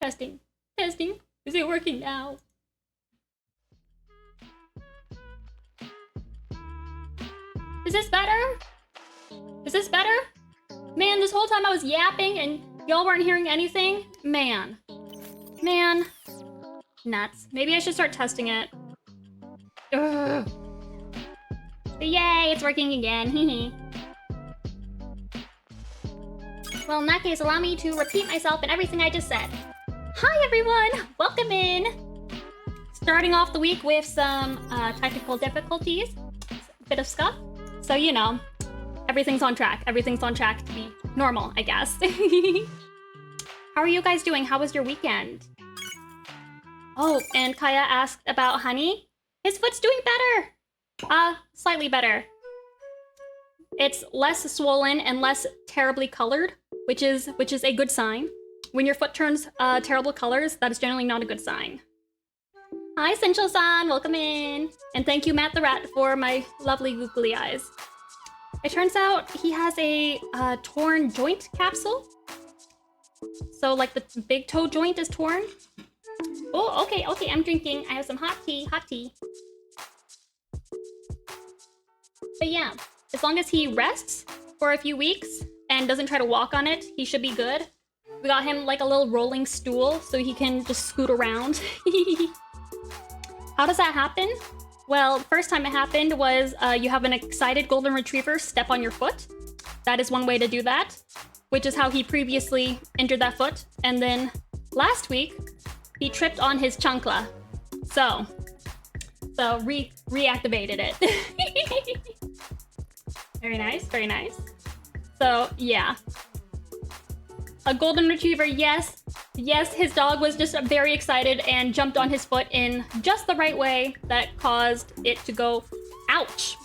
Testing. Testing. Is it working now? Is this better? Is this better? Man, this whole time I was yapping and y'all weren't hearing anything? Man. Man. Nuts. Maybe I should start testing it. Ugh. But yay, it's working again. Well, in that case, allow me to repeat myself in everything I just said. Hi, everyone! Welcome in! Starting off the week with some technical difficulties. A bit of scuff. So, you know, everything's on track. Everything's on track to be normal, I guess. How are you guys doing? How was your weekend? Oh, and Kaya asked about Honey. His foot's doing better! Slightly better. It's less swollen and less terribly colored, which is a good sign. When your foot turns terrible colors, that is generally not a good sign. Hi, Sencho-san, welcome in. And thank you, Matt the Rat, for my lovely googly eyes. It turns out he has a torn joint capsule. So, like, the big toe joint is torn. Oh, okay, I'm drinking. I have some hot tea. But yeah, as long as he rests for a few weeks and doesn't try to walk on it, he should be good. We got him like a little rolling stool so he can just scoot around. How does that happen? Well, first time it happened was you have an excited golden retriever step on your foot. That is one way to do that, which is how he previously injured that foot. And then last week, he tripped on his chancla. So reactivated it. Very nice, very nice. So, yeah. A golden retriever, yes. Yes, his dog was just very excited and jumped on his foot in just the right way that caused it to go, ouch.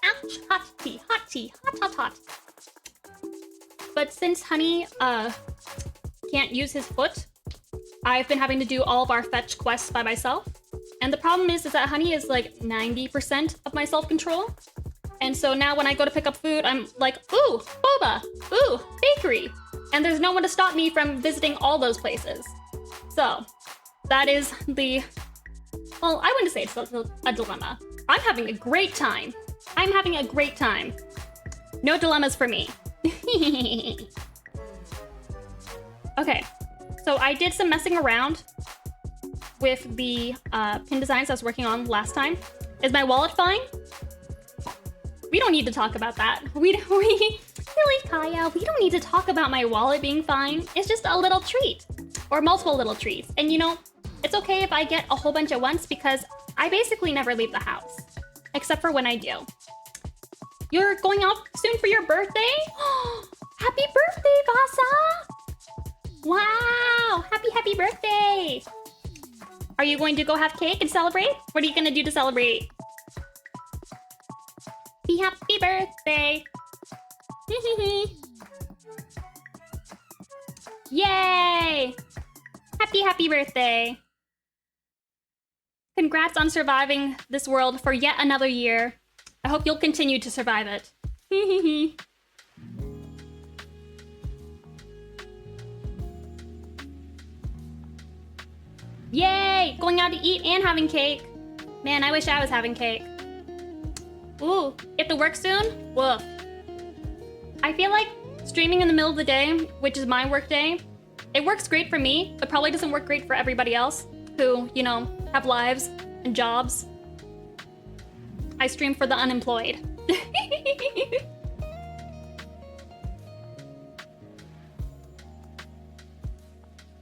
Ouch, hot tea, hot. But since Honey can't use his foot, I've been having to do all of our fetch quests by myself. And the problem is that Honey is like 90% of my self-control. And so now when I go to pick up food, I'm like, ooh, boba, ooh, bakery. And there's no one to stop me from visiting all those places. So that is the, well, I wouldn't say it's a dilemma. I'm having a great time. No dilemmas for me. Okay, so I did some messing around with the pin designs I was working on last time. Is my wallet fine? We don't need to talk about that. Really, Kaya, we don't need to talk about my wallet being fine. It's just a little treat, or multiple little treats. And you know, it's okay if I get a whole bunch at once because I basically never leave the house, except for when I do. You're going out soon for your birthday? Happy birthday, Vasa! Wow, happy birthday! Are you going to go have cake and celebrate? What are you gonna do to celebrate? Happy birthday! Yay! Happy birthday! Congrats on surviving this world for yet another year. I hope you'll continue to survive it. Yay! Going out to eat and having cake. Man, I wish I was having cake. Ooh, get to work soon? Woof. I feel like streaming in the middle of the day, which is my work day, it works great for me, but probably doesn't work great for everybody else who, you know, have lives and jobs. I stream for the unemployed.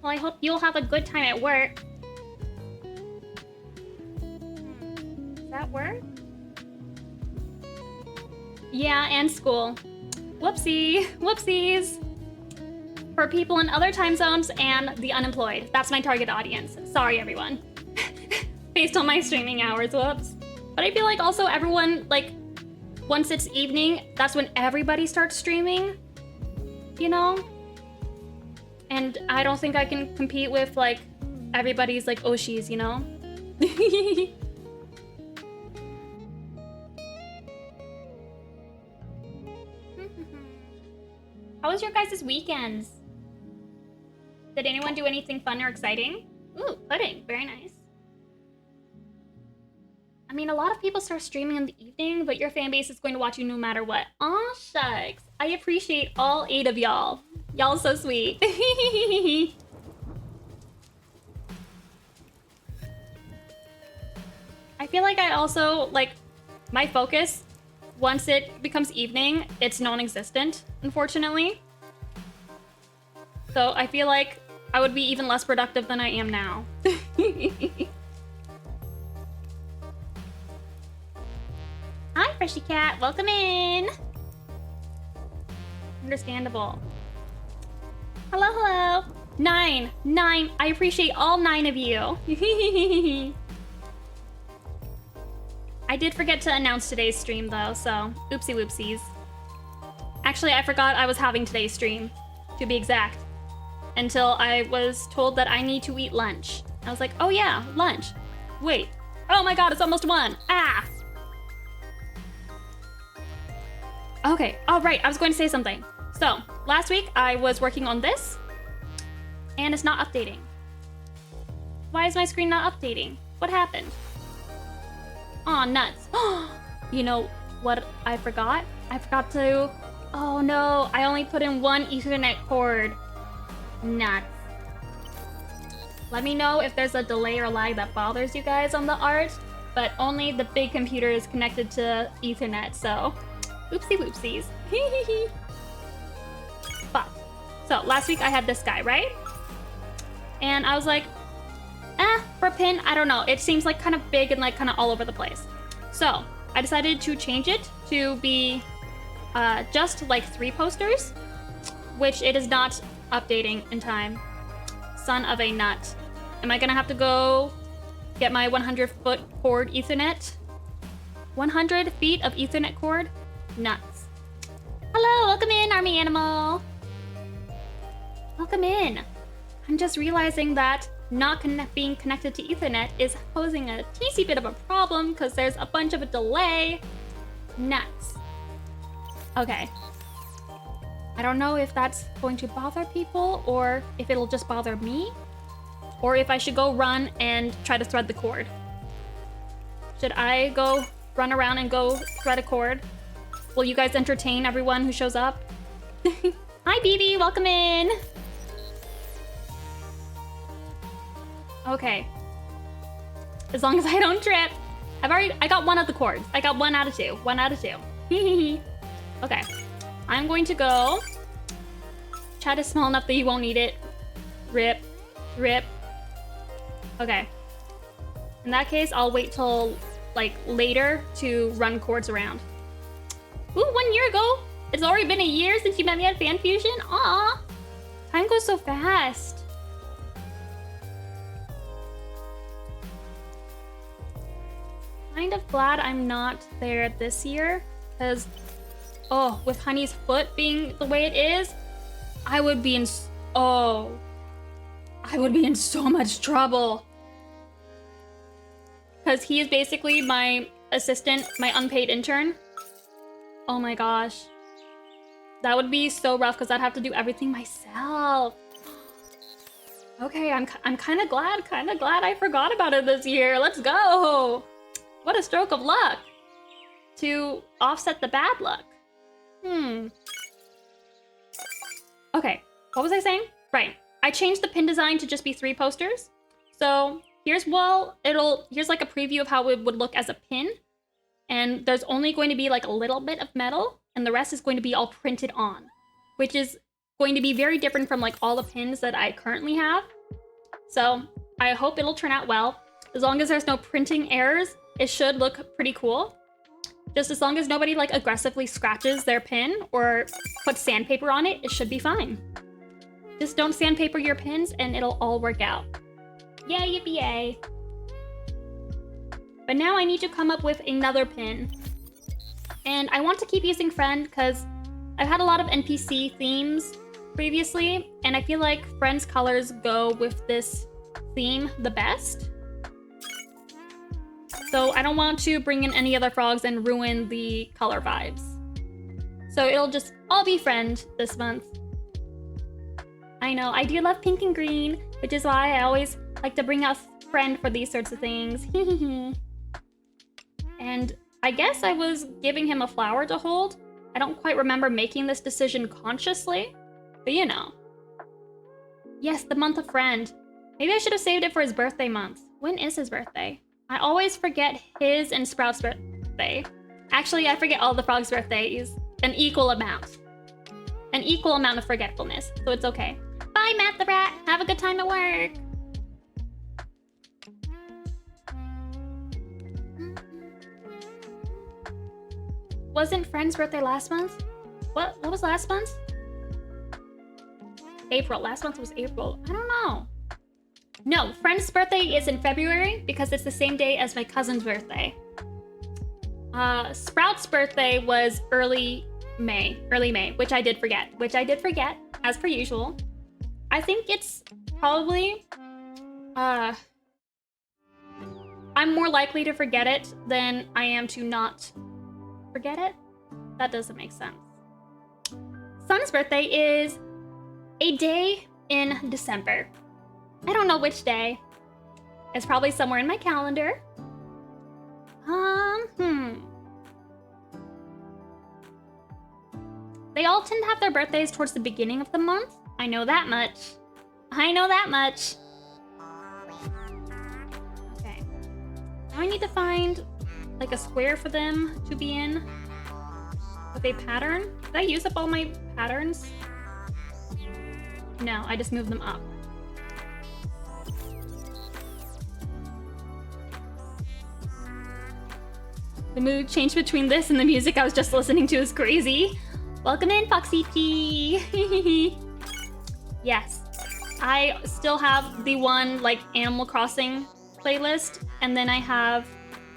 Well, I hope you'll have a good time at work. Does that work? Yeah, and school. Whoopsie. Whoopsies. For people in other time zones and the unemployed. That's my target audience. Sorry, everyone. Based on my streaming hours, whoops. But I feel like also everyone, like, once it's evening, that's when everybody starts streaming. You know? And I don't think I can compete with, like, everybody's, like, Oshis, you know? How was your guys' weekends? Did anyone do anything fun or exciting? Ooh, pudding. Very nice. I mean, a lot of people start streaming in the evening, but your fan base is going to watch you no matter what. Aw, shucks. I appreciate all 8 of y'all. Y'all so sweet. I feel like I also, like, my focus, once it becomes evening, it's non-existent, unfortunately. So I feel like I would be even less productive than I am now. Hi, Freshy Cat. Welcome in. Understandable. Hello, hello. 9. I appreciate all 9 of you. I did forget to announce today's stream, though, so oopsie whoopsies. Actually, I forgot I was having today's stream, to be exact, until I was told that I need to eat lunch. I was like, oh yeah, lunch. Wait. Oh my god, it's almost 1. Ah! Okay, all right, I was going to say something. So, last week I was working on this, and it's not updating. Why is my screen not updating? What happened? Aw, nuts. You know what I forgot? I forgot to... Oh no, I only put in 1 Ethernet cord. Nuts. Let me know if there's a delay or lag that bothers you guys on the art, but only the big computer is connected to Ethernet, so... Oopsie whoopsies. But, so last week I had this guy, right? And I was like, for a pin, I don't know. It seems like kind of big and like kind of all over the place. So I decided to change it to be just like 3 posters, which it is not updating in time. Son of a nut. Am I gonna have to go get my 100-foot cord Ethernet? 100 feet of Ethernet cord? Nuts. Hello, welcome in, Army Animal. Welcome in. I'm just realizing that not being connected to Ethernet is posing a teensy bit of a problem because there's a bunch of a delay. Nuts. Okay. I don't know if that's going to bother people or if it'll just bother me or if I should go run and try to thread the cord. Should I go run around and go thread a cord? Will you guys entertain everyone who shows up? Hi, BB. Welcome in. Okay. As long as I don't trip. I got 1 of the cords. I got 1 out of 2. 1 out of 2. Okay. I'm going to go. Chat is small enough that you won't need it. Rip. Rip. Okay. In that case, I'll wait till, like, later to run cords around. Ooh, 1 year ago. It's already been a year since you met me at Fan Fusion. Aw. Time goes so fast. Kind of glad I'm not there this year, because, oh, with Honey's foot being the way it is, I would be in so much trouble. Because he is basically my assistant, my unpaid intern. Oh my gosh. That would be so rough because I'd have to do everything myself. Okay, I'm kind of glad I forgot about it this year. Let's go. What a stroke of luck to offset the bad luck. Okay, what was I saying? Right, I changed the pin design to just be 3 posters. So here's here's like a preview of how it would look as a pin. And there's only going to be like a little bit of metal, and the rest is going to be all printed on, which is going to be very different from like all the pins that I currently have. So I hope it'll turn out well. As long as there's no printing errors, it should look pretty cool. Just as long as nobody like aggressively scratches their pin or puts sandpaper on it, it should be fine. Just don't sandpaper your pins and it'll all work out. Yay, yippee yay. But now I need to come up with another pin. And I want to keep using Friend because I've had a lot of NPC themes previously, and I feel like Friend's colors go with this theme the best. So I don't want to bring in any other frogs and ruin the color vibes. So it'll just all be Friend this month. I know, I do love pink and green, which is why I always like to bring out Friend for these sorts of things. And I guess I was giving him a flower to hold. I don't quite remember making this decision consciously, but you know. Yes, the month of Friend. Maybe I should have saved it for his birthday month. When is his birthday? I always forget his and Sprout's birthday. Actually, I forget all the frogs' birthdays. An equal amount. An equal amount of forgetfulness, so it's okay. Bye, Matt the Rat. Have a good time at work. Wasn't Friend's birthday last month? What was last month? April. Last month was April. I don't know. No, Friend's birthday is in February because it's the same day as my cousin's birthday. Sprout's birthday was early May, which I did forget, as per usual. I think it's probably, I'm more likely to forget it than I am to not forget it. That doesn't make sense. Sun's birthday is a day in December. I don't know which day. It's probably somewhere in my calendar. They all tend to have their birthdays towards the beginning of the month. I know that much. Okay. Now I need to find like a square for them to be in with a pattern. Did I use up all my patterns? No, I just moved them up. The mood change between this and the music I was just listening to is crazy. Welcome in, Foxy P. Yes, I still have the one like Animal Crossing playlist, and then I have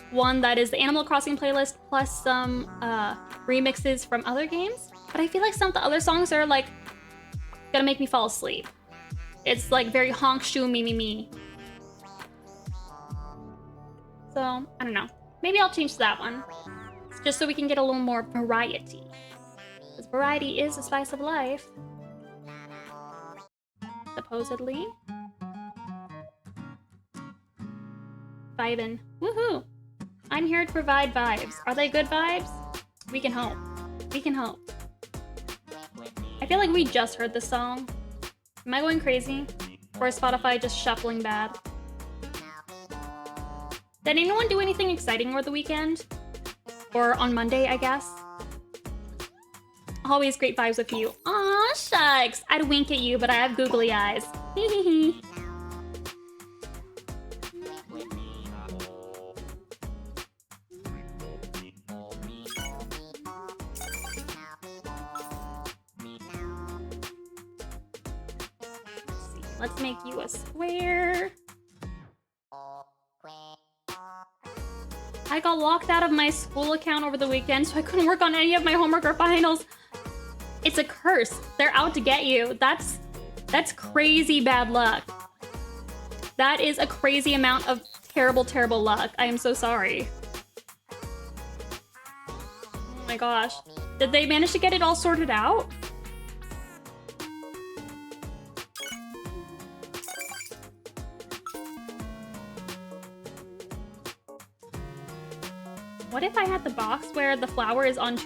one that is the Animal Crossing playlist plus some remixes from other games. But I feel like some of the other songs are like gonna make me fall asleep. It's like very honk shoo me me me. So I don't know. Maybe I'll change to that one, just so we can get a little more variety. Because variety is the spice of life. Supposedly. Vibin'. Woohoo! I'm here to provide vibes. Are they good vibes? We can hope. We can hope. I feel like we just heard this song. Am I going crazy? Or is Spotify just shuffling bad? Did anyone do anything exciting over the weekend? Or on Monday, I guess? Always great vibes with you. Aw, shucks. I'd wink at you, but I have googly eyes. Let's make you a square. I got locked out of my school account over the weekend, so I couldn't work on any of my homework or finals. It's a curse. They're out to get you. That's crazy bad luck. That is a crazy amount of terrible, terrible luck. I am so sorry. Oh my gosh. Did they manage to get it all sorted out? had the box where the flower is on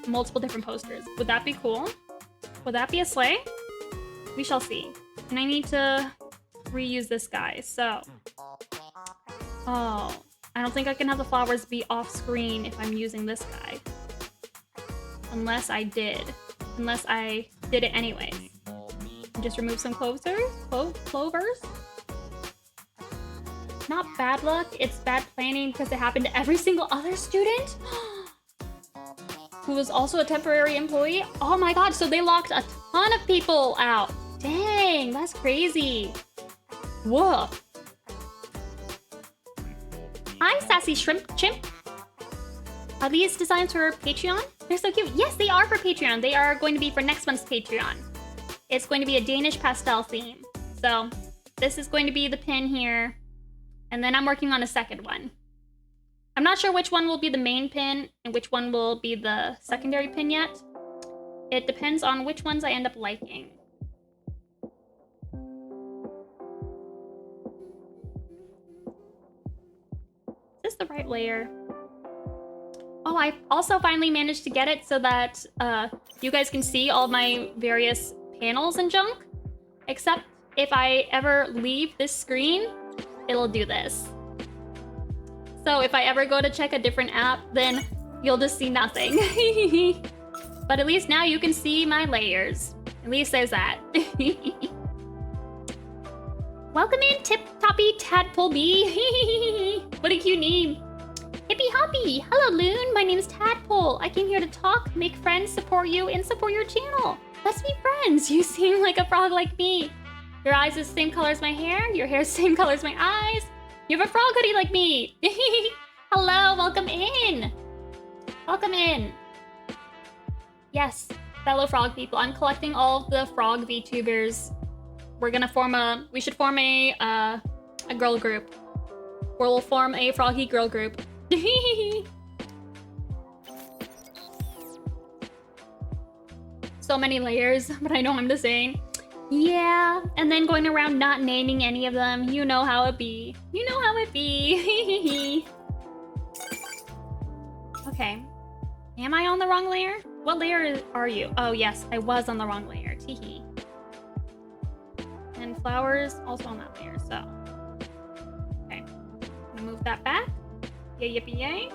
multiple different posters. Would that be cool? Would that be a sleigh? We shall see. And I need to reuse this guy, so... Oh, I don't think I can have the flowers be off screen if I'm using this guy. Unless I did. Unless I did it anyways. Just remove some clovers. Not bad luck, it's bad planning because it happened to every single other student who was also a temporary employee. Oh my god, so they locked a ton of people out. Dang, that's crazy. Whoa. Hi, Sassy Shrimp Chimp. Are these designs for Patreon? They're so cute. Yes, they are for Patreon. They are going to be for next month's Patreon. It's going to be a Danish pastel theme. So this is going to be the pin here. And then I'm working on a second one. I'm not sure which one will be the main pin and which one will be the secondary pin yet. It depends on which ones I end up liking. Is this the right layer? Oh, I also finally managed to get it so that you guys can see all my various panels and junk. Except if I ever leave this screen, it'll do this. So if I ever go to check a different app, then you'll just see nothing. But at least now you can see my layers. At least there's that. Welcome in, Tip Toppy Tadpole Bee. What a cute name. Hippie Hoppy. Hello, Loon. My name's Tadpole. I came here to talk, make friends, support you, and support your channel. Let's be friends. You seem like a frog like me. Your eyes are the same color as my hair. Your hair's the same color as my eyes. You have a frog hoodie like me. Hello, welcome in. Welcome in. Yes, fellow frog people. I'm collecting all of the frog VTubers. We're gonna we should form a girl group. We'll form a froggy girl group. So many layers, but I know I'm the same. Yeah, and then going around not naming any of them. You know how it be. You know how it be. Okay. Am I on the wrong layer? What layer are you? Oh, yes, I was on the wrong layer. Teehee. And flowers also on that layer, so. Okay. I'm gonna move that back. Yay, yippee, yay.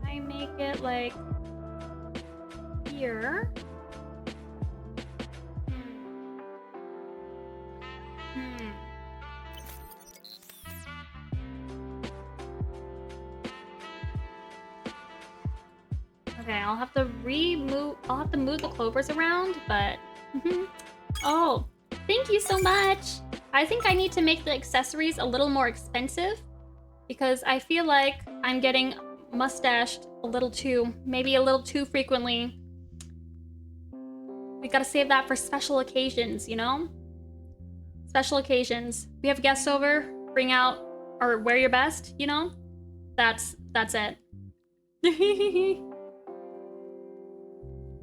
I make it like here. Okay, I'll have to move the clovers around, but oh, thank you so much. I think I need to make the accessories a little more expensive because I feel like I'm getting mustached maybe a little too frequently. We gotta save that for special occasions, you know? Special occasions. We have guests over, bring out or wear your best, you know? That's it.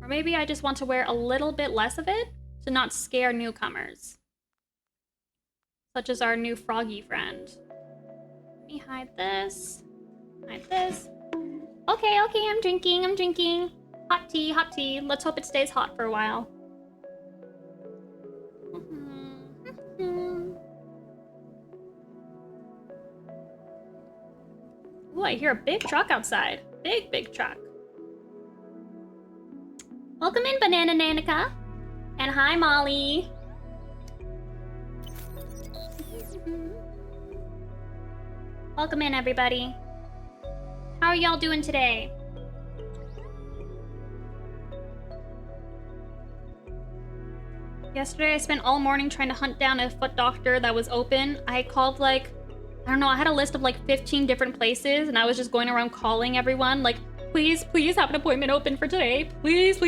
Or maybe I just want to wear a little bit less of it to not scare newcomers. Such as our new froggy friend. Let me hide this. Hide this. Okay, I'm drinking. Hot tea. Let's hope it stays hot for a while. Ooh, I hear a big truck outside. Big truck. Welcome in, Banana Nanica. And hi, Molly. Welcome in, everybody. How are y'all doing today? Yesterday, I spent all morning trying to hunt down a foot doctor that was open. I called I don't know, I had a list of 15 different places, and I was just going around calling everyone, please have an appointment open for today. Please.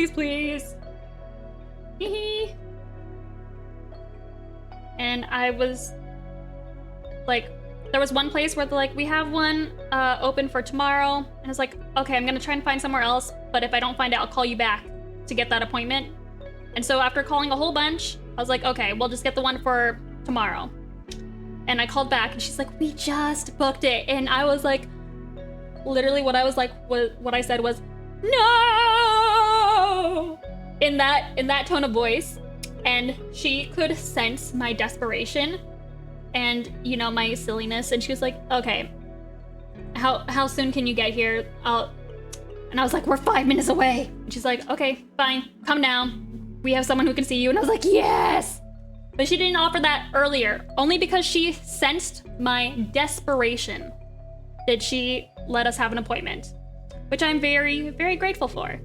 Hee. And I was there was one place where they're we have one open for tomorrow. And I was like, okay, I'm gonna try and find somewhere else, but if I don't find it, I'll call you back to get that appointment. And so after calling a whole bunch, I was like, okay, we'll just get the one for tomorrow. And I called back and she's like, we just booked it. And I was like, literally what I was like, what I said was, no! In that tone of voice. And she could sense my desperation and, you know, my silliness. And she was like, okay, how soon can you get here? And I was like, we're 5 minutes away. And she's like, okay, fine, come down. We have someone who can see you. And I was like, yes! But she didn't offer that earlier, only because she sensed my desperation did she let us have an appointment, which I'm very, very grateful for.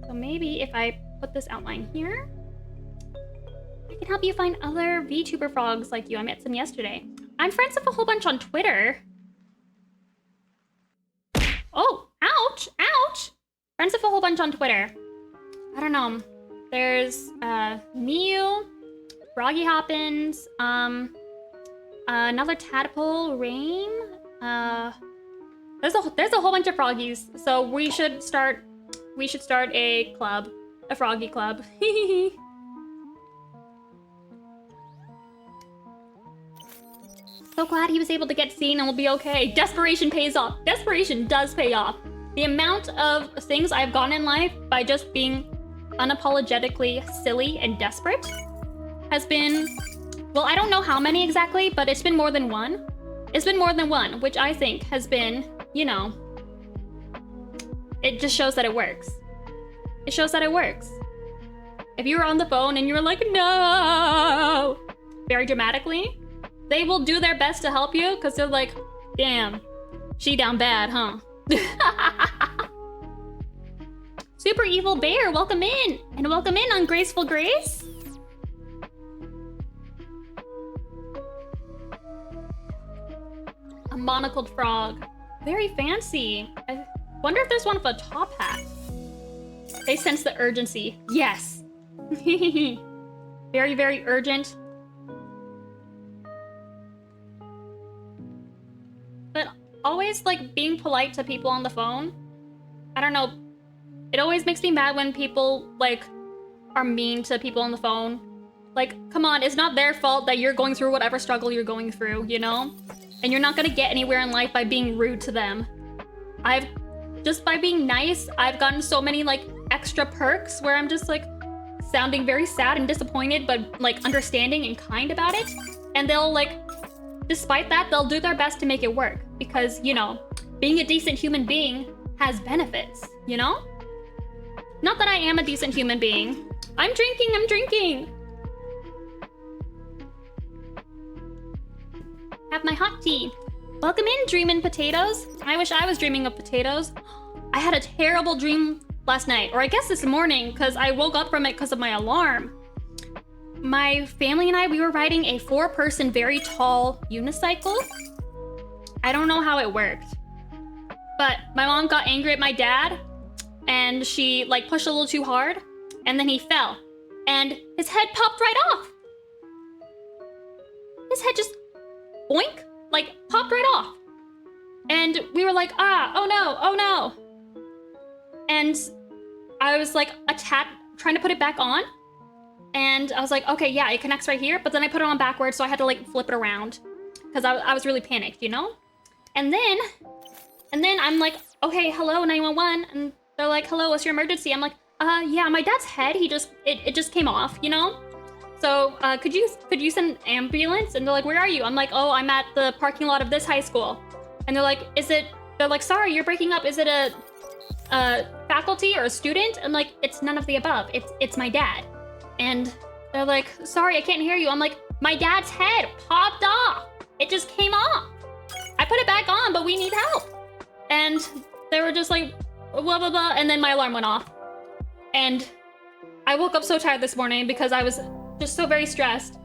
So maybe if I put this outline here, I can help you find other VTuber frogs like you. I met some yesterday. I'm friends with a whole bunch on Twitter. Oh, ouch, ouch. Friends with a whole bunch on Twitter. I don't know. There's Miu, Froggy Hoppins, another tadpole, Rain. There's a whole bunch of froggies. So we should start a club, a froggy club. So glad he was able to get seen and we'll be okay. Desperation pays off. Desperation does pay off. The amount of things I've gotten in life by just being unapologetically silly and desperate has been, well, I don't know how many exactly, but it's been more than one. It's been more than one, which I think has been, you know, it just shows that it works. It shows that it works. If you were on the phone and you were like, no, very dramatically, they will do their best to help you because they're like, damn, she down bad, huh? Super Evil Bear, welcome in! And welcome in, Ungraceful Grace! A monocled frog. Very fancy. I wonder if there's one with a top hat. They sense the urgency. Yes! Very, very urgent. But always, like, being polite to people on the phone. I don't know. It always makes me mad when people, like, are mean to people on the phone. Like, come on, it's not their fault that you're going through whatever struggle you're going through, you know? And you're not gonna get anywhere in life by being rude to them. Just by being nice, I've gotten so many, like, extra perks where I'm just, like, sounding very sad and disappointed, but, like, understanding and kind about it. And they'll, like, despite that, they'll do their best to make it work. Because, you know, being a decent human being has benefits, you know? Not that I am a decent human being. I'm drinking! Have my hot tea. Welcome in, Dreamin' Potatoes. I wish I was dreaming of potatoes. I had a terrible dream last night, or I guess this morning, because I woke up from it because of my alarm. My family and I, we were riding a 4-person, very tall unicycle. I don't know how it worked, but my mom got angry at my dad, and she, like, pushed a little too hard, and then he fell, and his head popped right off. His head just, boink, like, popped right off. And we were like, oh no. And I was, like, trying to put it back on, and I was like, okay, yeah, it connects right here, but then I put it on backwards, so I had to, like, flip it around, because I was really panicked, you know? And then I'm like, okay, hello, 911, and they're like, hello, what's your emergency? I'm like, yeah, my dad's head, it just came off, you know? So, could you send an ambulance? And they're like, where are you? I'm like, oh, I'm at the parking lot of this high school. And they're like, they're like, sorry, you're breaking up. Is it a faculty or a student? I'm like, it's none of the above. It's my dad. And they're like, sorry, I can't hear you. I'm like, my dad's head popped off. It just came off. I put it back on, but we need help. And they were just like, blah, blah, blah. And then my alarm went off. And I woke up so tired this morning because I was just so very stressed.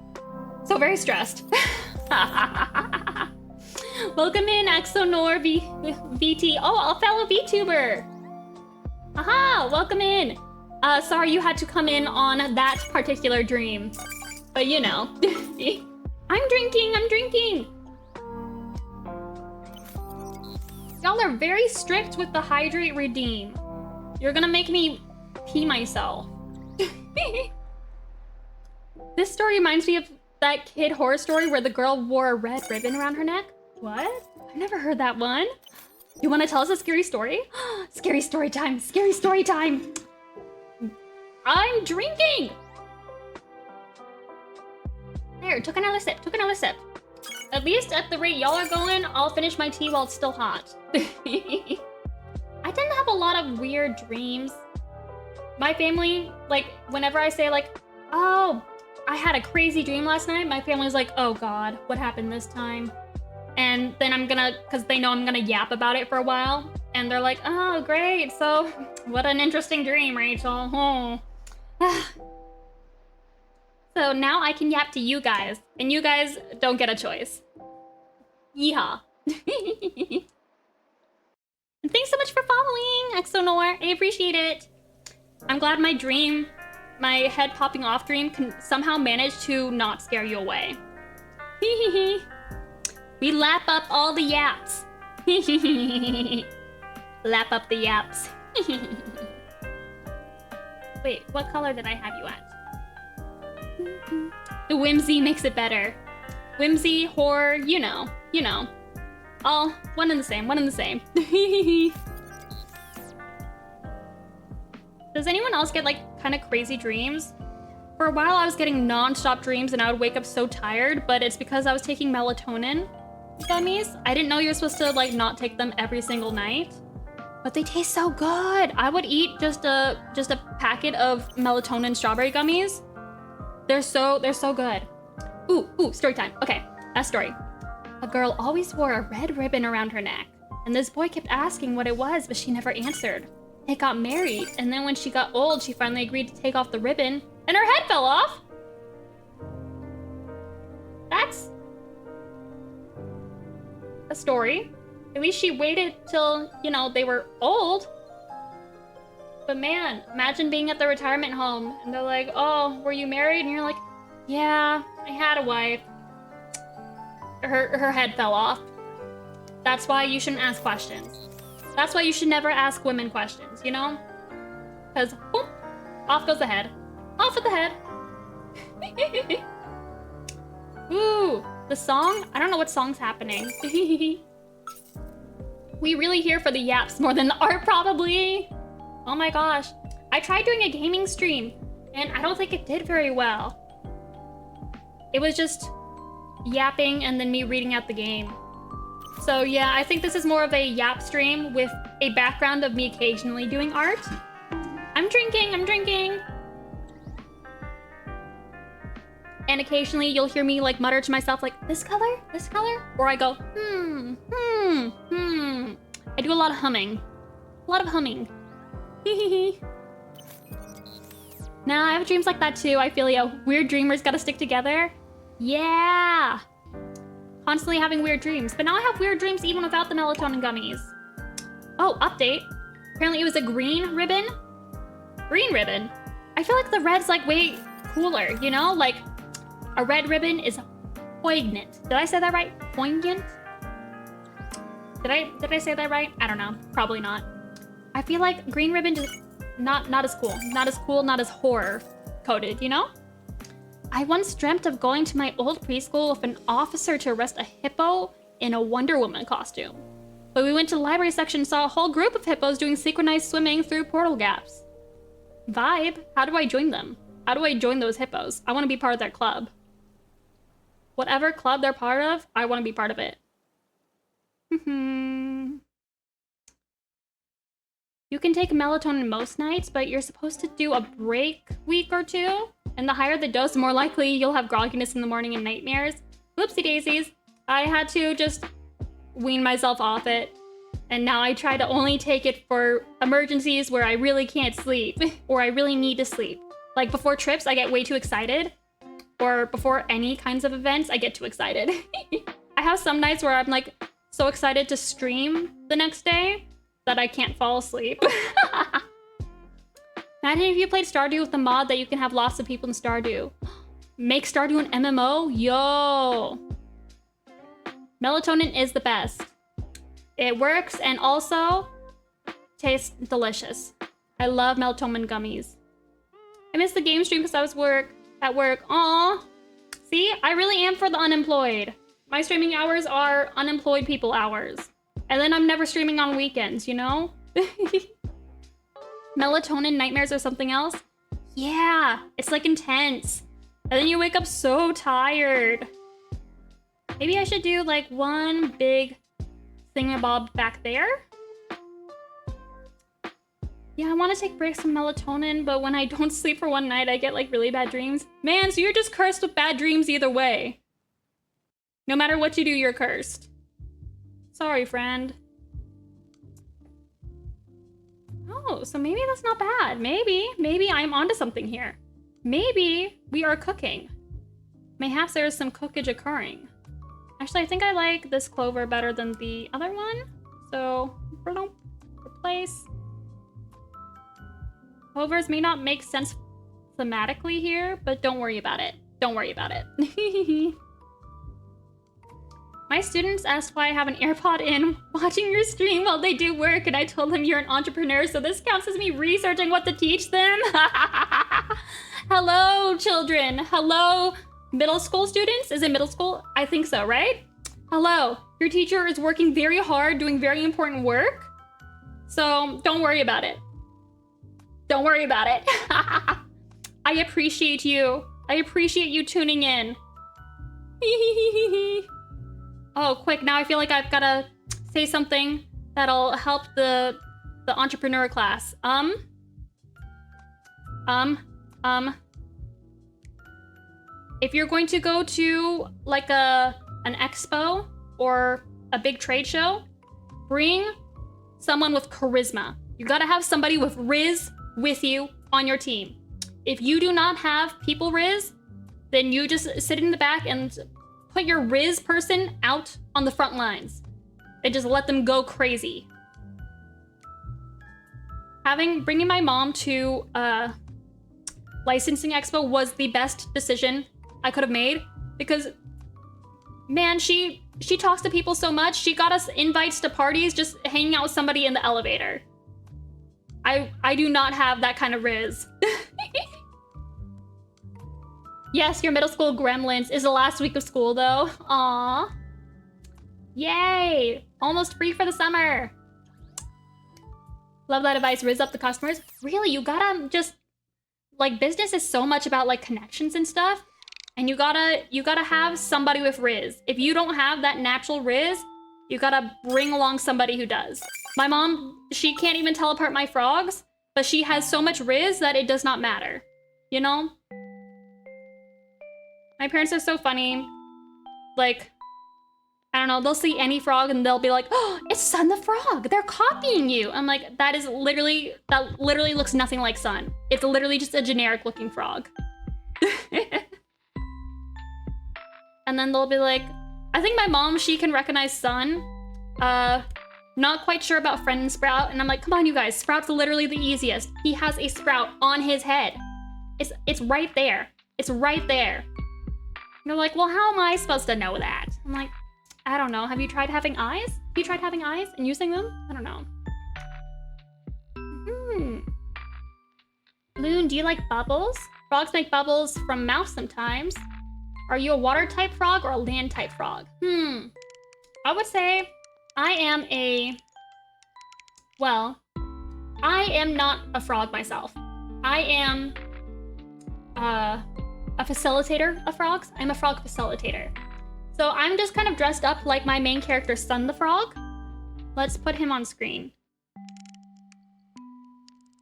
So very stressed. Welcome in, Axonor VT. Oh, a fellow VTuber. Aha, welcome in. Sorry you had to come in on that particular dream. But you know. I'm drinking. Y'all are very strict with the hydrate redeem. You're gonna make me pee myself. This story reminds me of that kid horror story where the girl wore a red ribbon around her neck. What? I've never heard that one. You want to tell us a scary story? Scary story time. Scary story time. I'm drinking. There, took another sip. Took another sip. At least at the rate y'all are going, I'll finish my tea while it's still hot. I tend to have a lot of weird dreams. My family, like, whenever I say, like, oh, I had a crazy dream last night, my family's like, oh God, what happened this time? And then I'm gonna, because they know I'm gonna yap about it for a while. And they're like, oh, great. So, what an interesting dream, Rachel. Oh. So now I can yap to you guys, and you guys don't get a choice. Yeehaw. And thanks so much for following, Exonor. I appreciate it. I'm glad my dream, my head popping off dream, can somehow manage to not scare you away. We lap up all the yaps. Lap up the yaps. Wait, what color did I have you at? The whimsy makes it better. Whimsy, horror, you know. All one and the same, one and the same. Does anyone else get like kind of crazy dreams? For a while I was getting non-stop dreams and I would wake up so tired, but it's because I was taking melatonin gummies. I didn't know you're supposed to like not take them every single night, but they taste so good. I would eat just a packet of melatonin strawberry gummies. They're so good. Ooh, story time. Okay, last story. A girl always wore a red ribbon around her neck, and this boy kept asking what it was, but she never answered. They got married, and then when she got old, she finally agreed to take off the ribbon, and her head fell off. That's a story. At least she waited till, you know, they were old. But man, imagine being at the retirement home and they're like, oh, were you married? And you're like, yeah, I had a wife. Her head fell off. That's why you shouldn't ask questions. That's why you should never ask women questions, you know? Because, boom, off goes the head. Off with the head. Ooh, the song? I don't know what song's happening. We really here for the yaps more than the art, probably. Oh my gosh. I tried doing a gaming stream, and I don't think it did very well. It was just yapping and then me reading out the game. So yeah, I think this is more of a yap stream with a background of me occasionally doing art. I'm drinking. And occasionally you'll hear me like mutter to myself like, this color? Or I go, I do a lot of humming. Nah, I have dreams like that too, I feel you. Weird dreamers gotta stick together. Yeah! Constantly having weird dreams. But now I have weird dreams even without the melatonin gummies. Oh, update. Apparently it was a green ribbon. I feel like the red's like way cooler, you know? Like, a red ribbon is poignant. Did I say that right? Poignant? Did I say that right? I don't know. Probably not. I feel like green ribbon just not as cool. Not as horror coded, you know? I once dreamt of going to my old preschool with an officer to arrest a hippo in a Wonder Woman costume. But we went to the library section and saw a whole group of hippos doing synchronized swimming through portal gaps. Vibe. How do I join them? How do I join those hippos? I want to be part of their club. Whatever club they're part of, I want to be part of it. You can take melatonin most nights, but you're supposed to do a break week or two. And the higher the dose, the more likely you'll have grogginess in the morning and nightmares. Whoopsie daisies. I had to just wean myself off it. And now I try to only take it for emergencies where I really can't sleep or I really need to sleep. Like before trips, I get way too excited. Or before any kinds of events, I get too excited. I have some nights where I'm like so excited to stream the next day that I can't fall asleep. Imagine if you played Stardew with the mod that you can have lots of people in Stardew. Make Stardew an MMO? Yo! Melatonin is the best. It works and also tastes delicious. I love melatonin gummies. I missed the game stream because I was work. at work. Aw. See, I really am for the unemployed. My streaming hours are unemployed people hours. And then I'm never streaming on weekends, you know? Melatonin nightmares or something else? Yeah, it's like intense. And then you wake up so tired. Maybe I should do like one big thingamabob back there. Yeah, I want to take breaks from melatonin, but when I don't sleep for one night, I get like really bad dreams. Man, so you're just cursed with bad dreams either way. No matter what you do, you're cursed. Sorry, friend. Oh, so maybe that's not bad. Maybe I'm onto something here. Maybe we are cooking. Mayhaps there is some cookage occurring. Actually, I think I like this clover better than the other one. So, replace. Clovers may not make sense thematically here, but don't worry about it. Don't worry about it. My students asked why I have an AirPod in watching your stream while they do work, and I told them you're an entrepreneur, so this counts as me researching what to teach them. Hello, children. Hello, middle school students. Is it middle school? I think so, right? Hello. Your teacher is working very hard, doing very important work. So don't worry about it. Don't worry about it. I appreciate you. I appreciate you tuning in. Oh, quick, now I feel like I've gotta say something that'll help the entrepreneur class. If you're going to go to like an expo or a big trade show, bring someone with charisma. You gotta have somebody with Riz with you on your team. If you do not have people Riz, then you just sit in the back and put your Riz person out on the front lines and just let them go crazy. Bringing my mom to licensing expo was the best decision I could have made because, man, she talks to people so much. She got us invites to parties just hanging out with somebody in the elevator. I do not have that kind of Riz. Yes, your middle school gremlins is the last week of school though. Aww. Yay! Almost free for the summer. Love that advice. Riz up the customers. Really, you gotta just like business is so much about like connections and stuff. And you gotta have somebody with Riz. If you don't have that natural Riz, you gotta bring along somebody who does. My mom, she can't even tell apart my frogs, but she has so much Riz that it does not matter. You know? My parents are so funny. Like, I don't know, they'll see any frog and they'll be like, oh, it's Sun the Frog. They're copying you. I'm like, that literally looks nothing like Sun. It's literally just a generic looking frog. And then they'll be like, I think my mom, she can recognize Sun. Not quite sure about Friend and Sprout. And I'm like, come on, you guys. Sprout's literally the easiest. He has a sprout on his head. It's right there. It's right there. And they're like, well, how am I supposed to know that? I'm like, I don't know. Have you tried having eyes? Have you tried having eyes and using them? I don't know. Loon, do you like bubbles? Frogs make bubbles from mouth sometimes. Are you a water type frog or a land type frog? I would say I am well, I am not a frog myself. I am a facilitator of frogs. I'm a frog facilitator. So I'm just kind of dressed up like my main character, Sun the Frog. Let's put him on screen.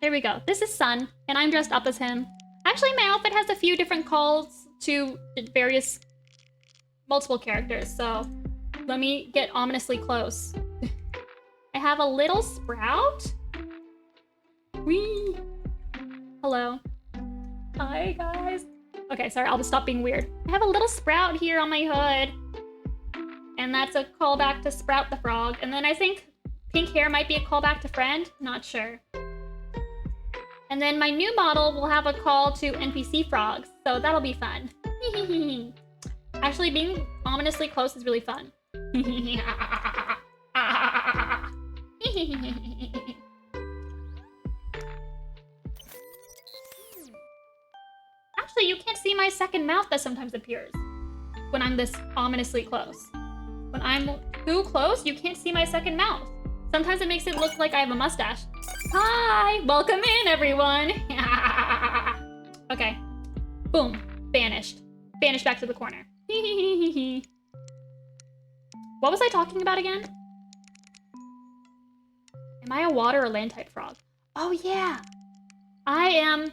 There we go. This is Sun, and I'm dressed up as him. Actually, my outfit has a few different calls to multiple characters, so let me get ominously close. I have a little sprout. Whee! Hello. Hi, guys. Okay, sorry, I'll just stop being weird. I have a little sprout here on my hood. And that's a callback to Sprout the Frog. And then I think pink hair might be a callback to Friend. Not sure. And then my new model will have a call to NPC frogs. So that'll be fun. Actually, being ominously close is really fun. Actually, you can't see my second mouth that sometimes appears when I'm this ominously close. When I'm too close, you can't see my second mouth. Sometimes it makes it look like I have a mustache. Hi! Welcome in, everyone! Okay. Boom. Banished. Banished back to the corner. What was I talking about again? Am I a water or land type frog? Oh, yeah! I am...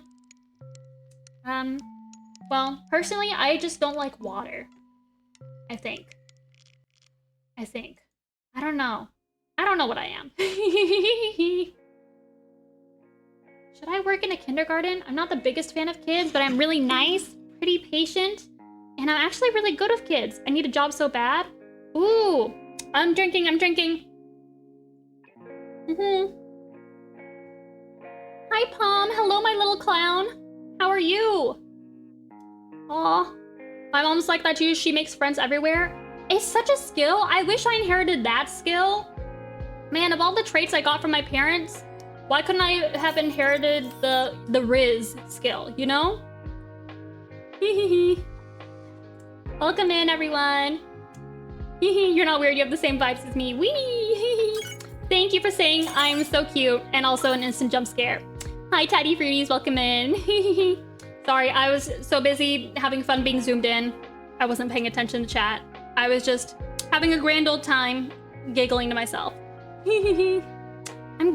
well, personally, I just don't like water. I think. I don't know. I don't know what I am. Should I work in a kindergarten? I'm not the biggest fan of kids, but I'm really nice, pretty patient, and I'm actually really good with kids. I need a job so bad. Ooh, I'm drinking. Hi, Pom. Hello, my little clown. How are you? Aw. My mom's like that too. She makes friends everywhere. It's such a skill. I wish I inherited that skill. Man, of all the traits I got from my parents, why couldn't I have inherited the Riz skill, you know? Welcome in, everyone. You're not weird. You have the same vibes as me. Wee! Thank you for saying I'm so cute and also an instant jump scare. Hi, Teddy Fruities. Welcome in. Sorry, I was so busy having fun being zoomed in. I wasn't paying attention to chat. I was just having a grand old time giggling to myself. I'm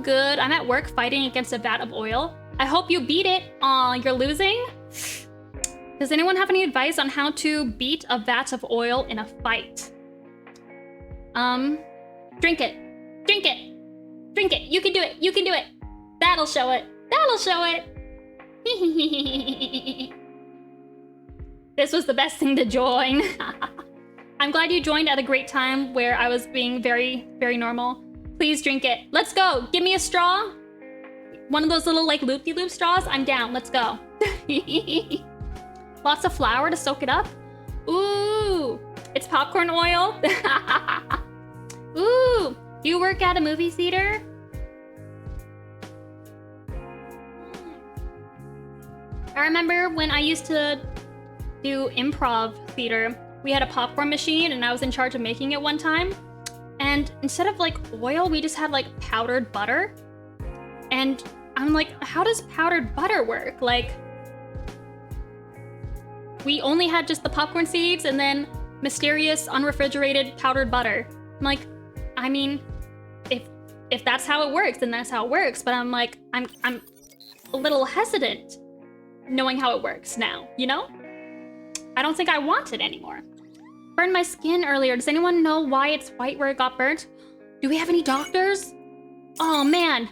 good. I'm at work fighting against a vat of oil. I hope you beat it. Aw, you're losing? Does anyone have any advice on how to beat a vat of oil in a fight? Drink it. Drink it. Drink it. You can do it. You can do it. That'll show it. That'll show it. This was the best thing to join. I'm glad you joined at a great time where I was being very, very normal. Please drink it. Let's go. Give me a straw. One of those little like loop-de-loop straws. I'm down. Let's go. Lots of flour to soak it up. Ooh, it's popcorn oil. Ooh, do you work at a movie theater? I remember when I used to do improv theater, we had a popcorn machine and I was in charge of making it one time. And instead of like oil, we just had like powdered butter. And I'm like, how does powdered butter work? Like, we only had just the popcorn seeds and then mysterious unrefrigerated powdered butter. I'm like, I mean, if that's how it works, then that's how it works. But I'm like, I'm a little hesitant knowing how it works now, you know? I don't think I want it anymore. Burned my skin earlier. Does anyone know why it's white where it got burnt? Do we have any doctors? Oh man.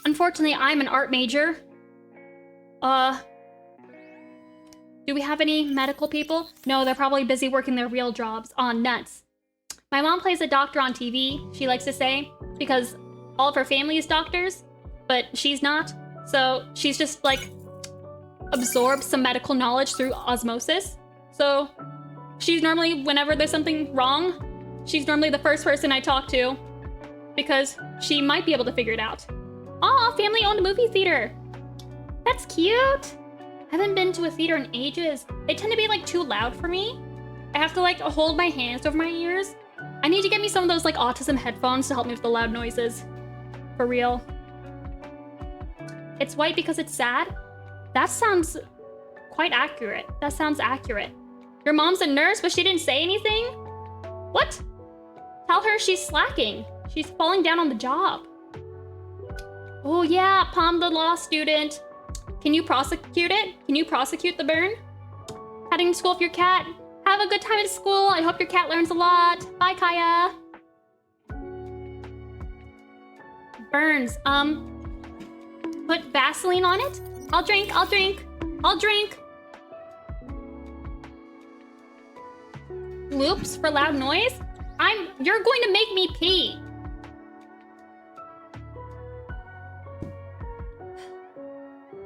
Unfortunately, I'm an art major. Do we have any medical people? No, they're probably busy working their real jobs. Aw, nuts. My mom plays a doctor on TV, she likes to say, because all of her family is doctors, but she's not. So she's just like absorbed some medical knowledge through osmosis. So she's normally, whenever there's something wrong, she's normally the first person I talk to because she might be able to figure it out. Aw, family-owned movie theater. That's cute. I haven't been to a theater in ages. They tend to be like too loud for me. I have to like hold my hands over my ears. I need to get me some of those like autism headphones to help me with the loud noises. For real. It's white because it's sad? That sounds quite accurate. That sounds accurate. Your mom's a nurse, but she didn't say anything? What? Tell her she's slacking. She's falling down on the job. Oh yeah, Palm the law student. Can you prosecute it? Can you prosecute the burn? Heading to school with your cat. Have a good time at school. I hope your cat learns a lot. Bye, Kaya. Burns. Put Vaseline on it? I'll drink. I'll drink. I'll drink. Loops for loud noise? You're going to make me pee.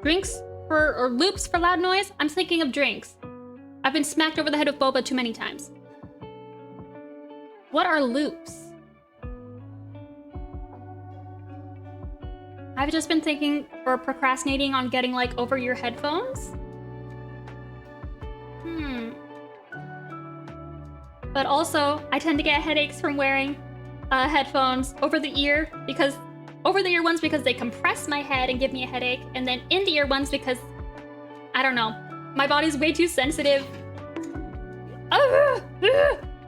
Drinks or loops for loud noise? I'm thinking of drinks. I've been smacked over the head with boba too many times. What are loops? I've just been thinking or procrastinating on getting like over-ear headphones. But also, I tend to get headaches from wearing headphones over the ear because they compress my head and give me a headache, and then in the ear ones because I don't know, my body's way too sensitive.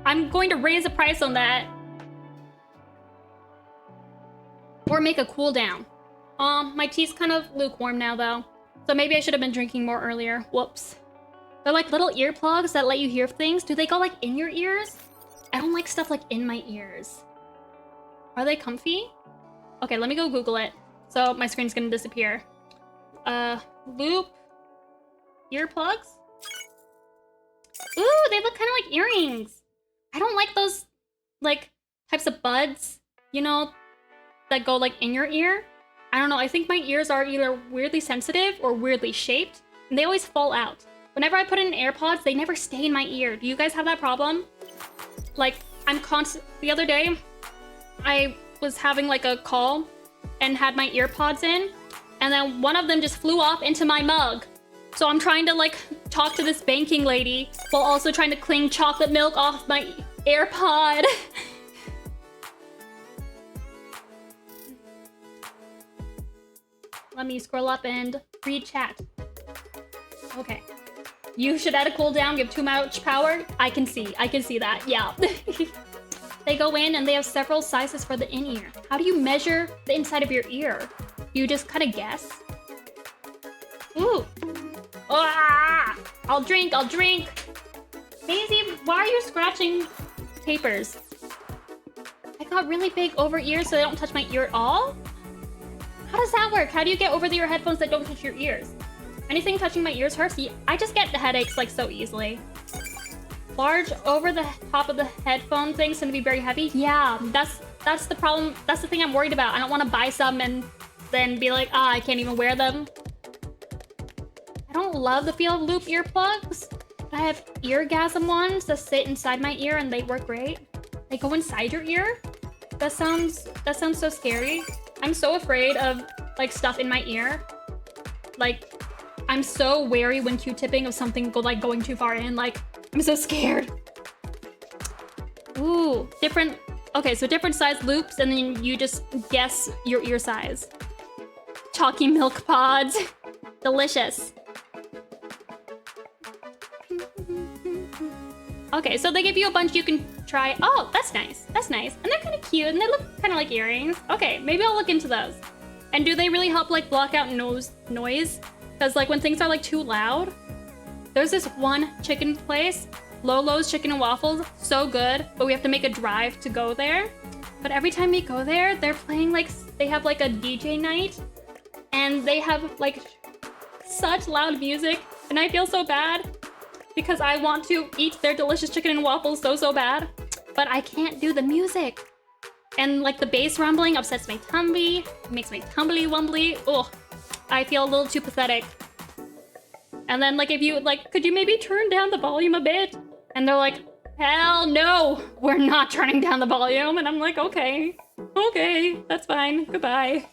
I'm going to raise the price on that. Or make a cool down. My tea's kind of lukewarm now though, so maybe I should have been drinking more earlier. Whoops. They're like little earplugs that let you hear things. Do they go like in your ears? I don't like stuff like in my ears. Are they comfy? Okay, let me go Google it. So my screen's gonna disappear. Loop earplugs? Ooh, they look kind of like earrings. I don't like those like types of buds, you know, that go like in your ear. I don't know, I think my ears are either weirdly sensitive or weirdly shaped, and they always fall out. Whenever I put in AirPods, they never stay in my ear. Do you guys have that problem? Like, the other day, I was having like a call and had my earpods in, and then one of them just flew off into my mug. So I'm trying to like talk to this banking lady while also trying to cling chocolate milk off my AirPod. Let me scroll up and read chat. Okay. You should add a cooldown, you have too much power. I can see that, yeah. They go in and they have several sizes for the in-ear. How do you measure the inside of your ear? You just kind of guess? Ooh. Ah! I'll drink. Maisie, why are you scratching papers? I got really big over ears so they don't touch my ear at all? How does that work? How do you get over the ear headphones that don't touch your ears? Anything touching my ears hurts? I just get the headaches like so easily. Large over the top of the headphone thing's gonna be very heavy. Yeah, that's the problem. That's the thing I'm worried about. I don't want to buy some and then be like, I can't even wear them. I don't love the feel of loop earplugs, but I have eargasm ones that sit inside my ear and they work great. They go inside your ear? That sounds so scary. I'm so afraid of like stuff in my ear. Like, I'm so wary when Q-tipping of something going too far in. Like, I'm so scared. Ooh, different. Okay, so different size loops, and then you just guess your ear size. Chalky milk pods, delicious. Okay, so they give you a bunch you can try. Oh, that's nice. That's nice, and they're kind of cute, and they look kind of like earrings. Okay, maybe I'll look into those. And do they really help like block out noise? Because like when things are like too loud, there's this one chicken place, Lolo's Chicken and Waffles, so good, but we have to make a drive to go there. But every time we go there, they're playing like, they have like a DJ night, and they have like such loud music, and I feel so bad because I want to eat their delicious chicken and waffles so bad, but I can't do the music. And like the bass rumbling upsets my tummy, makes my tumbly wumbly. Ugh, I feel a little too pathetic. And then like if you like, could you maybe turn down the volume a bit? And they're like, hell no, we're not turning down the volume. And I'm like, okay, that's fine, goodbye.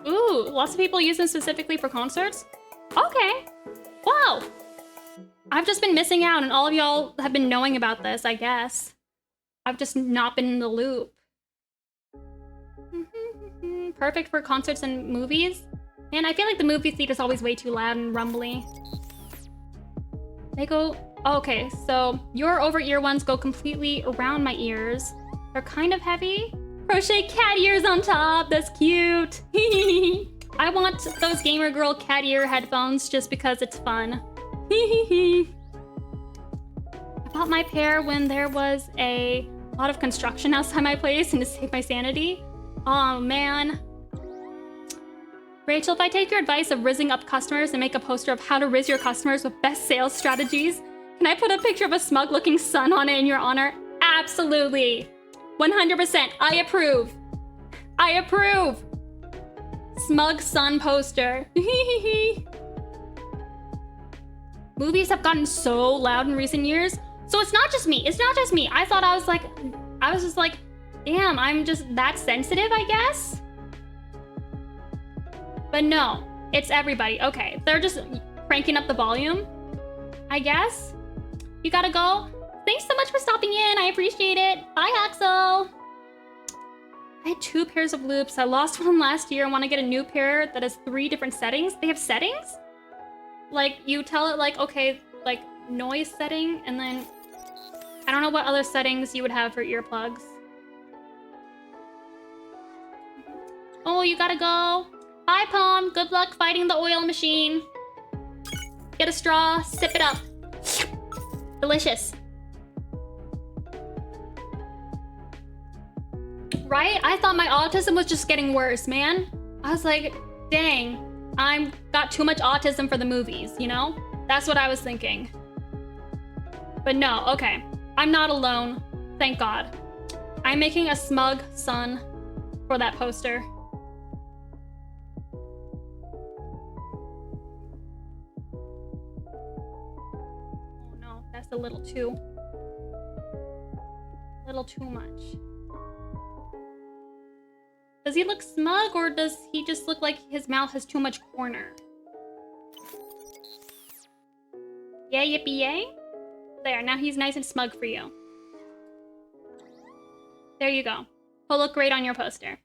Ooh, lots of people use them specifically for concerts. Okay, wow. I've just been missing out, and all of y'all have been knowing about this, I guess. I've just not been in the loop. Perfect for concerts and movies. And I feel like the movie theater's always way too loud and rumbly. They go... Okay, so your over-ear ones go completely around my ears. They're kind of heavy. Crochet cat ears on top, that's cute. I want those gamer girl cat ear headphones just because it's fun. I bought my pair when there was a lot of construction outside my place and to save my sanity. Oh man. Rachel, if I take your advice of rizzing up customers and make a poster of how to rizz your customers with best sales strategies, can I put a picture of a smug looking sun on it in your honor? Absolutely. 100%. I approve. I approve. Smug sun poster. Movies have gotten so loud in recent years. So it's not just me. It's not just me. I thought I was just like, damn, I'm just that sensitive, I guess? But no, it's everybody. Okay, they're just cranking up the volume. I guess. You gotta go. Thanks so much for stopping in. I appreciate it. Bye, Axel. I had 2 pairs of loops. I lost one last year and want to get a new pair that has 3 different settings. They have settings? Like, you tell it, like, okay, like, noise setting, and then I don't know what other settings you would have for earplugs. Oh, you gotta go. Bye, Palm. Good luck fighting the oil machine. Get a straw, sip it up. Delicious. Right? I thought my autism was just getting worse, man. I was like, dang, I'm got too much autism for the movies, you know? That's what I was thinking. But no, okay. I'm not alone, thank God. I'm making a smug son for that poster. Oh no, that's a little too much. Does he look smug, or does he just look like his mouth has too much corner? Yay, yippee yay? There, now he's nice and smug for you. There you go. He'll look great on your poster.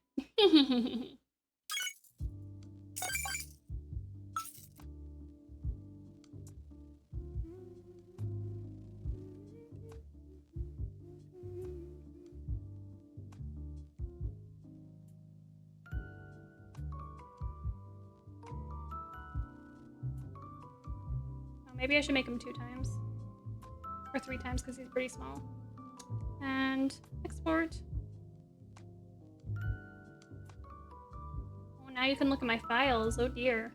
Maybe I should make him 2 times. Or 3 times because he's pretty small. And export. Oh, now you can look at my files. Oh dear.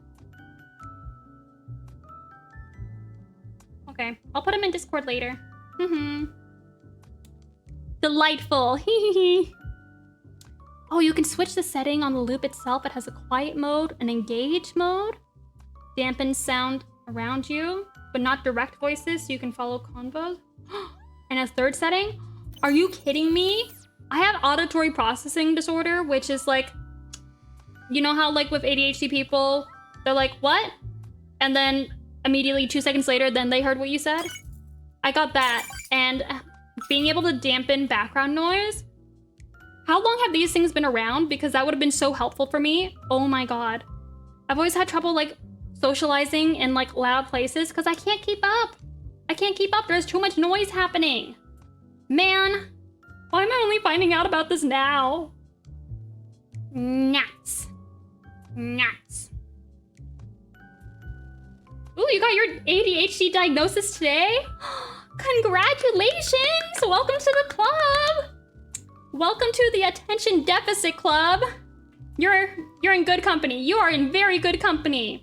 Okay, I'll put him in Discord later. Delightful. Oh, you can switch the setting on the loop itself. It has a quiet mode, an engage mode, dampen sound around you, but not direct voices, so you can follow convos. And a 3rd setting? Are you kidding me? I have auditory processing disorder, which is like, you know how like with ADHD people, they're like, what? And then immediately 2 seconds later, then they heard what you said? I got that. And being able to dampen background noise. How long have these things been around? Because that would have been so helpful for me. Oh my God. I've always had trouble like socializing in like loud places because I can't keep up. I can't keep up. There's too much noise happening. Man, why am I only finding out about this now? Nuts. Nuts. Ooh, you got your ADHD diagnosis today? Congratulations! Welcome to the club! Welcome to the Attention Deficit Club. You're in good company. You are in very good company.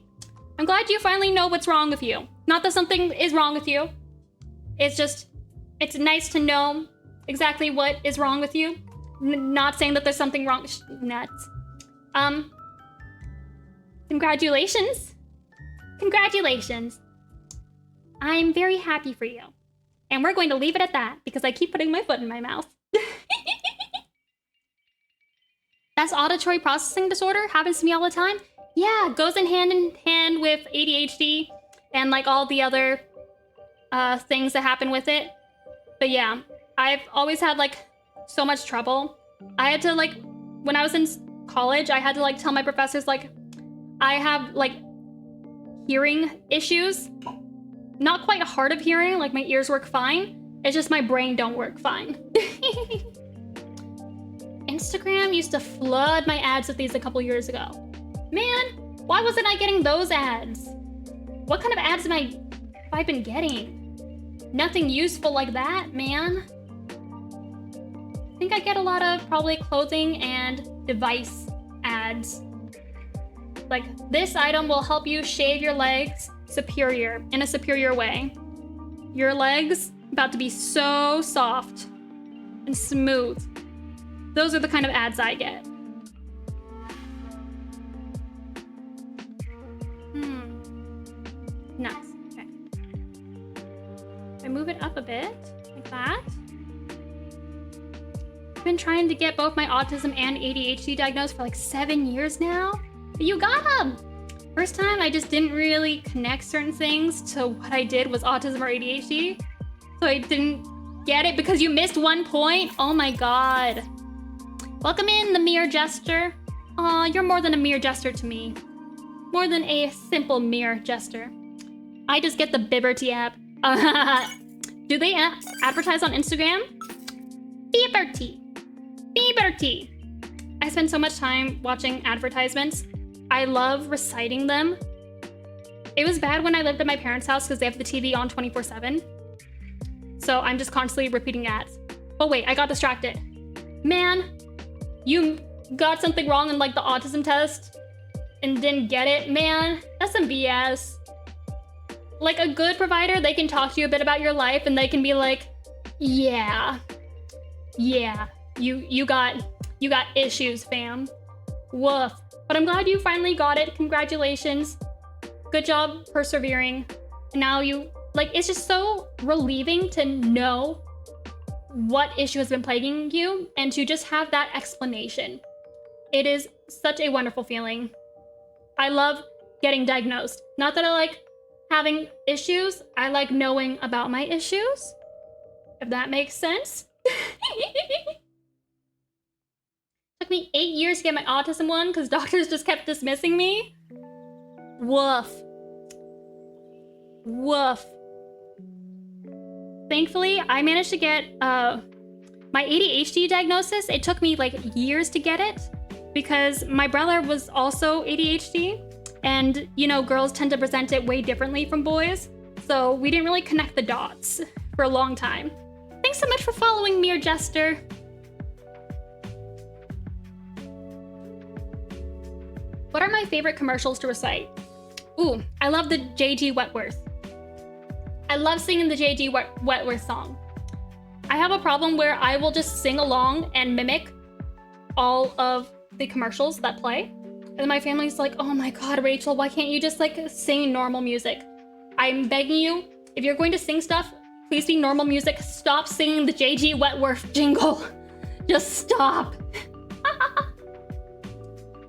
I'm glad you finally know what's wrong with you. Not that something is wrong with you. It's just, it's nice to know exactly what is wrong with you. Not saying that there's something wrong. Nuts. Congratulations. Congratulations. I'm very happy for you. And we're going to leave it at that because I keep putting my foot in my mouth. That's auditory processing disorder. Happens to me all the time. Yeah, goes in hand with ADHD and like all the other things that happen with it. But yeah, I've always had like so much trouble. I had to like, when I was in college, I had to like tell my professors like, I have like hearing issues. Not quite hard of hearing, like my ears work fine. It's just my brain don't work fine. Instagram used to flood my ads with these a couple years ago. Man, why wasn't I getting those ads? What kind of ads have I been getting? Nothing useful like that, man. I think I get a lot of probably clothing and device ads. Like, this item will help you shave your legs in a superior way. Your legs about to be so soft and smooth. Those are the kind of ads I get. Nuts. Okay. I move it up a bit, like that. I've been trying to get both my autism and ADHD diagnosed for like 7 years now. But you got them! First time, I just didn't really connect certain things to what I did was autism or ADHD. So I didn't get it because you missed one point. Oh my god. Welcome in, the mere jester. Aw, you're more than a mere jester to me. More than a simple mere jester. I just get the Bibberty app. Do they advertise on Instagram? Bibberty. Bibberty. I spend so much time watching advertisements. I love reciting them. It was bad when I lived at my parents' house because they have the TV on 24/7. So I'm just constantly repeating ads. Oh wait, I got distracted. Man, you got something wrong in like the autism test and didn't get it? Man, that's some BS. Like a good provider, they can talk to you a bit about your life and they can be like, yeah, you got issues, fam. Woof. But I'm glad you finally got it. Congratulations. Good job persevering. Now you, like, it's just so relieving to know what issue has been plaguing you and to just have that explanation. It is such a wonderful feeling. I love getting diagnosed. Not that I like having issues, I like knowing about my issues, if that makes sense. Took me 8 years to get my autism one because doctors just kept dismissing me. Woof. Woof. Thankfully, I managed to get my ADHD diagnosis. It took me like years to get it because my brother was also ADHD. And, you know, girls tend to present it way differently from boys. So we didn't really connect the dots for a long time. Thanks so much for following, Mere Jester. What are my favorite commercials to recite? Ooh, I love the JG Wentworth. I love singing the JG Wentworth song. I have a problem where I will just sing along and mimic all of the commercials that play. And my family's like, oh my god, Rachel, why can't you just like sing normal music? I'm begging you, if you're going to sing stuff, please be normal music. Stop singing the JG Wentworth jingle. Just stop.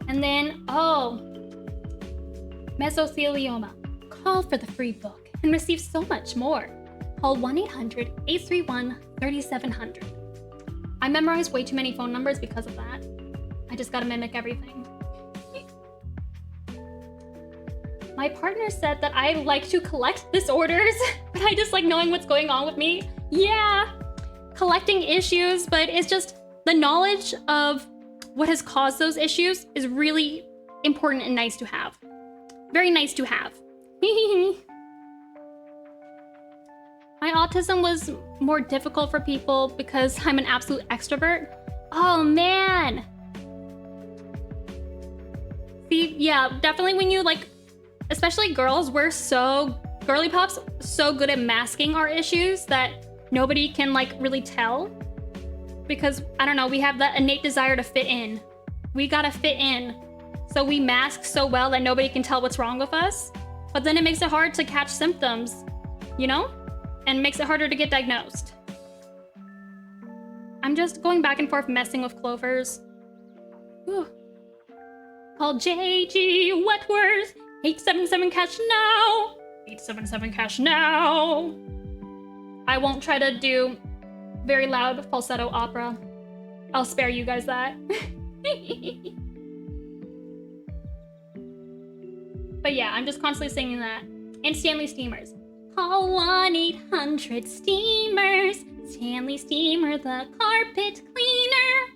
And then, oh, mesothelioma. Call for the free book and receive so much more. Call 1-800-831-3700. I memorized way too many phone numbers because of that. I just gotta mimic everything. My partner said that I like to collect disorders, but I just like knowing what's going on with me. Yeah, collecting issues, but it's just the knowledge of what has caused those issues is really important and nice to have. Very nice to have. My autism was more difficult for people because I'm an absolute extrovert. Oh man. See, yeah, definitely when you like, especially girls, we're so, girly pops, so good at masking our issues that nobody can like really tell. Because, I don't know, we have that innate desire to fit in. We gotta fit in. So we mask so well that nobody can tell what's wrong with us. But then it makes it hard to catch symptoms, you know? And makes it harder to get diagnosed. I'm just going back and forth messing with clovers. Whew. Call JG Wentworth, 877 cash now. 877 cash now. I won't try to do very loud falsetto opera. I'll spare you guys that. But yeah, I'm just constantly singing that. And Stanley Steamers. Call 1-800-STEAMERS. Stanley Steamer, the carpet cleaner.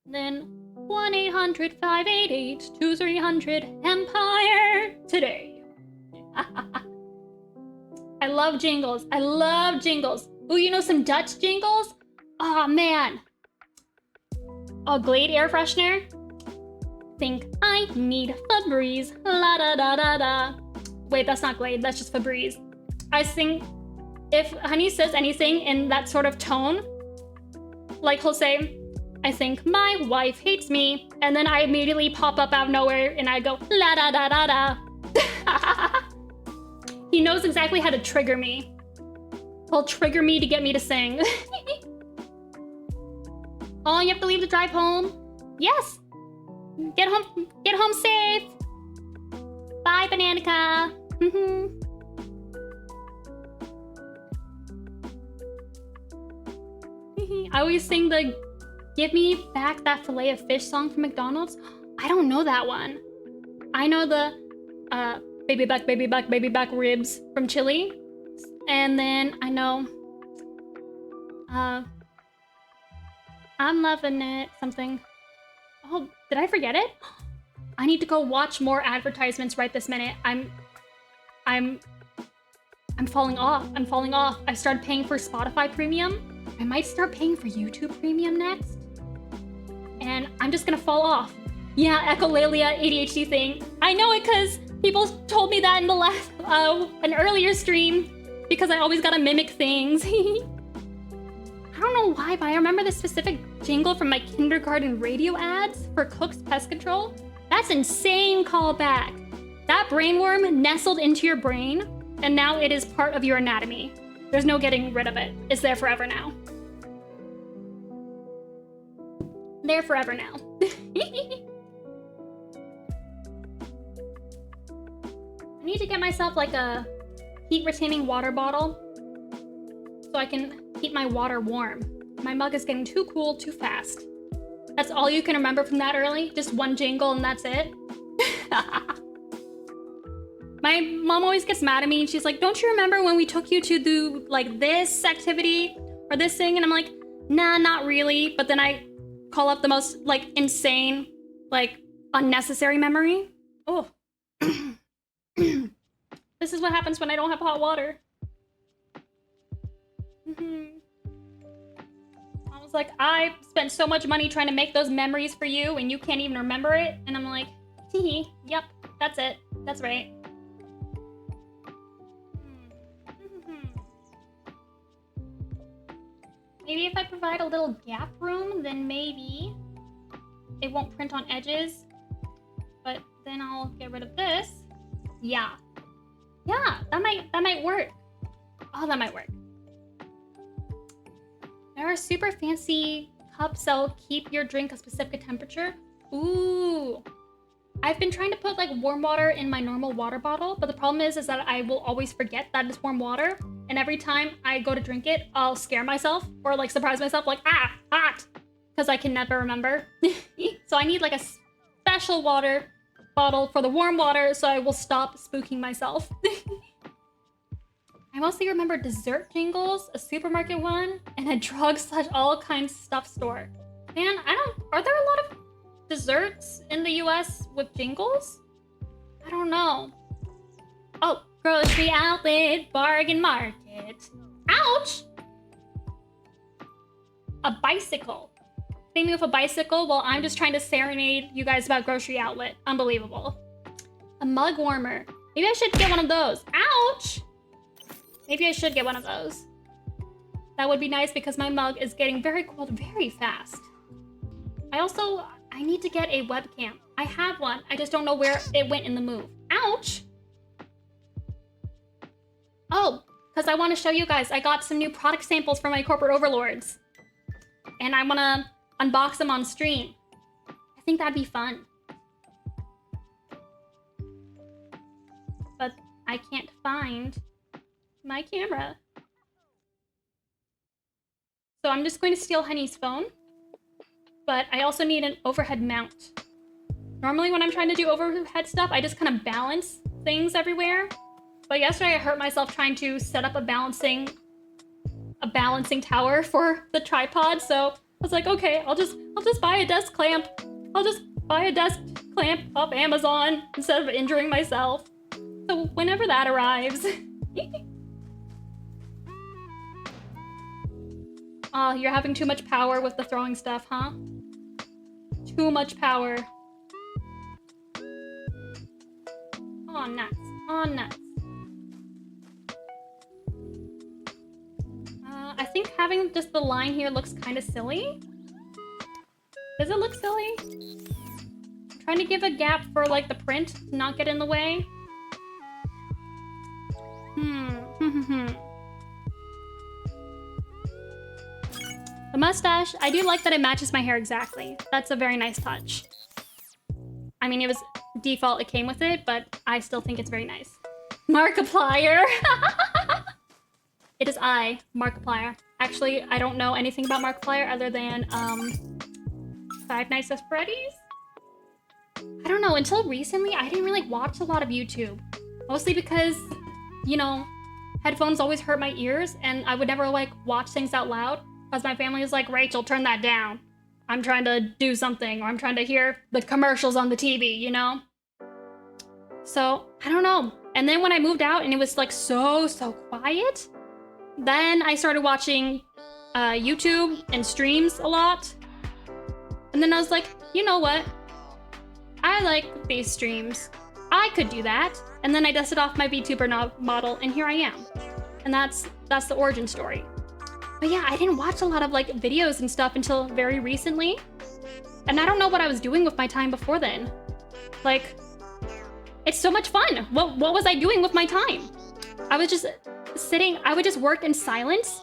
Then 1-800-588-2300 Empire today. I love jingles. I love jingles. Ooh, you know some Dutch jingles? Oh man. A Glade air freshener. Think I need Febreze. La da da da da. Wait, that's not Glade. That's just Febreze. I sing. If Honey says anything in that sort of tone, like he'll say, I think my wife hates me, and then I immediately pop up out of nowhere and I go la da da da da. He knows exactly how to trigger me. He'll trigger me to get me to sing. Oh, you have to leave to drive home? Yes! Get home safe! Bye, Bananica! I always sing the "Give me back that fillet of fish" song from McDonald's. I don't know that one. I know the baby back, baby back, baby back ribs from Chili. And then I know I'm loving it something. Oh, did I forget it? I need to go watch more advertisements right this minute. I'm falling off. I'm falling off. I started paying for Spotify Premium. I might start paying for YouTube Premium next. And I'm just gonna fall off. Yeah, echolalia ADHD thing. I know it because people told me that in the last, an earlier stream. Because I always gotta mimic things. I don't know why, but I remember this specific jingle from my kindergarten radio ads for Cook's Pest Control. That's insane callback. That brainworm nestled into your brain, and now it is part of your anatomy. There's no getting rid of it. It's there forever now. There forever now. I need to get myself like a heat-retaining water bottle so I can keep my water warm. My mug is getting too cool too fast. That's all you can remember from that early? Just one jingle and that's it? My mom always gets mad at me and she's like, don't you remember when we took you to do like this activity or this thing? And I'm like, nah, not really. But then I call up the most like insane, like unnecessary memory. Oh. This is what happens when I don't have hot water. I was like, I spent so much money trying to make those memories for you and you can't even remember it. And I'm like, hee, yep, that's it. That's right. Maybe if I provide a little gap room, then maybe it won't print on edges. But then I'll get rid of this. Yeah. Yeah, that might work. Oh, that might work. There are super fancy cups that'll keep your drink a specific temperature. Ooh. I've been trying to put like warm water in my normal water bottle, but the problem is that I will always forget that it's warm water. And every time I go to drink it, I'll scare myself or like surprise myself like, ah, hot, because I can never remember. So I need like a special water bottle for the warm water so I will stop spooking myself. I mostly remember dessert jingles, a supermarket one, and a drug/all kinds stuff store. Man, are there a lot of desserts in the US with jingles? I don't know. Oh, grocery outlet, bargain market. Ouch! A bicycle. Same with a bicycle while I'm just trying to serenade you guys about grocery outlet. Unbelievable. A mug warmer. Maybe I should get one of those. Ouch! Maybe I should get one of those. That would be nice because my mug is getting very cold very fast. I need to get a webcam. I have one. I just don't know where it went in the move. Ouch! Oh, because I want to show you guys. I got some new product samples from my corporate overlords. And I want to unbox them on stream. I think that'd be fun. But I can't find my camera. So I'm just going to steal Henny's phone. But I also need an overhead mount. Normally when I'm trying to do overhead stuff, I just kind of balance things everywhere. But yesterday I hurt myself trying to set up a balancing tower for the tripod. So I was like, okay, I'll just buy a desk clamp. I'll just buy a desk clamp off Amazon instead of injuring myself. So whenever that arrives. Oh, you're having too much power with the throwing stuff, huh? Too much power. Oh, nuts. Oh, nuts. I think having just the line here looks kind of silly. Does it look silly? I'm trying to give a gap for like the print to not get in the way. The mustache, I do like that it matches my hair exactly. That's a very nice touch. I mean, it was default, it came with it, but I still think it's very nice. Markiplier! It is I, Markiplier. Actually, I don't know anything about Markiplier other than, Five Nights at Freddy's? I don't know, until recently, I didn't really watch a lot of YouTube. Mostly because, you know, headphones always hurt my ears, and I would never, like, watch things out loud, because my family was like, Rachel, turn that down. I'm trying to do something, or I'm trying to hear the commercials on the TV, you know? So, I don't know. And then when I moved out and it was, like, so quiet, then I started watching YouTube and streams a lot. And then I was like, you know what? I like these streams. I could do that. And then I dusted off my VTuber model, and here I am. And that's the origin story. But yeah, I didn't watch a lot of like videos and stuff until very recently. And I don't know what I was doing with my time before then. Like, it's so much fun. What was I doing with my time? I was just sitting, I would just work in silence.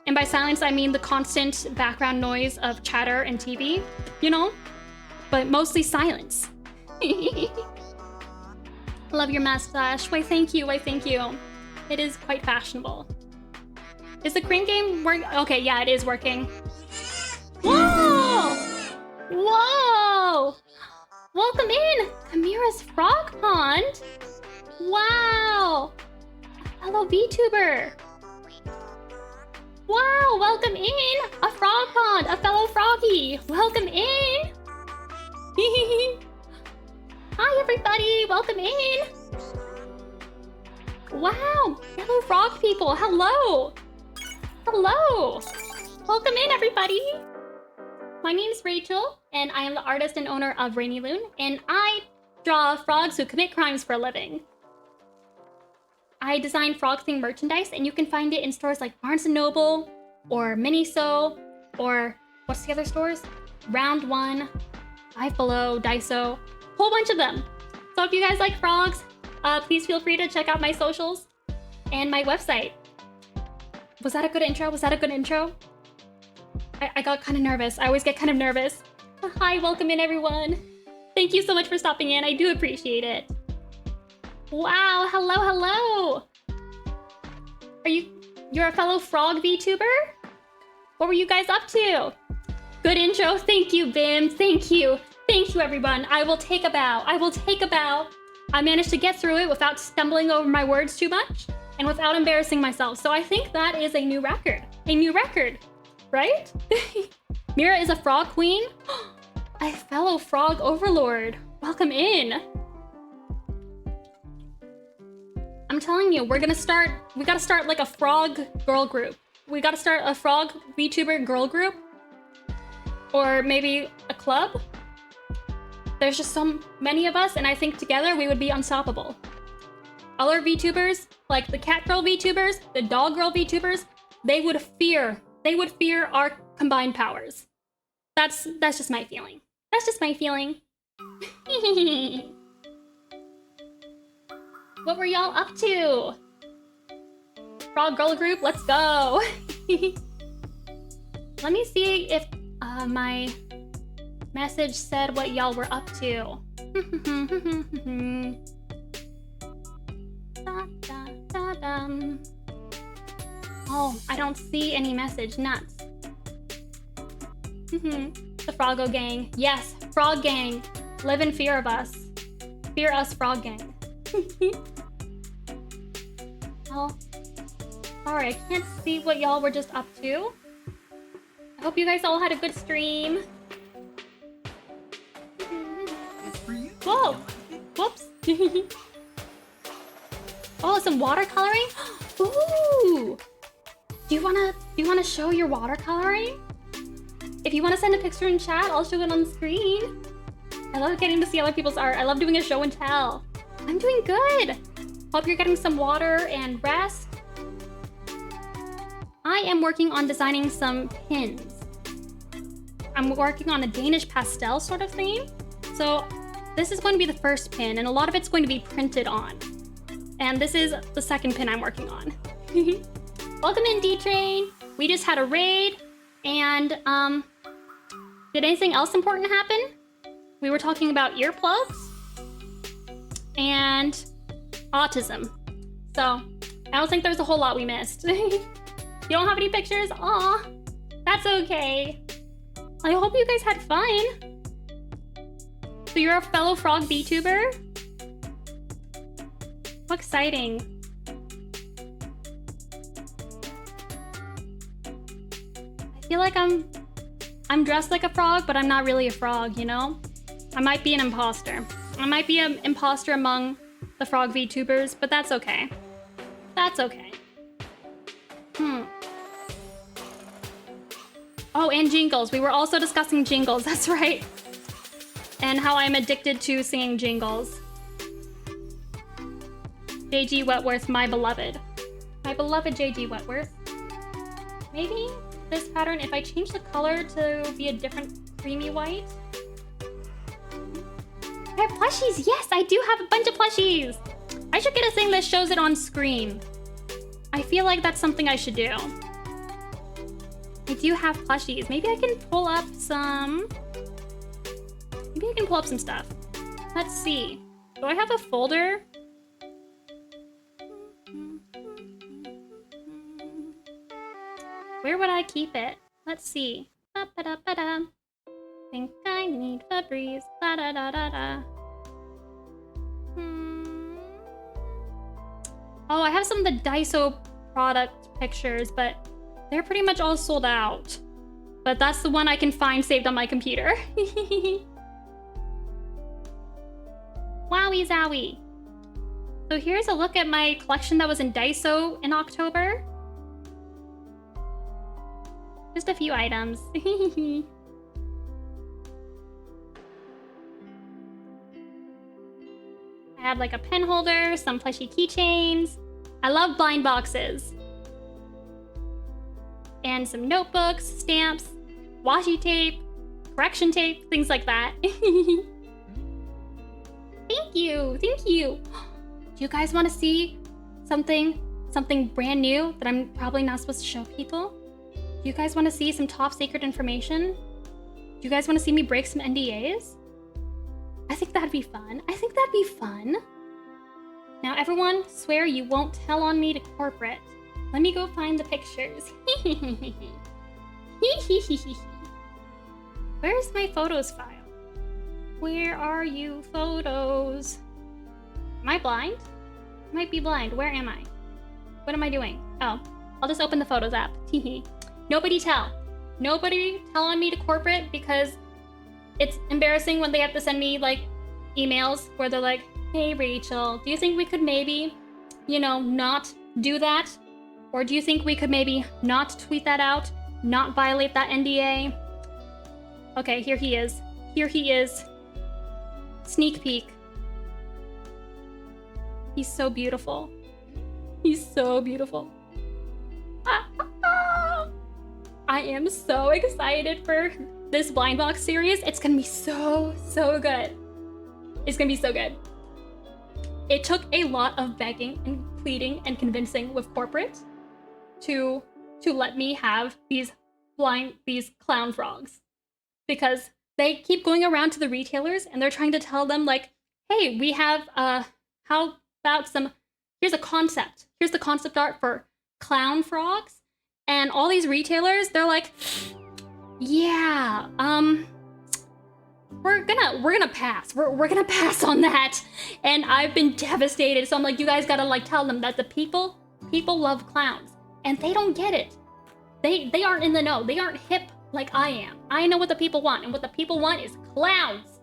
And by silence, I mean the constant background noise of chatter and TV, you know? But mostly silence. Love your mustache. Why, thank you. Why, thank you. It is quite fashionable. Is the crane game working? Okay, yeah, it is working. Whoa! Whoa! Welcome in, Kamira's Frog Pond. Wow! A fellow VTuber. Wow, welcome in! A frog pond, a fellow froggy. Welcome in! Hi everybody, welcome in! Wow, fellow frog people, hello! Hello! Welcome in everybody! My name is Rachel, and I am the artist and owner of rainylune, and I draw frogs who commit crimes for a living. I design frog-themed merchandise, and you can find it in stores like Barnes & Noble, or Miniso, or what's the other stores? Round One, Five Below, Daiso, whole bunch of them. So if you guys like frogs, please feel free to check out my socials and my website. Was that a good intro? Was that a good intro? I got kind of nervous. I always get kind of nervous. Hi, welcome in everyone. Thank you so much for stopping in. I do appreciate it. Wow, hello, hello. You're a fellow frog VTuber? What were you guys up to? Good intro. Thank you, Bim. Thank you. Thank you, everyone. I will take a bow. I will take a bow. I managed to get through it without stumbling over my words too much and without embarrassing myself. So I think that is a new record. A new record, right? Mira is a frog queen. A fellow frog overlord. Welcome in. I'm telling you, we gotta start like a frog girl group. We gotta start a frog VTuber girl group. Or maybe a club. There's just so many of us, and I think together we would be unstoppable. Other VTubers, like the cat girl VTubers, the dog girl VTubers, they would fear our combined powers. That's just my feeling. That's just my feeling. What were y'all up to? Frog girl group, let's go. Let me see if my message said what y'all were up to. Oh, I don't see any message. Nuts. The Froggo gang. Yes, Frog gang. Live in fear of us. Fear us, Frog gang. Oh, sorry, I can't see what y'all were just up to. I hope you guys all had a good stream. Whoa! Whoops! Oh, some watercoloring? Ooh! Do you wanna show your watercoloring? If you wanna send a picture in chat, I'll show it on the screen. I love getting to see other people's art. I love doing a show and tell. I'm doing good. Hope you're getting some water and rest. I am working on designing some pins. I'm working on a Danish pastel sort of theme. So this is going to be the first pin, and a lot of it's going to be printed on. And this is the second pin I'm working on. Welcome in, D-Train. We just had a raid. And, did anything else important happen? We were talking about earplugs and autism. So, I don't think there's a whole lot we missed. You don't have any pictures? Aw, that's okay. I hope you guys had fun. So you're a fellow frog VTuber? How exciting. I feel like I'm dressed like a frog, but I'm not really a frog, you know? I might be an imposter. I might be an imposter among the frog VTubers, but that's okay. That's okay. Oh, and jingles. We were also discussing jingles, that's right. And how I'm addicted to singing jingles. JG Wetworth, my beloved. My beloved JG Wetworth. Maybe this pattern, if I change the color to be a different creamy white. I have plushies. Yes, I do have a bunch of plushies. I should get a thing that shows it on screen. I feel like that's something I should do. I do have plushies. Maybe I can pull up some... Maybe I can pull up some stuff. Let's see. Do I have a folder? Where would I keep it? Let's see. Ba-ba-da-ba-da. Think I need febreeze. Da-da-da-da-da. Oh, I have some of the Daiso product pictures, but they're pretty much all sold out. But that's the one I can find saved on my computer. Wowie zowie. So here's a look at my collection that was in Daiso in October. Just a few items. I have like a pen holder, some plushy keychains. I love blind boxes. And some notebooks, stamps, washi tape, correction tape, things like that. Thank you, thank you. Do you guys want to see something brand new that I'm probably not supposed to show people? Do you guys want to see some top secret information? Do you guys want to see me break some NDAs? I think that'd be fun. I think that'd be fun. Now everyone, swear you won't tell on me to corporate. Let me go find the pictures. Where's my photos file? Where are you, photos? Am I blind? I might be blind. Where am I? What am I doing? Oh, I'll just open the photos app. Nobody tell. Nobody tell on me to corporate because it's embarrassing when they have to send me like emails where they're like, hey Rachel, do you think we could maybe, you know, not do that? Or do you think we could maybe not tweet that out? Not violate that NDA? Okay, here he is. Here he is. Sneak peek. He's so beautiful. He's so beautiful. I am so excited for this blind box series. It's gonna be so good. It's gonna be so good. It took a lot of begging and pleading and convincing with corporate to let me have these clown frogs, because they keep going around to the retailers and they're trying to tell them like, hey, we have how about here's a concept. Here's the concept art for clown frogs. And all these retailers, they're like, yeah, we're gonna pass. We're gonna pass on that. And I've been devastated. So I'm like, you guys gotta like tell them that the people love clowns and they don't get it. They aren't in the know. They aren't hip like I am. I know what the people want, and what the people want is clowns.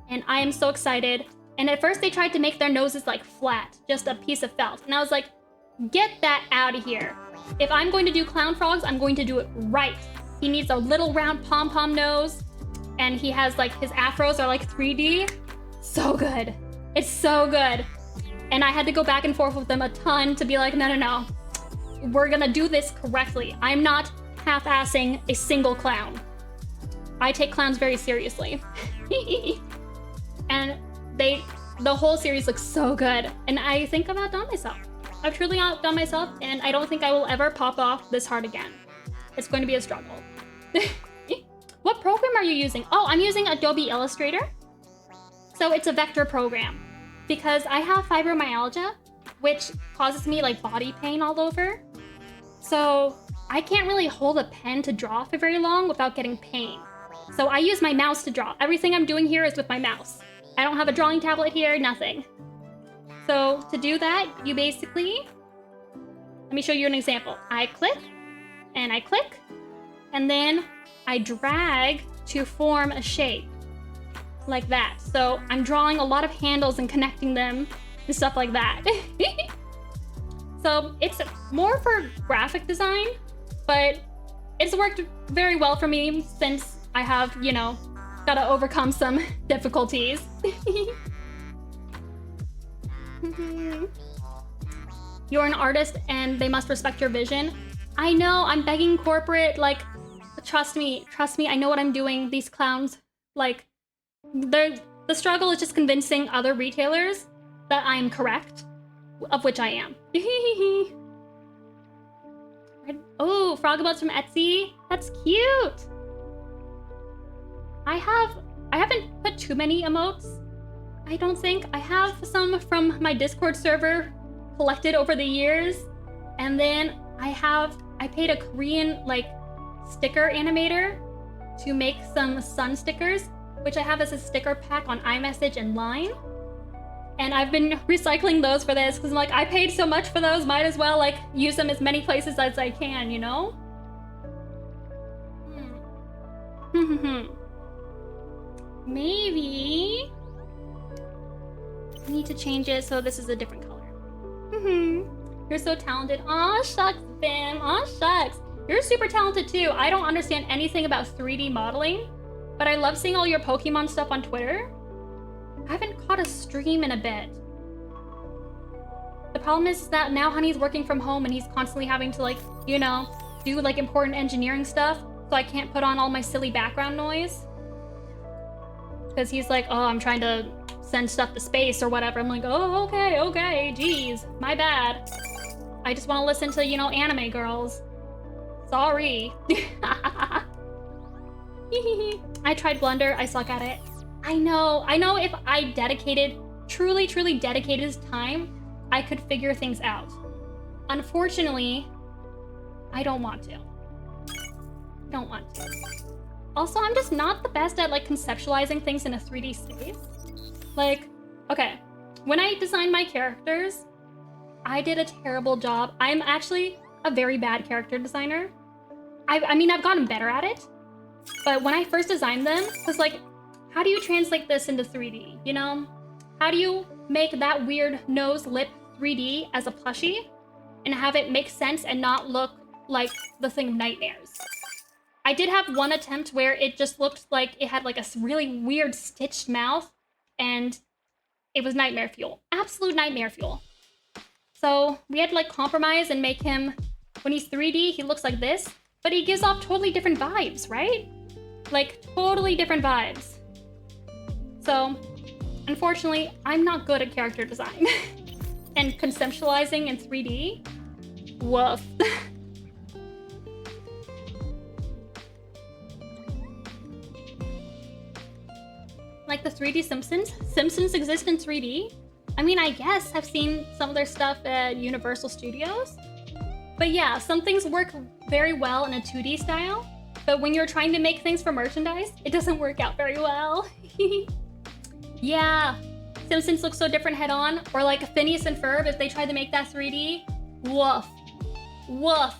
And I am so excited. And at first they tried to make their noses like flat, just a piece of felt. And I was like, get that out of here. If I'm going to do clown frogs, I'm going to do it right. He needs a little round pom-pom nose, and he has like, his afros are like 3D. So good. It's so good. And I had to go back and forth with them a ton to be like, no. We're gonna do this correctly. I'm not half-assing a single clown. I take clowns very seriously. And the whole series looks so good. And I think I've outdone myself. I've truly outdone myself, and I don't think I will ever pop off this hard again. It's going to be a struggle. What program are you using? Oh, I'm using Adobe Illustrator. So it's a vector program because I have fibromyalgia, which causes me like body pain all over. So I can't really hold a pen to draw for very long without getting pain. So I use my mouse to draw. Everything I'm doing here is with my mouse. I don't have a drawing tablet here, nothing. So to do that, you basically, let me show you an example. I click, and then I drag to form a shape, like that. So I'm drawing a lot of handles and connecting them and stuff like that. So it's more for graphic design, but it's worked very well for me since I have, you know, gotta overcome some difficulties. You're an artist and they must respect your vision. I know, I'm begging corporate, like, trust me, I know what I'm doing. These clowns, like, the struggle is just convincing other retailers that I am correct, of which I am. Oh, frog emotes from Etsy. That's cute. I haven't put too many emotes. I don't think. I have some from my Discord server collected over the years. And then I paid a Korean like sticker animator to make some sun stickers, which I have as a sticker pack on iMessage and Line. And I've been recycling those for this because I'm like, I paid so much for those, might as well like use them as many places as I can, you know? Maybe I need to change it so this is a different color. You're so talented. Aw, shucks, Bim. Aw, shucks. You're super talented too. I don't understand anything about 3D modeling, but I love seeing all your Pokemon stuff on Twitter. I haven't caught a stream in a bit. The problem is that now Honey's working from home and he's constantly having to like, you know, do like important engineering stuff, so I can't put on all my silly background noise. Because he's like, oh, I'm trying to send stuff to space or whatever. I'm like, oh, okay, geez, my bad. I just want to listen to, you know, anime girls. Sorry. I tried Blender, I suck at it. I know if I truly dedicated time, I could figure things out. Unfortunately, I don't want to. Also, I'm just not the best at like conceptualizing things in a 3D space. Like, okay, when I designed my characters, I did a terrible job. I'm actually a very bad character designer. I mean, I've gotten better at it, but when I first designed them, I was like, how do you translate this into 3D, you know? How do you make that weird nose lip 3D as a plushie and have it make sense and not look like the thing of nightmares? I did have one attempt where it just looked like it had like a really weird stitched mouth and it was nightmare fuel. Absolute nightmare fuel. So we had to like compromise and make him, when he's 3D, he looks like this, but he gives off totally different vibes, right? Like totally different vibes. So, unfortunately, I'm not good at character design. And conceptualizing in 3D? Woof. Like the 3D Simpsons? Simpsons exist in 3D? I mean, I guess I've seen some of their stuff at Universal Studios. But yeah, some things work very well in a 2D style. But when you're trying to make things for merchandise, it doesn't work out very well. Yeah, Simpsons look so different head-on, or like Phineas and Ferb if they tried to make that 3D. Woof. Woof.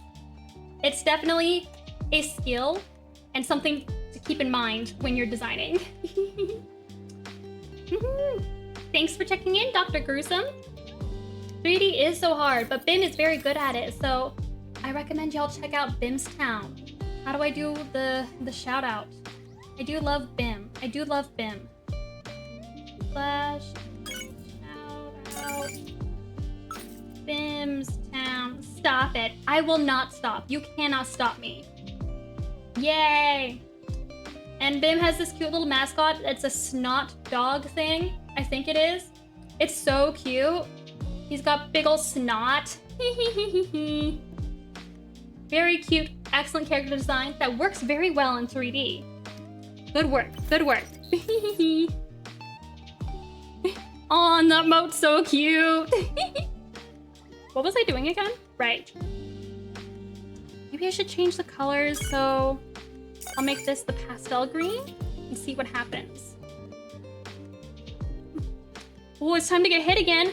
It's definitely a skill and something to keep in mind when you're designing. Thanks for checking in, Dr. Gruesome. 3D is so hard, but Bim is very good at it, so I recommend y'all check out Bim's Town. How do I do the shout out? I do love Bim. Slash shout out Bim's Town. Stop it. I will not stop. You cannot stop me. Yay. And Bim has this cute little mascot. It's a snot dog thing. I think it is. It's so cute. He's got big ol' snot. Very cute, excellent character design that works very well in 3D. Good work, good work. Oh, that mote's so cute. What was I doing again? Right. Maybe I should change the colors, so I'll make this the pastel green and see what happens. Oh, it's time to get hit again.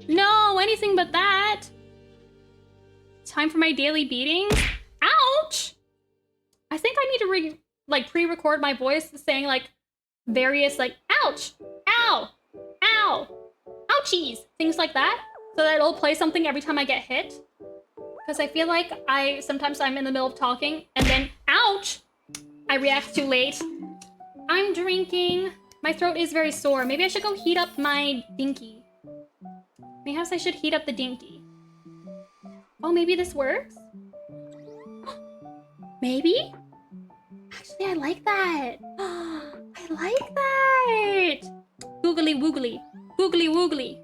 No, anything but that. Time for my daily beatings. Ouch! I think I need to pre-record my voice saying like various like ouch, ow, ow, ouchies, things like that, so that it'll play something every time I get hit. Because I feel like sometimes I'm in the middle of talking and then ouch, I react too late. I'm drinking. My throat is very sore. Maybe I should go heat up my dinky. Perhaps I should heat up the dinky. Oh, maybe this works? Maybe? Actually, I like that. I like that. Googly woogly. Googly woogly.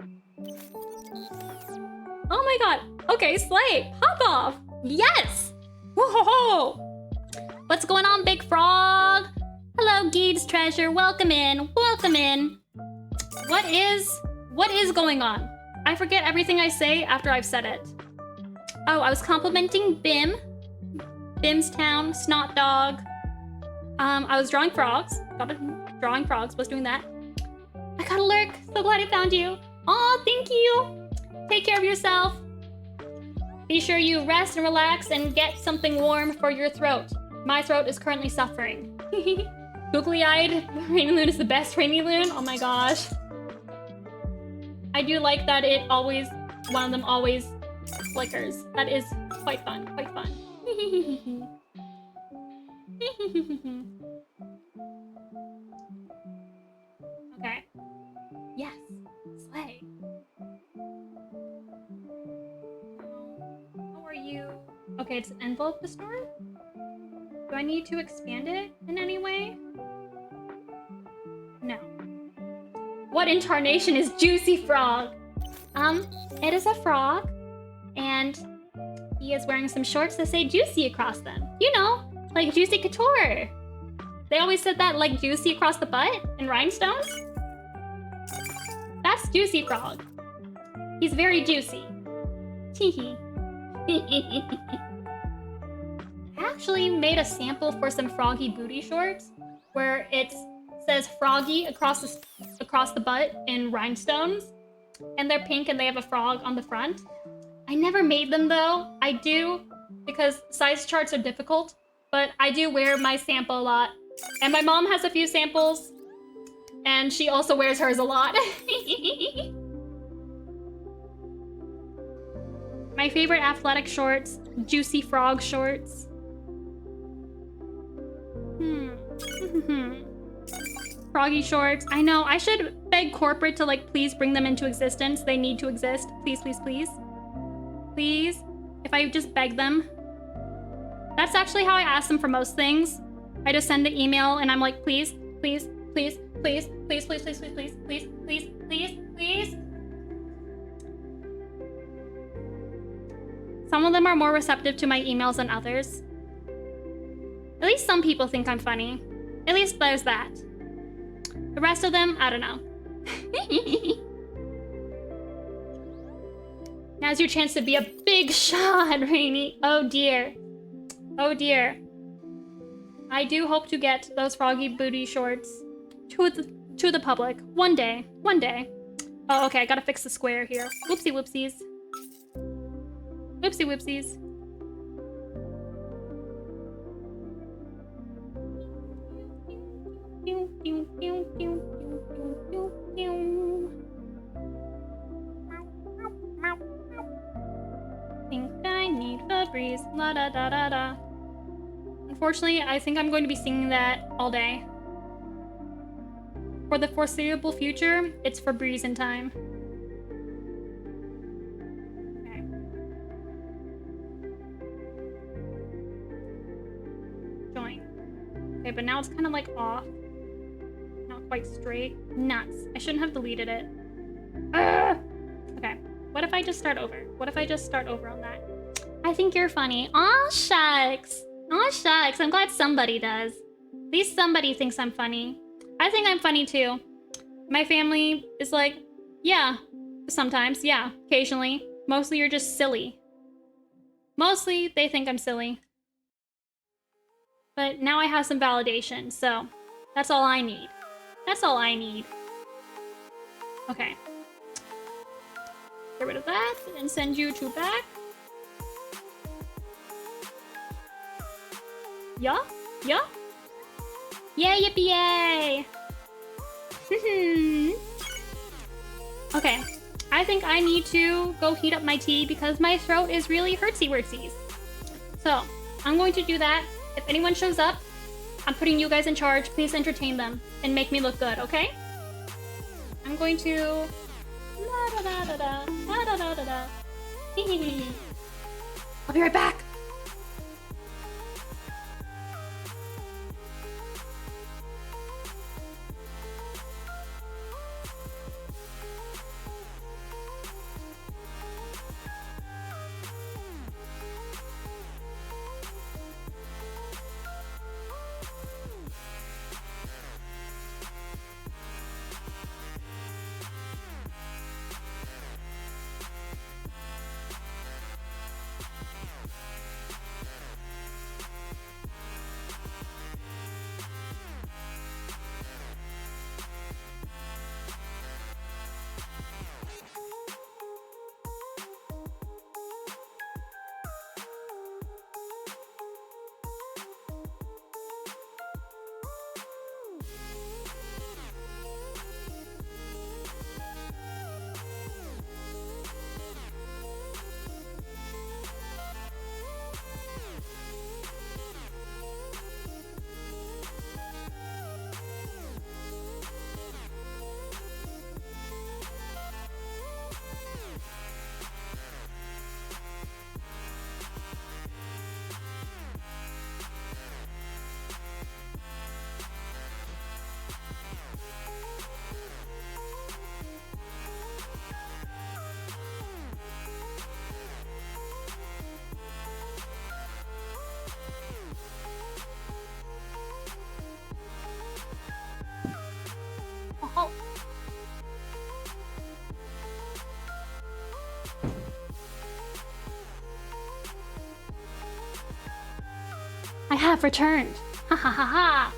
Oh my god. Okay, slay. Hop off. Yes. Whoa. What's going on, Big Frog? Hello, Geed's Treasure. Welcome in. Welcome in. What is going on? I forget everything I say after I've said it. Oh, I was complimenting Bim. Bim's Town, Snot Dog. I was drawing frogs. Drawing frogs, was doing that. I got a lurk. So glad I found you. Aw, thank you. Take care of yourself. Be sure you rest and relax and get something warm for your throat. My throat is currently suffering. Googly-eyed rainylune is the best rainylune. Oh my gosh. I do like that one of them always flickers. That is quite fun, quite fun. Okay. Yes. Slay. How are you? Okay, it's an envelope to store? Do I need to expand it in any way? No. What incarnation is Juicy Frog? It is a frog, and he is wearing some shorts that say Juicy across them. You know, like Juicy Couture. They always said that, like Juicy across the butt in Rhinestones. That's Juicy Frog. He's very juicy. Teehee. I actually made a sample for some Froggy booty shorts where it says Froggy across the butt in Rhinestones, and they're pink and they have a frog on the front. I never made them though. I do, because size charts are difficult, but I do wear my sample a lot. And my mom has a few samples, and she also wears hers a lot. My favorite athletic shorts, Juicy Frog shorts. Froggy shorts. I know, I should beg corporate to like please bring them into existence. They need to exist. Please, please, please. Please. If I just beg them. That's actually how I ask them for most things. I just send the email and I'm like, please, please, please, please, please, please, please, please, please, please, please, please, please. Some of them are more receptive to my emails than others. At least some people think I'm funny. At least there's that. The rest of them, I don't know. Now's your chance to be a big shot, Rainy. Oh dear. Oh dear. I do hope to get those Froggy booty shorts to the public. One day. One day. Oh, okay, I gotta fix the square here. Whoopsie whoopsies. Whoopsie whoopsies. Think I need febreeze. La da da da da. Unfortunately, I think I'm going to be singing that all day. For the foreseeable future, it's febreeze in time. Okay. Join. Okay, but now it's kind of like off. Not quite straight. Nuts. I shouldn't have deleted it. Ugh! Okay. What if I just start over? What if I just start over on that? I think you're funny. Aw, shucks. Aw, shucks. I'm glad somebody does. At least somebody thinks I'm funny. I think I'm funny too. My family is like, yeah, sometimes, yeah, occasionally. Mostly you're just silly. Mostly they think I'm silly. But now I have some validation, so that's all I need. That's all I need. Okay. Get rid of that and send you two back. Yeah? Yeah? Yay, yippee, yay! Okay. I think I need to go heat up my tea because my throat is really hurtsy-wurtsies. So, I'm going to do that. If anyone shows up, I'm putting you guys in charge. Please entertain them and make me look good, okay? I'm going to... I'll be right back. Oh. I have returned. Ha ha ha ha.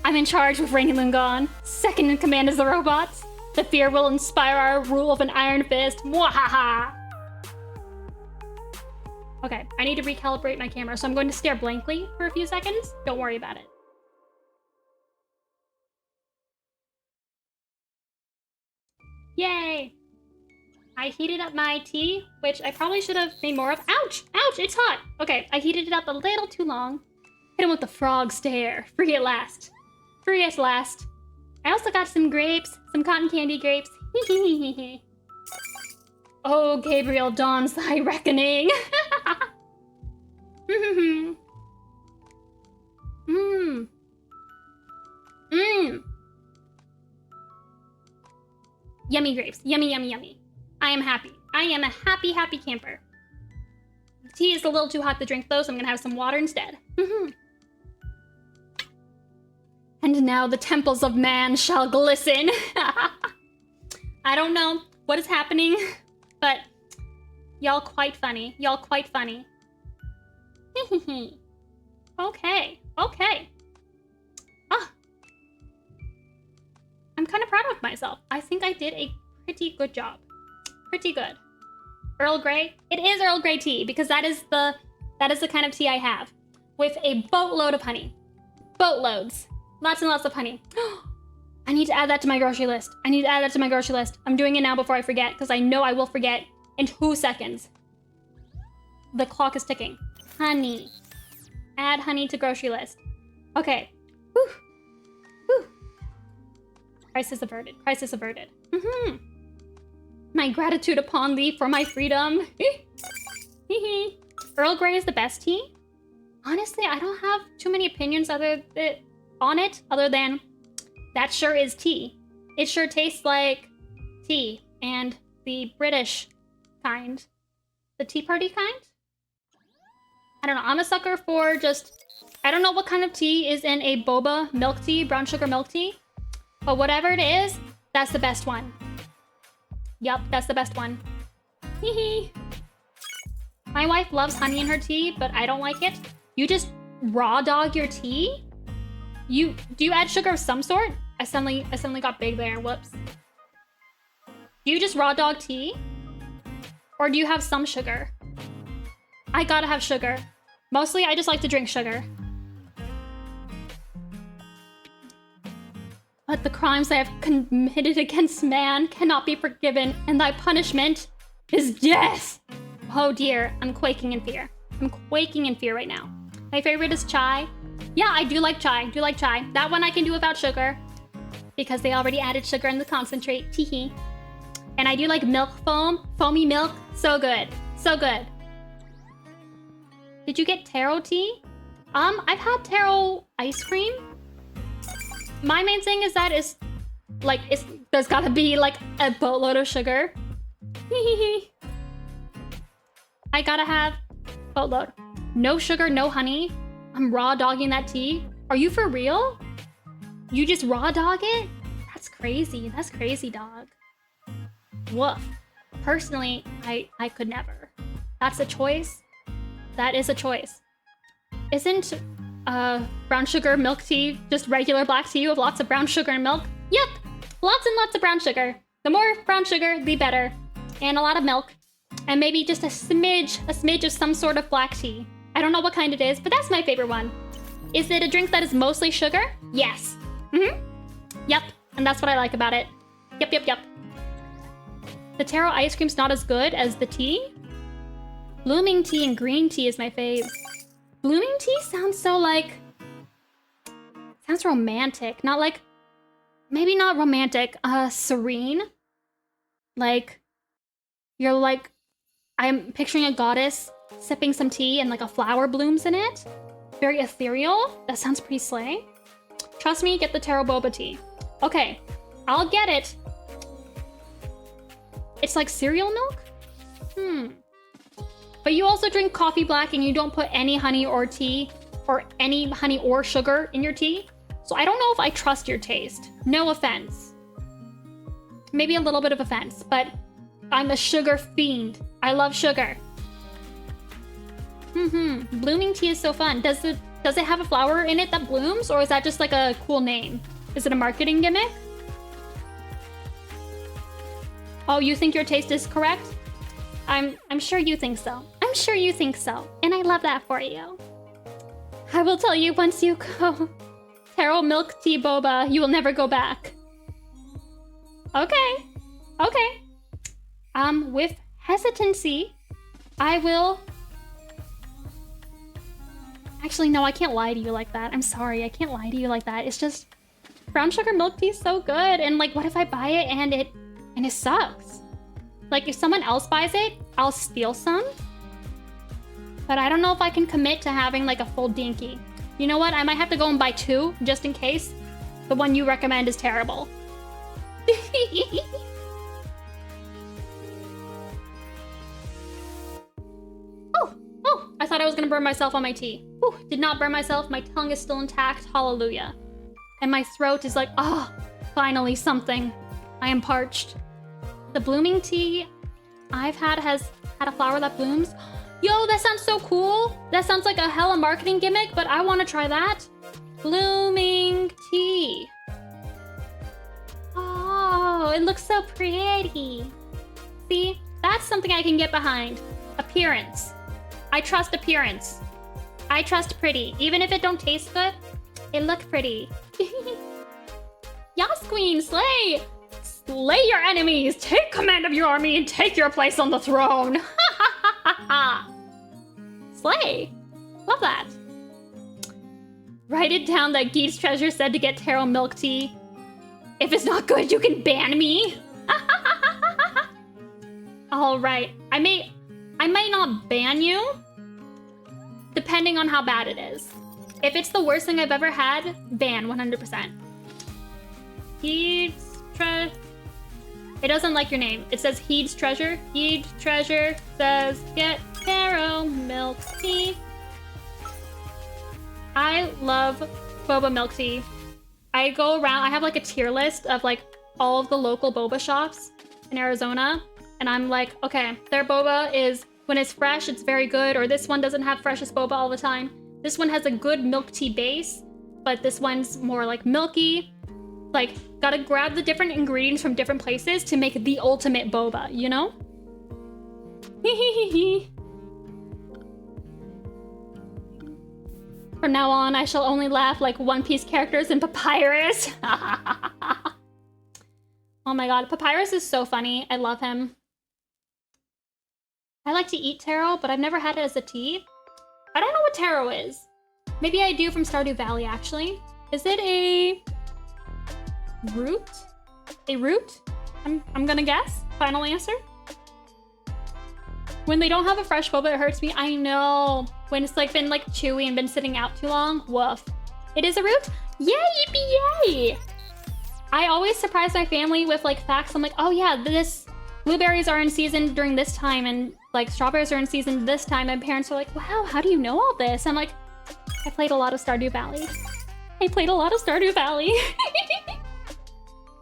I'm in charge with rainylune gone. Second in command as the robots. The fear will inspire our rule of an iron fist. Mwahaha. Okay, I need to recalibrate my camera, so I'm going to stare blankly for a few seconds. Don't worry about it. Yay! I heated up my tea, which I probably should have made more of. Ouch! Ouch! It's hot! Okay, I heated it up a little too long. Hit him with the frog stare. Free at last. Free at last. I also got some grapes. Some cotton candy grapes. Oh, Gabriel dawns thy reckoning. Yummy grapes. Yummy, yummy, yummy. I am happy. I am a happy, happy camper. The tea is a little too hot to drink, though, so I'm gonna have some water instead. And now the temples of man shall glisten. I don't know what is happening, but y'all quite funny. Y'all quite funny. Okay, okay. Ah. I'm kind of proud of myself. I think I did a pretty good job. Pretty good. Earl Grey? It is Earl Grey tea, because that is the kind of tea I have. With a boatload of honey. Boatloads. Lots and lots of honey. I need to add that to my grocery list. I need to add that to my grocery list. I'm doing it now before I forget, because I know I will forget in 2 seconds. The clock is ticking. Honey. Add honey to grocery list. Okay. Whew. Whew. Crisis averted. Crisis averted. My gratitude upon thee for my freedom. Earl Grey is the best tea. Honestly, I don't have too many opinions on it, other than that sure is tea. It sure tastes like tea, and the British kind. The Tea Party kind? I don't know. I'm a sucker for just... I don't know what kind of tea is in a boba milk tea, brown sugar milk tea. But whatever it is, that's the best one. Yup, that's the best one. Hee. My wife loves honey in her tea, but I don't like it. You just raw dog your tea? Do you add sugar of some sort? I suddenly got big there. Whoops. Do you just raw dog tea? Or do you have some sugar? I gotta have sugar. Mostly, I just like to drink sugar. But the crimes I have committed against man cannot be forgiven, and thy punishment is death! Oh dear, I'm quaking in fear. I'm quaking in fear right now. My favorite is chai. Yeah, I do like chai. That one I can do without sugar. Because they already added sugar in the concentrate. Teehee. And I do like milk foam. Foamy milk. So good. So good. Did you get taro tea? I've had taro ice cream. My main thing is that there's gotta be like a boatload of sugar. I gotta have boatload. No sugar, no honey. I'm raw dogging that tea. Are you for real? You just raw dog it? That's crazy. That's crazy, dog. Woof. Personally, I could never. That's a choice. That is a choice. Isn't brown sugar milk tea just regular black tea with lots of brown sugar and milk? Yep. Lots and lots of brown sugar. The more brown sugar, the better. And a lot of milk. And maybe just a smidge of some sort of black tea. I don't know what kind it is, but that's my favorite one. Is it a drink that is mostly sugar? Yes. Yep. And that's what I like about it. Yep. The taro ice cream's not as good as the tea. Blooming tea and green tea is my fave. Blooming tea sounds so like... Sounds romantic. Not like... Maybe not romantic. Serene. Like... You're like... I'm picturing a goddess sipping some tea and like a flower blooms in it. Very ethereal. That sounds pretty slay. Trust me, get the taro boba tea. Okay, I'll get it. It's like cereal milk? But you also drink coffee black and you don't put any honey or tea or any honey or sugar in your tea. So I don't know if I trust your taste. No offense. Maybe a little bit of offense, but I'm a sugar fiend. I love sugar. Blooming tea is so fun. Does it have a flower in it that blooms, or is that just like a cool name? Is it a marketing gimmick? Oh, you think your taste is correct? I'm sure you think so. I'm sure you think so. And I love that for you. I will tell you once you go. Taro milk tea boba, you will never go back. Okay. With hesitancy, I will... Actually, no, I can't lie to you like that. I'm sorry, I can't lie to you like that. It's just... Brown sugar milk tea is so good, and like, what if I buy it and it sucks? Like, if someone else buys it, I'll steal some. But I don't know if I can commit to having like a full dinky. You know what? I might have to go and buy 2, just in case the one you recommend is terrible. Oh, I thought I was gonna burn myself on my tea. Whew, did not burn myself. My tongue is still intact. Hallelujah. And my throat is like, finally something. I am parched. The blooming tea I've had has had a flower that blooms. Yo, that sounds so cool. That sounds like a hella marketing gimmick, but I want to try that. Blooming tea. Oh, it looks so pretty. See, that's something I can get behind. Appearance. I trust appearance. I trust pretty. Even if it don't taste good, it look pretty. Yas, queen, slay! Slay your enemies! Take command of your army and take your place on the throne! Slay! Love that. Write it down that Geet's treasure said to get taro milk tea. If it's not good, you can ban me! Alright, I might not ban you, depending on how bad it is. If it's the worst thing I've ever had, ban 100%. Heed's treasure. It doesn't like your name. It says Heed's treasure. Heed's treasure says get taro milk tea. I love boba milk tea. I go around, I have like a tier list of like all of the local boba shops in Arizona. And I'm like, okay, their boba is, when it's fresh, it's very good. Or this one doesn't have freshest boba all the time. This one has a good milk tea base, but this one's more like milky. Like, gotta grab the different ingredients from different places to make the ultimate boba, you know? From now on, I shall only laugh like One Piece characters in Papyrus. Oh my god, Papyrus is so funny. I love him. I like to eat taro, but I've never had it as a tea. I don't know what taro is. Maybe I do from Stardew Valley, actually. Is it a root? A root? I'm gonna guess. Final answer. When they don't have a fresh boba, it hurts me. I know. When it's like been like chewy and been sitting out too long. Woof. It is a root? Yay, yippee yay! I always surprise my family with like facts. I'm like, oh yeah, this blueberries are in season during this time and like strawberries are in season this time. And parents are like, wow, how do you know all this? I'm like, I played a lot of Stardew Valley. I played a lot of Stardew Valley.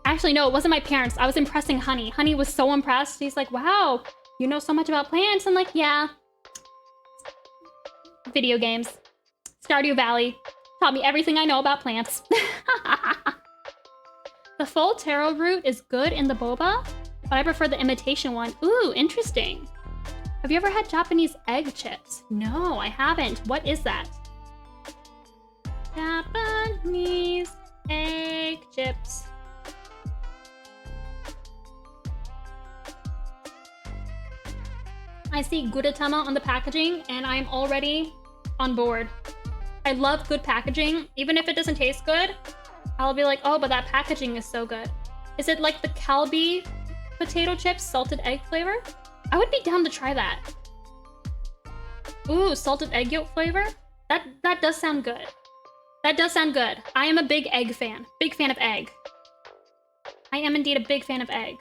Actually, no, it wasn't my parents. I was impressing Honey. Honey was so impressed. He's like, wow, you know so much about plants. I'm like, yeah. Video games. Stardew Valley taught me everything I know about plants. The full taro root is good in the boba, but I prefer the imitation one. Ooh, interesting. Have you ever had Japanese egg chips? No, I haven't. What is that? Japanese egg chips. I see Gudetama on the packaging and I'm already on board. I love good packaging. Even if it doesn't taste good, I'll be like, oh, but that packaging is so good. Is it like the Calbee potato chips salted egg flavor? I would be down to try that. Ooh, salted egg yolk flavor? That does sound good. That does sound good. I am a big egg fan. Big fan of egg. I am indeed a big fan of egg.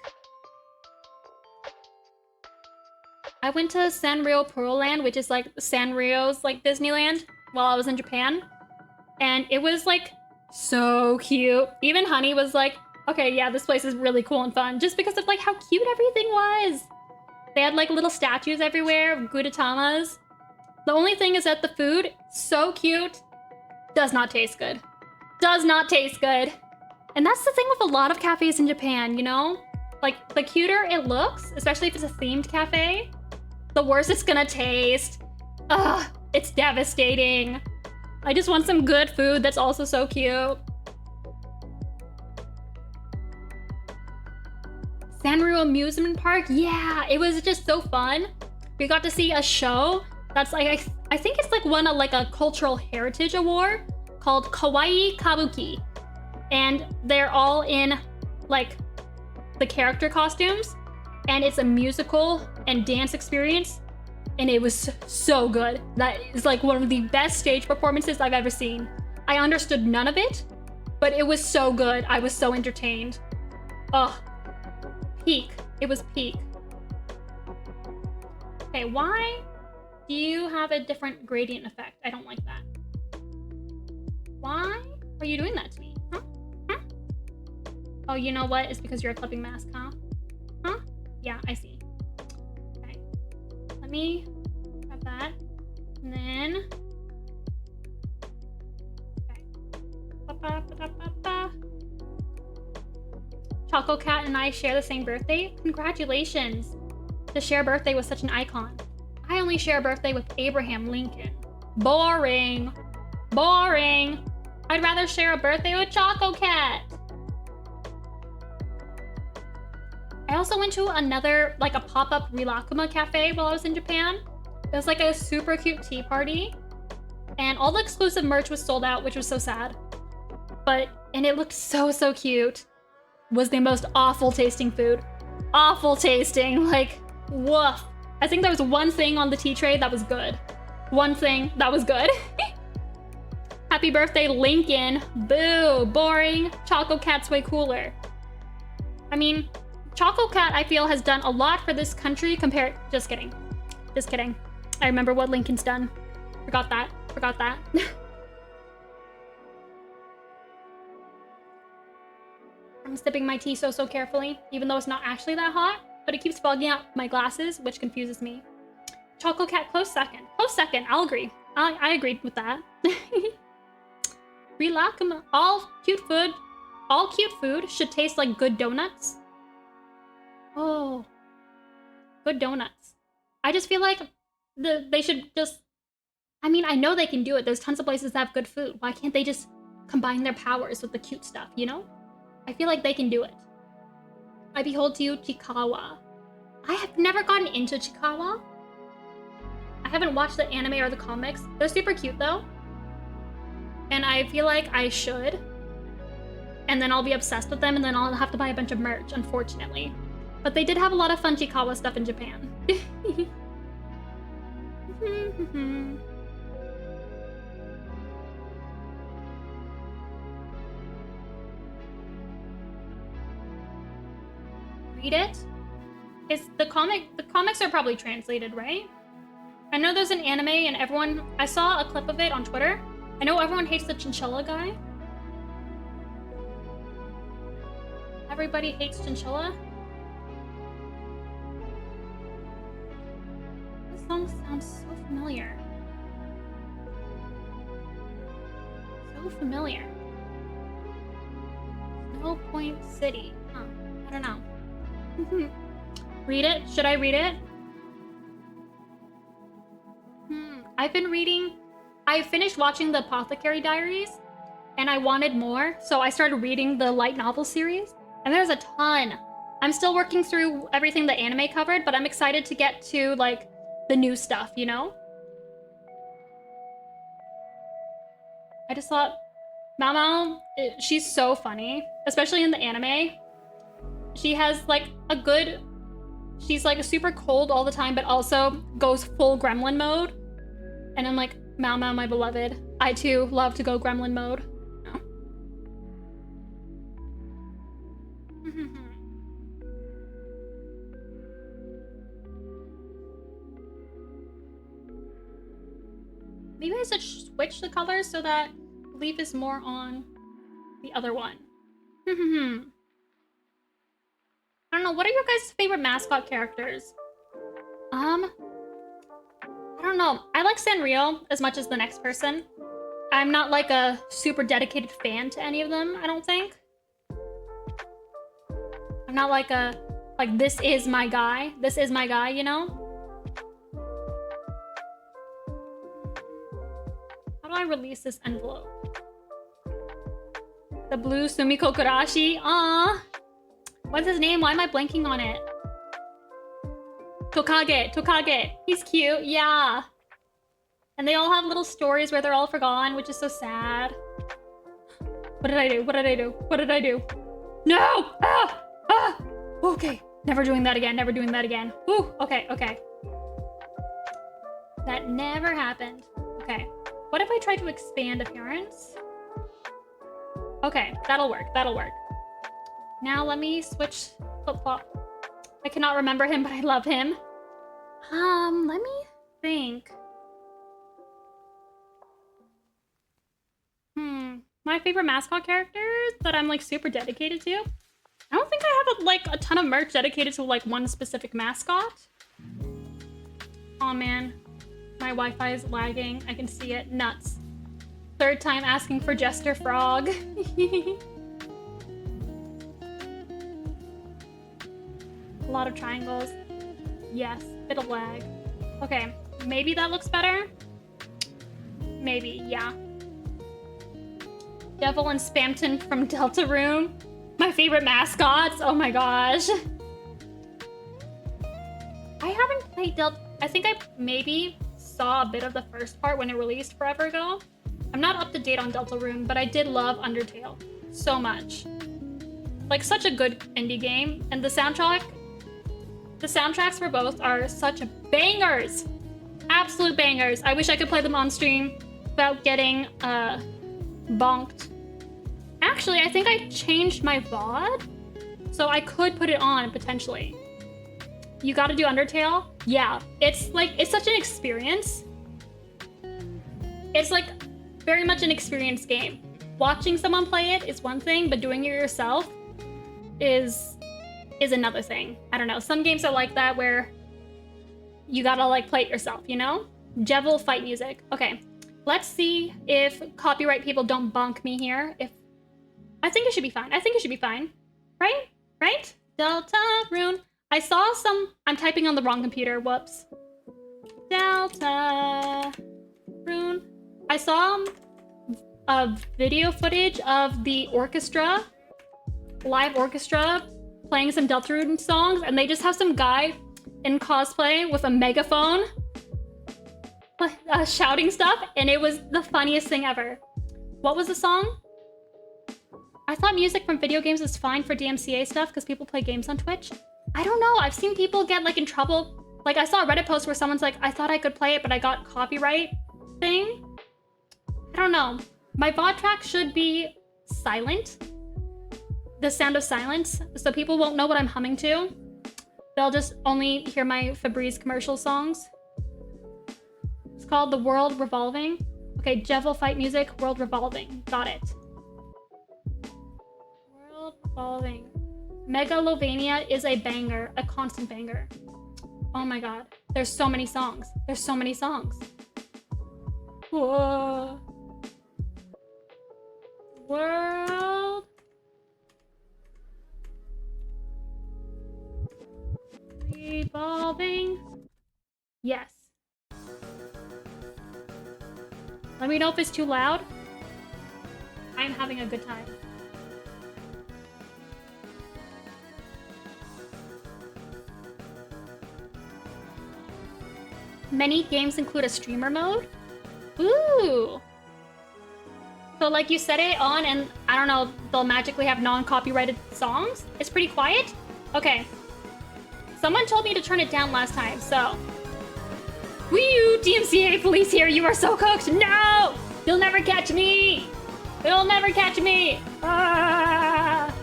I went to Sanrio Pearl Land, which is like Sanrio's like Disneyland, while I was in Japan. And it was like so cute. Even Honey was like, okay, yeah, this place is really cool and fun, just because of like how cute everything was. They had like little statues everywhere of Gudetamas. The only thing is that the food, so cute, does not taste good. Does not taste good. And that's the thing with a lot of cafes in Japan, you know? Like, the cuter it looks, especially if it's a themed cafe, the worse it's gonna taste. Ugh, it's devastating. I just want some good food that's also so cute. Sanrio Amusement Park, yeah, it was just so fun. We got to see a show that's like, I think it's like won a cultural heritage award called Kawaii Kabuki. And they're all in like the character costumes, and it's a musical and dance experience, and it was so good. That is like one of the best stage performances I've ever seen. I understood none of it, but it was so good. I was so entertained. Ugh. Peak. It was peak. Okay, why do you have a different gradient effect? I don't like that. Why are you doing that to me? Huh? Huh? Oh, you know what? It's because you're a clipping mask, huh? Huh? Yeah, I see. Okay. Let me grab that. And then... Okay. Ba-ba-ba-ba-ba-ba. Choco Cat and I share the same birthday. Congratulations! To share a birthday with such an icon. I only share a birthday with Abraham Lincoln. Boring. Boring. I'd rather share a birthday with Choco Cat. I also went to another, like a pop-up Rilakuma cafe while I was in Japan. It was like a super cute tea party. And all the exclusive merch was sold out, which was so sad. And it looked so, so cute. Was the most awful tasting food. Awful tasting, like, woof. I think there was one thing on the tea tray that was good. One thing that was good. Happy birthday, Lincoln. Boo, boring. Choco Cat's way cooler. I mean, Choco Cat, I feel, has done a lot for this country compared... Just kidding. Just kidding. I remember what Lincoln's done. Forgot that. Forgot that. sipping my tea so carefully, even though it's not actually that hot, but it keeps fogging up my glasses, which confuses me. Choco Cat, close second. Close second, I'll agree. I agreed with that. Relax, all cute food should taste like good donuts. Oh, good donuts. I just feel like they should just, I mean, I know they can do it. There's tons of places that have good food. Why can't they just combine their powers with the cute stuff, you know? I feel like they can do it. I behold to you, Chikawa. I have never gotten into Chikawa. I haven't watched the anime or the comics. They're super cute though. And I feel like I should. And then I'll be obsessed with them and then I'll have to buy a bunch of merch, unfortunately. But they did have a lot of fun Chikawa stuff in Japan. Read it? Is the comics are probably translated, right? I know there's an anime and everyone, I saw a clip of it on Twitter. I know everyone hates the chinchilla guy. Everybody hates chinchilla. This song sounds so familiar. So familiar. Snow Point City. Huh. I don't know. Read it? Should I read it? I've been reading. I finished watching the Apothecary Diaries and I wanted more, so I started reading the light novel series, and there's a ton. I'm still working through everything the anime covered, but I'm excited to get to like the new stuff, you know? I just thought Mao, she's so funny, especially in the anime. She has like a good, she's like super cold all the time, but also goes full gremlin mode. And I'm like, Mao, my beloved. I too love to go gremlin mode. Oh. Maybe I should switch the colors so that Leaf is more on the other one. I don't know, what are your guys' favorite mascot characters? I don't know. I like Sanrio as much as the next person. I'm not like a super dedicated fan to any of them, I don't think. I'm not like this is my guy. This is my guy, you know? How do I release this envelope? The blue Sumiko Kurashi. Aww. What's his name? Why am I blanking on it? Tokage. He's cute, yeah. And they all have little stories where they're all forgotten, which is so sad. What did I do? No! Ah! Okay, never doing that again. Ooh, okay. That never happened. Okay, what if I try to expand appearance? Okay, that'll work. Now let me switch flip-flop. I cannot remember him, but I love him. Let me think. My favorite mascot characters that I'm like super dedicated to. I don't think I have like a ton of merch dedicated to like one specific mascot. Aw, man. My Wi-Fi is lagging. I can see it. Nuts. Third time asking for Jester Frog. A lot of triangles. Yes, bit of lag. Okay, maybe that looks better. Maybe, yeah. Devil and Spamton from Delta Room. My favorite mascots. Oh my gosh. I haven't played Delta. I think I maybe saw a bit of the first part when it released forever ago. I'm not up to date on Delta Room, but I did love Undertale so much. Like, such a good indie game. And the soundtracks for both are such bangers. Absolute bangers. I wish I could play them on stream without getting bonked. Actually, I think I changed my VOD, so I could put it on potentially. You gotta do Undertale? Yeah, it's such an experience. It's like very much an experience game. Watching someone play it is one thing, but doing it yourself, is another thing. I don't know. Some games are like that where you gotta like play it yourself, you know? Jevil fight music. Okay, let's see if copyright people don't bonk me here. I think it should be fine. I think it should be fine. Right? Right? Delta rune. I saw some. I'm typing on the wrong computer. Whoops. Delta rune. I saw a video footage of the orchestra, live orchestra, playing some Deltarune songs, and they just have some guy in cosplay with a megaphone shouting stuff, and it was the funniest thing ever. What was the song? I thought music from video games is fine for DMCA stuff because people play games on Twitch. I don't know. I've seen people get like in trouble. Like I saw a Reddit post where someone's like, I thought I could play it, but I got copyright thing. I don't know. My VOD track should be silent. The sound of silence, so people won't know what I'm humming to. They'll just only hear my Febreeze commercial songs. It's called The World Revolving. Okay, Jevil fight music, World Revolving. Got it. World Revolving. Megalovania is a banger, a constant banger. Oh my god. There's so many songs. There's so many songs. Whoa. World Revolving. Yes. Let me know if it's too loud. I'm having a good time. Many games include a streamer mode. Ooh. So like you set it on and I don't know, they'll magically have non-copyrighted songs? It's pretty quiet? Okay. Someone told me to turn it down last time, so. Wee DMCA police here, you are so cooked! No! You'll never catch me! You'll never catch me! Ah!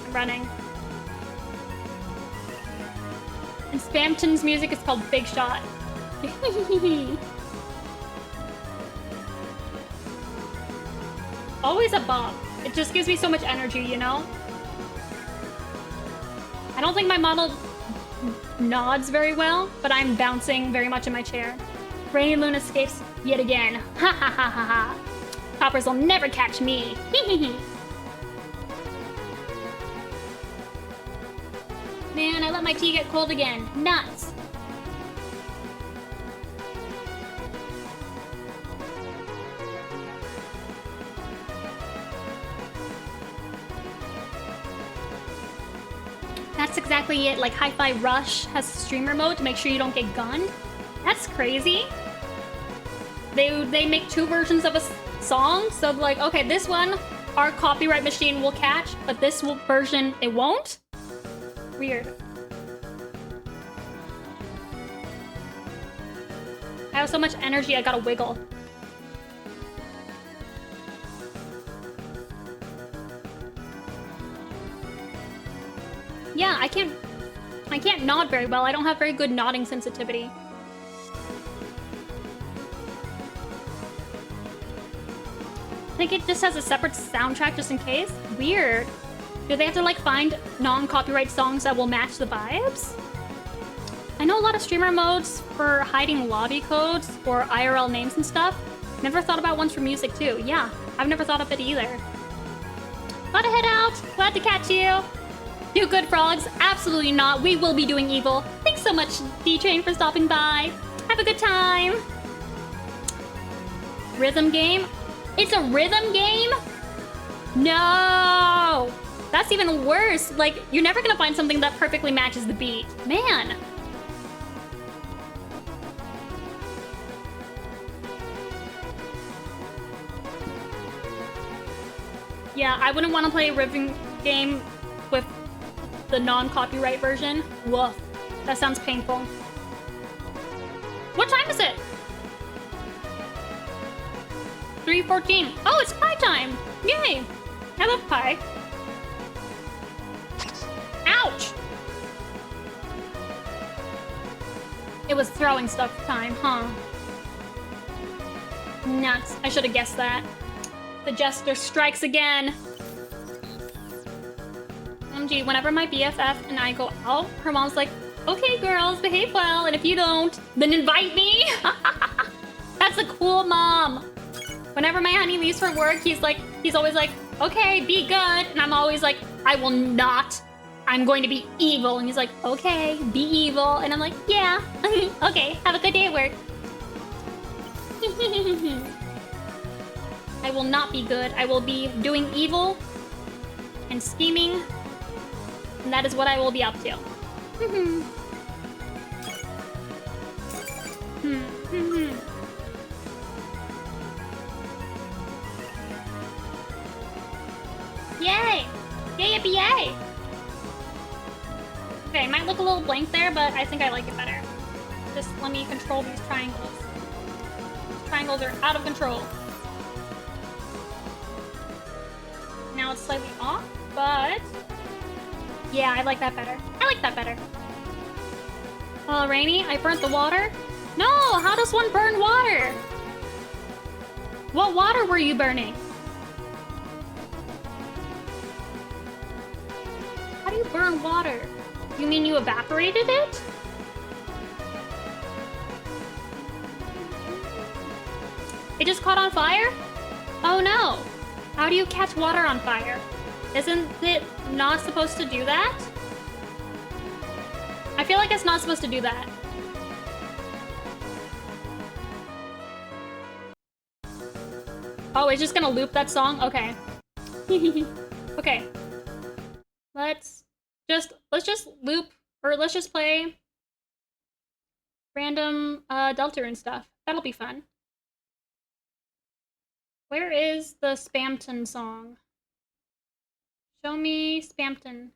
I'm running. And Spamton's music is called Big Shot. Always a bop. It just gives me so much energy, you know? I don't think my model nods very well, but I'm bouncing very much in my chair. Rainylune escapes yet again. Ha ha ha ha ha. Coppers will never catch me. Man, I let my tea get cold again. Nuts. That's exactly it. Like Hi-Fi Rush has streamer mode to make sure you don't get gunned. That's crazy. They make two versions of a song, so like, okay, this one our copyright machine will catch, but this version it won't. Weird. I have so much energy, I gotta wiggle. Yeah, I can't nod very well. I don't have very good nodding sensitivity. I think it just has a separate soundtrack just in case. Weird. Do they have to like find non-copyright songs that will match the vibes? I know a lot of streamer modes for hiding lobby codes or IRL names and stuff. Never thought about ones for music too. Yeah, I've never thought of it either. Gotta head out. Glad to catch you. Do good, frogs? Absolutely not. We will be doing evil. Thanks so much, D-Train, for stopping by. Have a good time. Rhythm game? It's a rhythm game? No! That's even worse. Like, you're never gonna find something that perfectly matches the beat. Man. Yeah, I wouldn't want to play a rhythm game with the non-copyright version. Woof. That sounds painful. What time is it? 3:14. Oh, it's pie time! Yay! I love pie. Ouch! It was throwing stuff time, huh? Nuts. I should have guessed that. The jester strikes again. OMG, whenever my BFF and I go out, her mom's like, okay, girls, behave well, and if you don't, then invite me. That's a cool mom. Whenever my honey leaves for work, he's always like, okay, be good. And I'm always like, I will not. I'm going to be evil. And he's like, okay, be evil. And I'm like, yeah, okay, have a good day at work. I will not be good. I will be doing evil and scheming. And that is what I will be up to. Yay! Yay, yippee, yay! Okay, might look a little blank there, but I think I like it better. Just let me control these triangles. Triangles are out of control. Now it's slightly off, but... yeah, I like that better. I like that better. Oh, Rainy, I burnt the water? No! How does one burn water? What water were you burning? How do you burn water? You mean you evaporated it? It just caught on fire? Oh no! How do you catch water on fire? Isn't it not supposed to do that? I feel like it's not supposed to do that. Oh, it's just gonna loop that song? Okay. Okay. Let's just loop, or let's just play random Deltarune stuff. That'll be fun. Where is the Spamton song? Show me Spamton.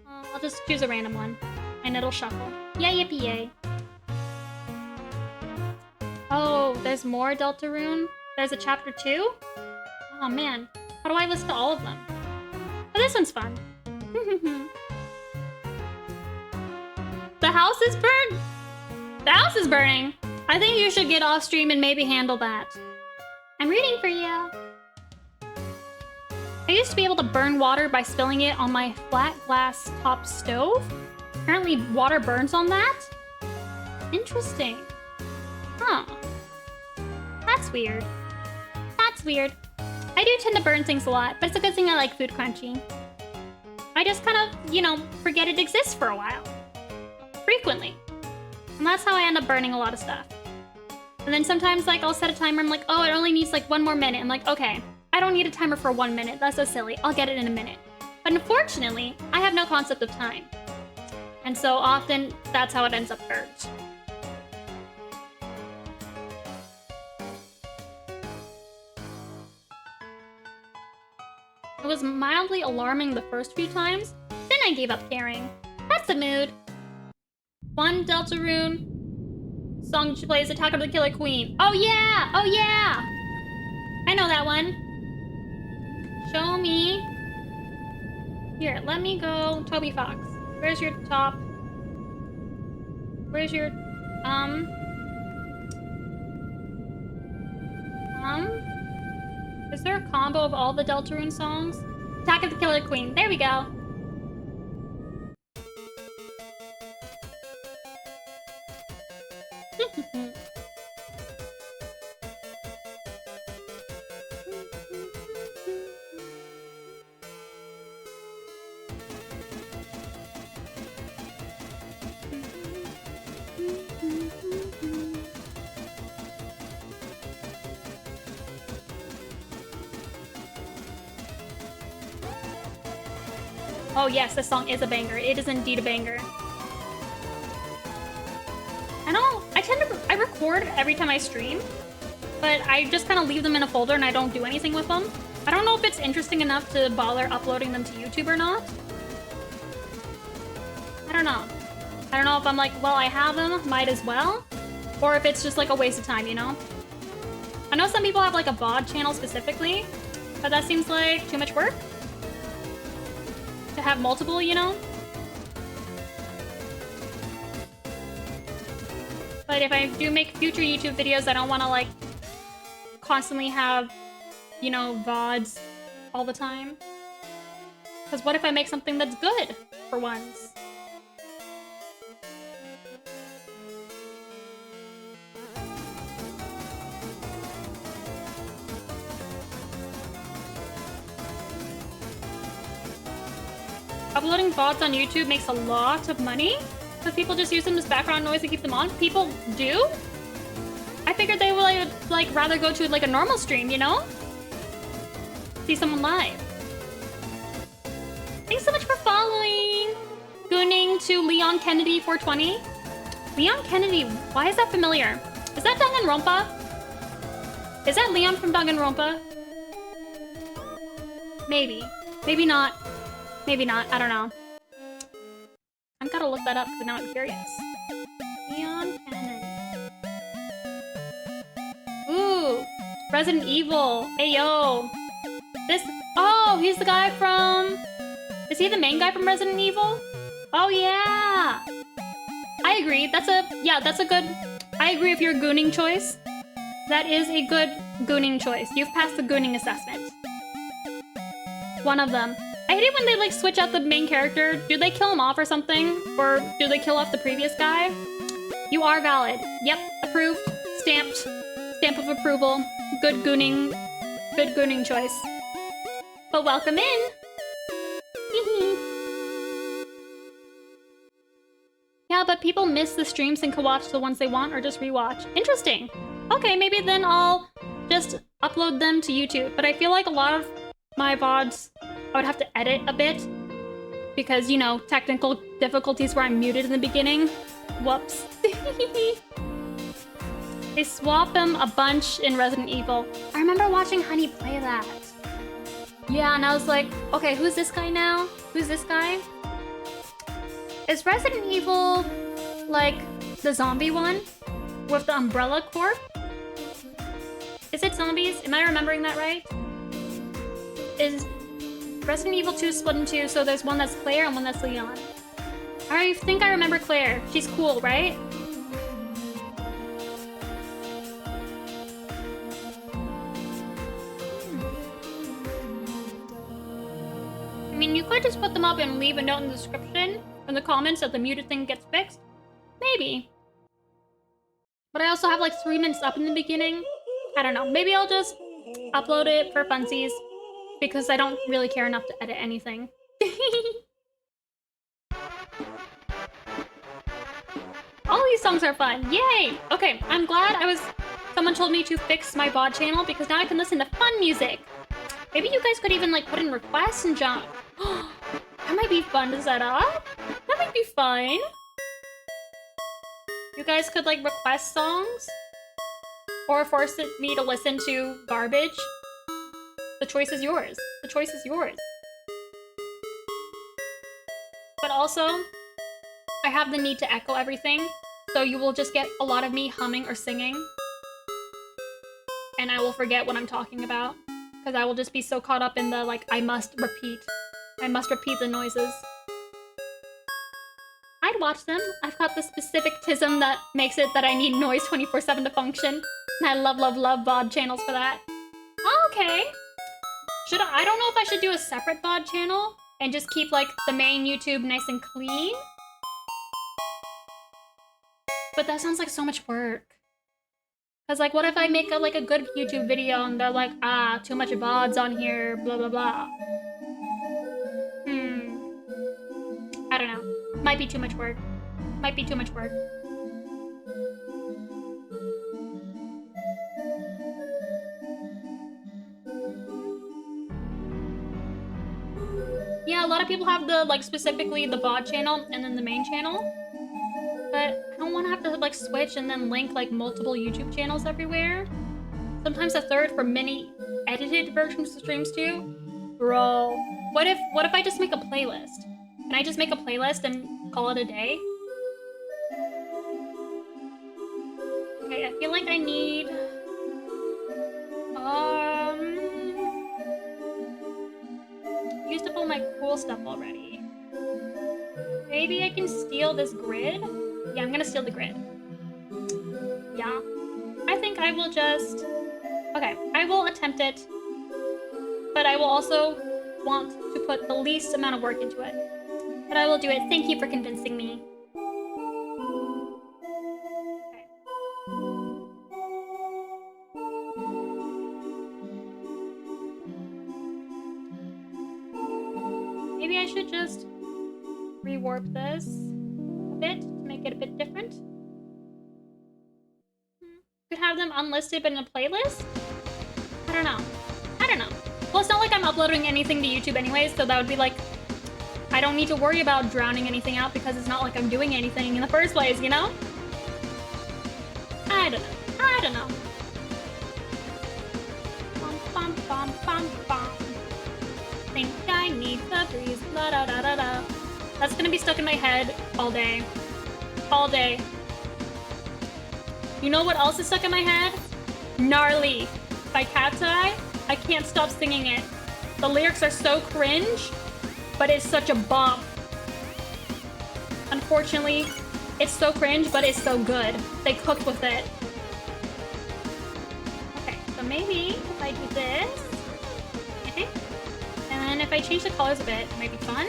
I'll just choose a random one, and it'll shuffle. Yay, yippee, yay. Oh, there's more Deltarune? There's a chapter 2? Oh man, how do I list all of them? Oh, this one's fun. The house is burned! The house is burning! I think you should get off stream and maybe handle that. I'm rooting for you. I used to be able to burn water by spilling it on my flat glass top stove. Apparently water burns on that? Interesting. Huh. That's weird. That's weird. I do tend to burn things a lot, but it's a good thing I like food crunching. I just kind of, you know, forget it exists for a while. Frequently. And that's how I end up burning a lot of stuff. And then sometimes, like, I'll set a timer, I'm like, oh, it only needs, like, 1 more minute. I'm like, okay, I don't need a timer for 1 minute. That's so silly. I'll get it in a minute. But unfortunately, I have no concept of time. And so often, that's how it ends up burnt. It was mildly alarming the first few times, then I gave up caring. That's the mood. One Deltarune song plays Attack of the Killer Queen. Oh yeah! Oh yeah! I know that one. Show me. Here, let me go Toby Fox. Where's your top? Where's your is there a combo of all the Deltarune songs? Attack of the Killer Queen. There we go. Oh yes, this song is a banger. It is indeed a banger. I record every time I stream, but I just kind of leave them in a folder and I don't do anything with them. I don't know if it's interesting enough to bother uploading them to YouTube or not. I don't know. I don't know if I'm like, well, I have them, might as well, or if it's just like a waste of time, you know? I know some people have like a VOD channel specifically, but that seems like too much work to have multiple, you know? But if I do make future YouTube videos, I don't want to like constantly have, you know, VODs all the time. Because what if I make something that's good for once? Uploading VODs on YouTube makes a lot of money because people just use them as background noise to keep them on. People do? I figured they would like rather go to like a normal stream, you know? See someone live. Thanks so much for following. Gooning to Leon Kennedy 420. Leon Kennedy, why is that familiar? Is that Danganronpa? Is that Leon from Danganronpa? Maybe. Maybe not. Maybe not. I don't know. I've got to look that up because now I'm curious. Leon Kennedy. Ooh. Resident Evil. Ayo. This. Oh, he's the guy from. Is he the main guy from Resident Evil? Oh, yeah. I agree. That's a good. I agree with your gooning choice. That is a good gooning choice. You've passed the gooning assessment. One of them. I hate it when they like switch out the main character. Do they kill him off or something? Or do they kill off the previous guy? You are valid. Yep, approved. Stamped. Stamp of approval. Good gooning choice. But welcome in. Yeah, but people miss the streams and can watch the ones they want or just rewatch. Interesting. Okay, maybe then I'll just upload them to YouTube. But I feel like a lot of my VODs I would have to edit a bit because, you know, technical difficulties where I'm muted in the beginning. Whoops. They swap him a bunch in Resident Evil. I remember watching Honey play that. Yeah, and I was like, okay, who's this guy now? Who's this guy? Is Resident Evil like the zombie one with the Umbrella Corp? Is it zombies? Am I remembering that right? Is Resident Evil 2 split in two, so there's one that's Claire and one that's Leon. I think I remember Claire. She's cool, right? I mean, you could just put them up and leave a note in the description, in the comments, that the muted thing gets fixed. Maybe. But I also have like 3 minutes up in the beginning. I don't know. Maybe I'll just upload it for funsies. Because I don't really care enough to edit anything. All these songs are fun. Yay! Okay, I'm glad someone told me to fix my VOD channel because now I can listen to fun music. Maybe you guys could even like put in requests and jump. That might be fun to set up. That might be fun. You guys could like request songs or force me to listen to garbage. The choice is yours. The choice is yours. But also, I have the need to echo everything, so you will just get a lot of me humming or singing. And I will forget what I'm talking about, because I will just be so caught up in the, like, I must repeat the noises. I'd watch them. I've got the specific tism that makes it that I need noise 24/7 to function. And I love VOD channels for that. Okay. I don't know if I should do a separate VOD channel and just keep like the main YouTube nice and clean. But that sounds like so much work. Cause like what if I make a good YouTube video and they're like, ah, too much VODs on here, blah blah blah. I don't know. Might be too much work. Might be too much work. Yeah, a lot of people have the, like, specifically the VOD channel and then the main channel. But I don't want to have to, like, switch and then link, like, multiple YouTube channels everywhere. Sometimes a third for many edited versions of streams too. Bro, what if I just make a playlist? Can I just make a playlist and call it a day? Okay, I feel like I need... used up all my cool stuff already. Maybe I can steal this grid? Yeah, I'm gonna steal the grid. Yeah. I think I will just... Okay, I will attempt it, but I will also want to put the least amount of work into it. But I will do it. Thank you for convincing me. Okay. Maybe I should just rewarp this a bit to make it a bit different. Could have them unlisted but in a playlist? I don't know. I don't know. Well, it's not like I'm uploading anything to YouTube anyways, so that would be like, I don't need to worry about drowning anything out because it's not like I'm doing anything in the first place, you know? I don't know. I don't know. Bum, bum, bum, bum, bum. Think I need febreeze. La da da da da. That's gonna be stuck in my head all day. All day. You know what else is stuck in my head? Gnarly by Cat's Eye. I can't stop singing it. The lyrics are so cringe, but it's such a bop. Unfortunately, it's so cringe, but it's so good. They cooked with it. Okay, so maybe if I do this, and then if I change the colors a bit, it might be fun.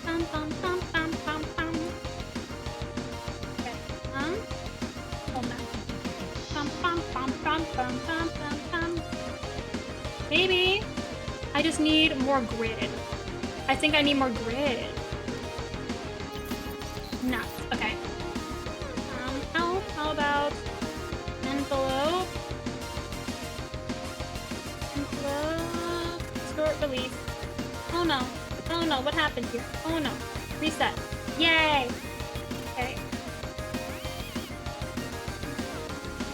Bum, bum, bum, bum, bum, bum. Okay, hold on. Bum, bum, bum, bum, bum, bum, bum, bum. Maybe I just need more grid. I think I need more grid. Nuts. Okay. How about envelope? Envelope. Short release. Oh no. Oh no. What happened here? Oh no. Reset. Yay. Okay.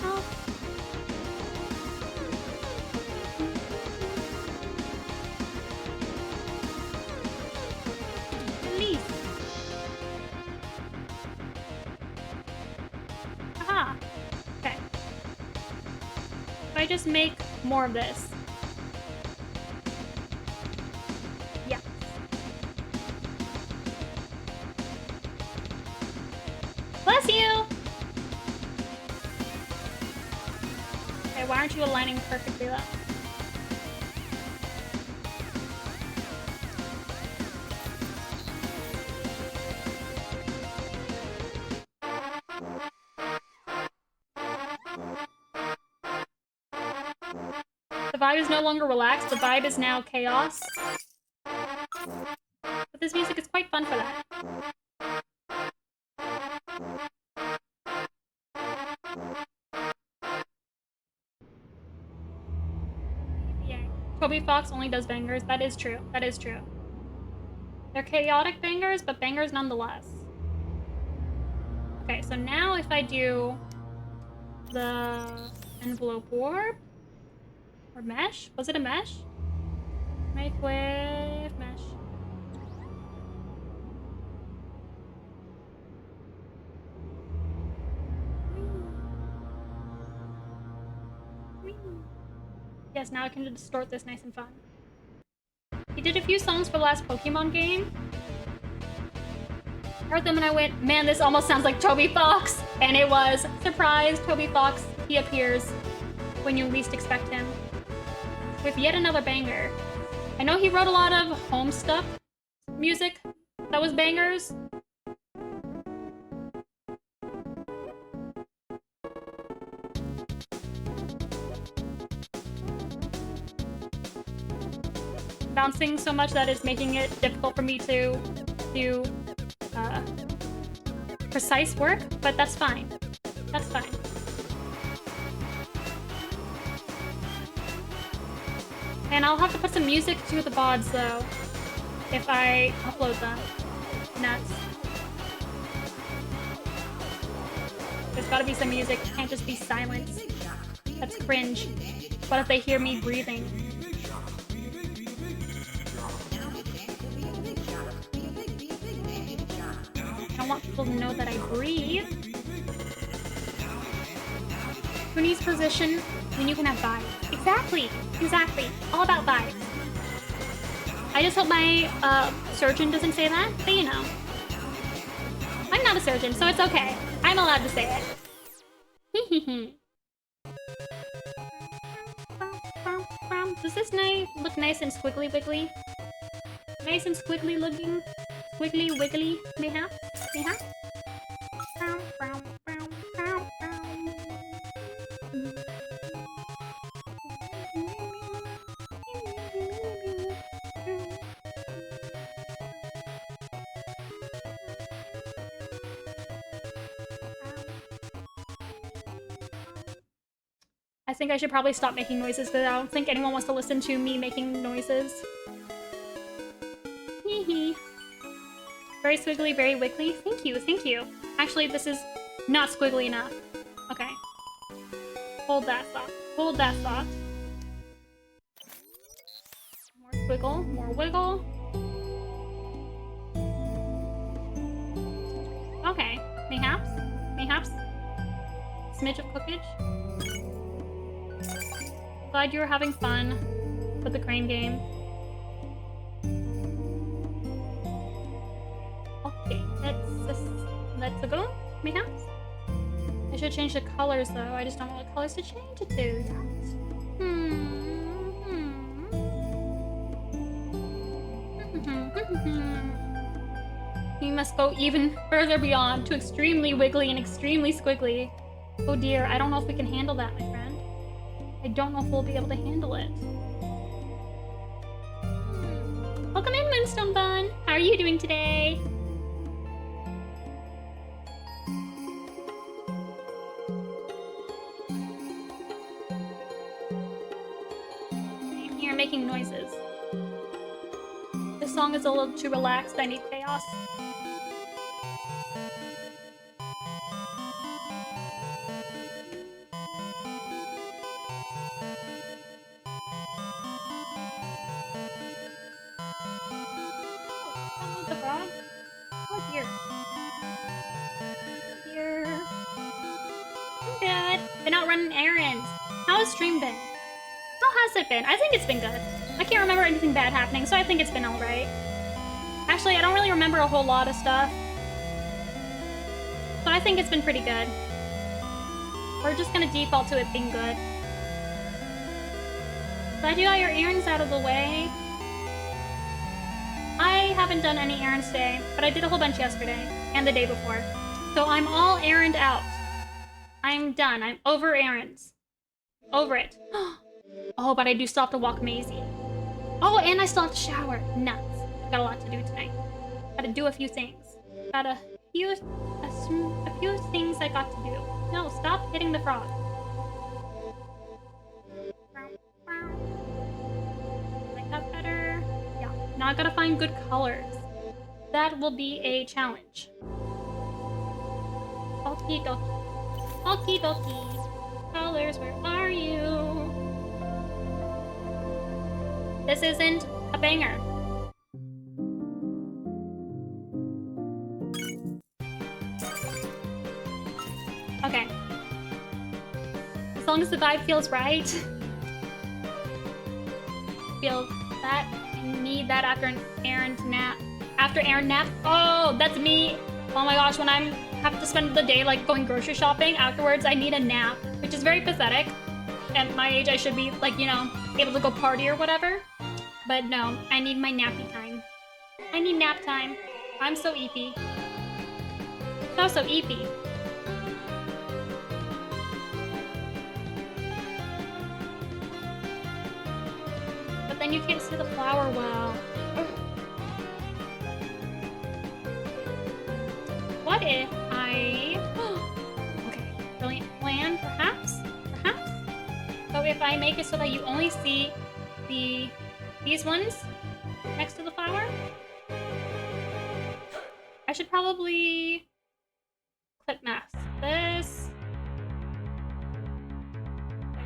Oh. Release. Aha. Okay. If I just make more of this. Yeah. Bless you! Okay, why aren't you aligning perfectly though? The vibe is no longer relaxed, the vibe is now chaos. But this music is quite fun for that. Yeah. Toby Fox only does bangers. That is true. That is true. They're chaotic bangers, but bangers nonetheless. Okay, so now if I do the envelope warp or mesh, was it a mesh? Make with mesh. Yes, now I can distort this nice and fun. He did a few songs for the last Pokemon game. Heard them and I went, man, this almost sounds like Toby Fox. And it was. Surprise, Toby Fox. He appears when you least expect him. With yet another banger. I know he wrote a lot of home stuff music that was bangers. Bouncing so much that it's making it difficult for me to do precise work, but that's fine. That's fine. And I'll have to put some music to the VODs though, if I upload them. Nuts. There's gotta be some music, it can't just be silence. That's cringe. What if they hear me breathing? I want people to know that I breathe. Who needs position when you can have vibes? Exactly! Exactly. All about vibes. I just hope my surgeon doesn't say that, but you know. I'm not a surgeon, so it's okay. I'm allowed to say it. Does this look nice and squiggly wiggly? Nice and squiggly looking? Squiggly wiggly, mayhap? Mayhap? I think I should probably stop making noises because I don't think anyone wants to listen to me making noises. Hee hee. Very squiggly, very wiggly. Thank you, thank you. Actually, this is not squiggly enough. Okay. Hold that thought. Hold that thought. More squiggle, more wiggle. Okay. Mayhaps? Mayhaps? Smidge of cookage? Glad you were having fun with the crane game. Okay, let's go, mayhaps? I should change the colors though. I just don't know what colors to change it to yet. We must go even further beyond to extremely wiggly and extremely squiggly. Oh dear, I don't know if we can handle that, my friend. I don't know if we'll be able to handle it. Welcome in, Moonstone Bun! How are you doing today? I'm here making noises. This song is a little too relaxed. I need chaos. The frog? Oh dear. Dear. I'm good. Been out running errands. How has stream been? How has it been? I think it's been good. I can't remember anything bad happening, so I think it's been alright. Actually, I don't really remember a whole lot of stuff. So I think it's been pretty good. We're just gonna default to it being good. Glad you got your errands out of the way. I haven't done any errands today, but I did a whole bunch yesterday and the day before. So I'm all errand out. I'm done. I'm over errands. Over it. Oh, but I do still have to walk Maisie. Oh, and I still have to shower. Nuts. Got a lot to do tonight. Gotta do a few things. Got a few things I got to do. No, stop hitting the frog. Like that better. Yeah. Now I gotta find good colors. That will be a challenge. Okie dokie. Okie dokie. Colors, where are you? This isn't a banger. Okay. As long as the vibe feels right. Feel that. I need that after an errand nap. After errand nap? Oh, that's me. Oh my gosh, when I'm have to spend the day like going grocery shopping, afterwards I need a nap, which is very pathetic. At my age, I should be like, you know, able to go party or whatever. But no, I need my nappy time. I need nap time. I'm so eepy. So eepy. But then you can't see the flower well. Ugh. What if I... Okay, brilliant plan, perhaps? Perhaps? So if I make it so that you only see these ones next to the flower? I should probably clip mask this.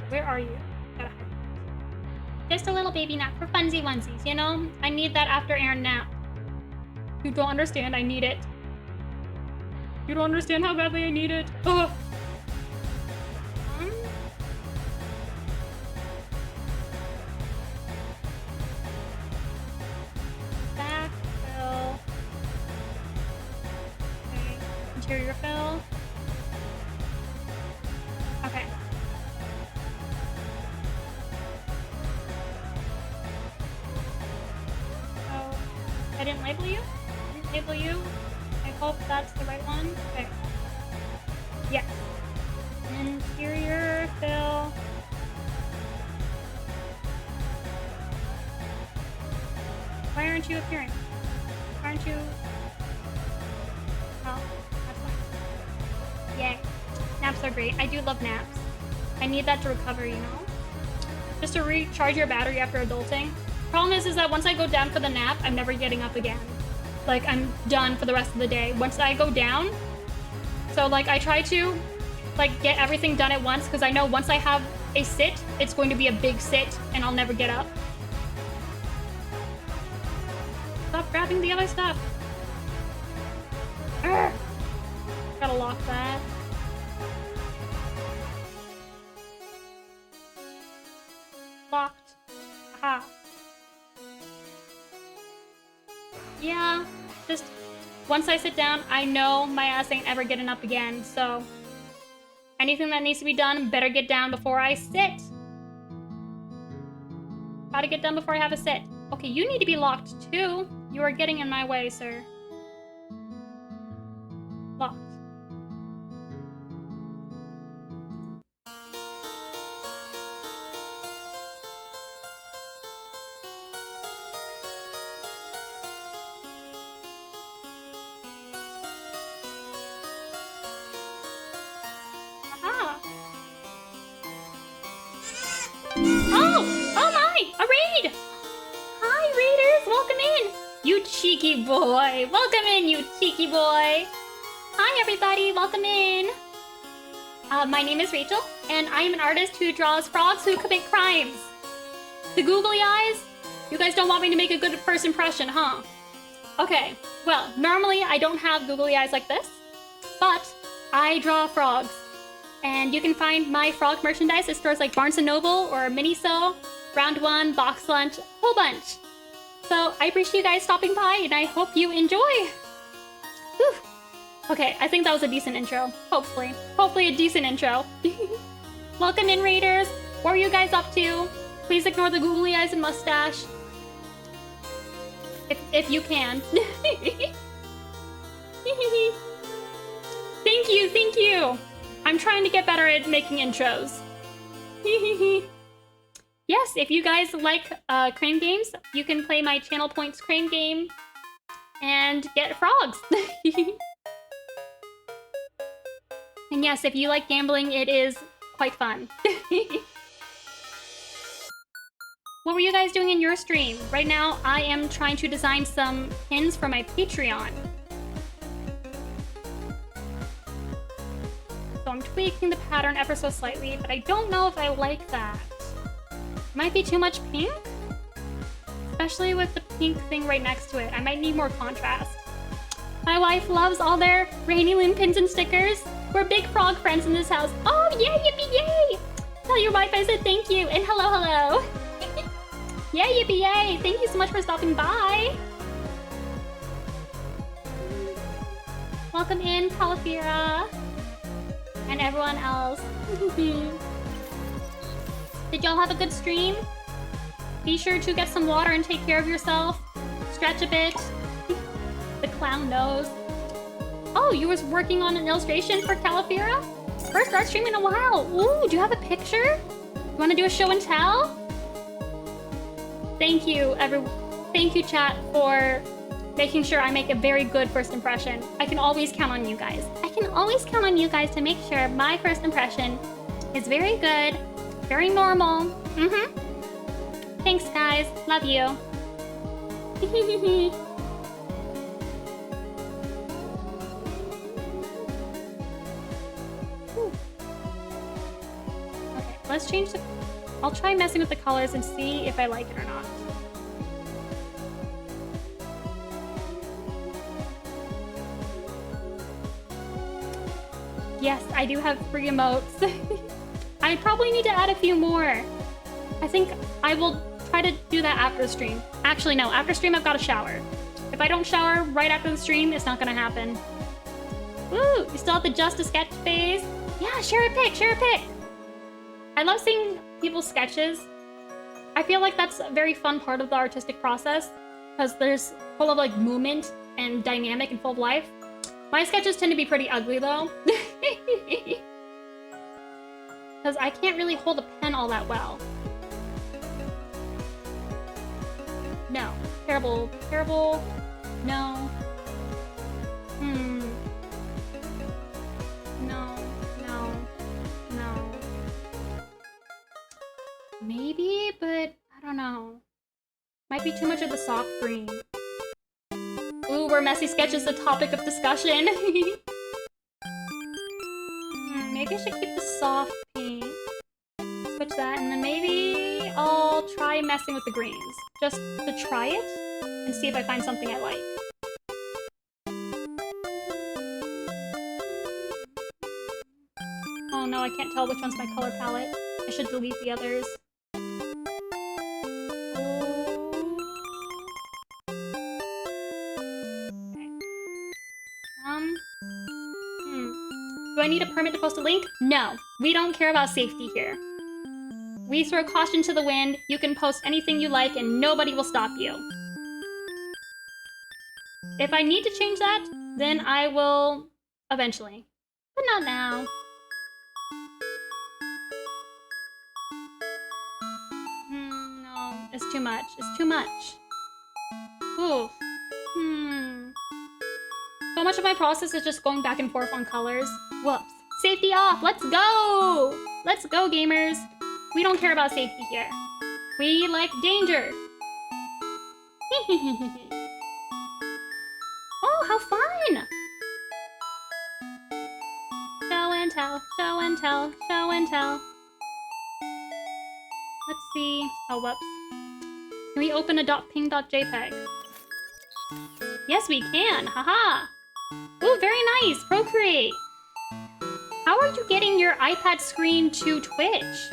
Where are you? Just a little baby nap for funsies onesies, you know? I need that after errand nap. You don't understand, I need it. You don't understand how badly I need it. Ugh. Back fill. Okay. Interior fill. Okay. I didn't label you? I didn't label you. I hope that's the right one. Okay. Yes. Interior fill. Why aren't you appearing? Why aren't you? Oh, that's fine. Yay. Naps are great. I do love naps. I need that to recover, you know? Just to recharge your battery after adulting. Problem is that once I go down for the nap, I'm never getting up again. Like, I'm done for the rest of the day. Once I go down, so like I try to like get everything done at once because I know once I have a sit, it's going to be a big sit and I'll never get up. Stop grabbing the other stuff. Urgh. Gotta lock that. Locked. Aha. Yeah, just once I sit down, I know my ass ain't ever getting up again, so anything that needs to be done better get down before I sit. Gotta get done before I have a sit. Okay, you need to be locked too. You are getting in my way, sir. Locked. Cheeky boy. Welcome in, you cheeky boy. Hi, everybody. Welcome in. My name is Rachel, and I am an artist who draws frogs who commit crimes. The googly eyes? You guys don't want me to make a good first impression, huh? Okay, well, normally I don't have googly eyes like this, but I draw frogs. And you can find my frog merchandise at stores like Barnes & Noble or Miniso, Round One, Box Lunch, a whole bunch. So I appreciate you guys stopping by, and I hope you enjoy. Whew. Okay, I think that was a decent intro. Hopefully. Hopefully a decent intro. Welcome in, Raiders. What are you guys up to? Please ignore the googly eyes and mustache. If you can. Thank you. I'm trying to get better at making intros. Yes, if you guys like crane games, you can play my Channel Points crane game and get frogs. And yes, if you like gambling, it is quite fun. What were you guys doing in your stream? Right now, I am trying to design some pins for my Patreon. So I'm tweaking the pattern ever so slightly, but I don't know if I like that. Might be too much pink? Especially with the pink thing right next to it. I might need more contrast. My wife loves all their rainylune pins and stickers. We're big frog friends in this house. Oh, yay, yippee, yay! Tell your wife I said thank you, and hello. Yay, yippee, yay! Thank you so much for stopping by. Welcome in, Califira. And everyone else. Did y'all have a good stream? Be sure to get some water and take care of yourself. Stretch a bit. The clown knows. Oh, you was working on an illustration for Califira? First art stream in a while. Ooh, do you have a picture? You want to do a show and tell? Thank you, Thank you, chat, for making sure I make a very good first impression. I can always count on you guys. I can always count on you guys to make sure my first impression is very good. Very normal. Thanks, guys. Love you. Okay, let's change the... I'll try messing with the colors and see if I like it or not. Yes, I do have free emotes. I probably need to add a few more. I think I will try to do that after the stream. Actually, no. After stream, I've got to shower. If I don't shower right after the stream, it's not going to happen. Woo! You still have the just a sketch phase? Yeah, share a pic, share a pic. I love seeing people's sketches. I feel like that's a very fun part of the artistic process. because there's full of like movement and dynamic and full of life. My sketches tend to be pretty ugly though. Because I can't really hold a pen all that well. No. Terrible. Terrible. No. No. No. No. Maybe, but I don't know. Might be too much of the soft green. Ooh, were messy sketches the topic of discussion? Maybe I should keep the soft paint. Switch that, and then maybe I'll try messing with the greens. Just to try it, and see if I find something I like. Oh no, I can't tell which one's my color palette. I should delete the others. Do I need a permit to post a link? No, we don't care about safety here. We throw caution to the wind, you can post anything you like and nobody will stop you. If I need to change that, then I will eventually, but not now. No, it's too much, it's too much. Ooh. So much of my process is just going back and forth on colors. Whoops. Safety off! Let's go! Let's go, gamers! We don't care about safety here. We like danger! Oh, how fun! Show and tell, show and tell, show and tell. Let's see. Oh, whoops. Can we open a .ping.jpg? Yes, we can! Haha! Ooh, very nice! Procreate! How are you getting your iPad screen to Twitch?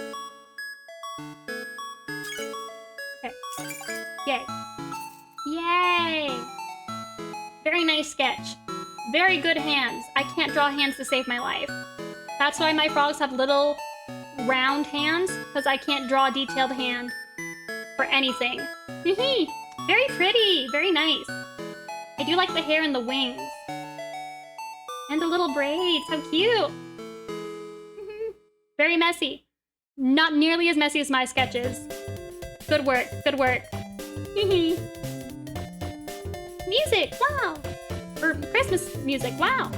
Okay. Yay. Yay! Very nice sketch. Very good hands. I can't draw hands to save my life. That's why my frogs have little round hands, because I can't draw a detailed hand for anything. Very pretty! Very nice. I do like the hair and the wings. And the little braids, how cute! Very messy. Not nearly as messy as my sketches. Good work, good work. Music, wow! Or Christmas music, wow!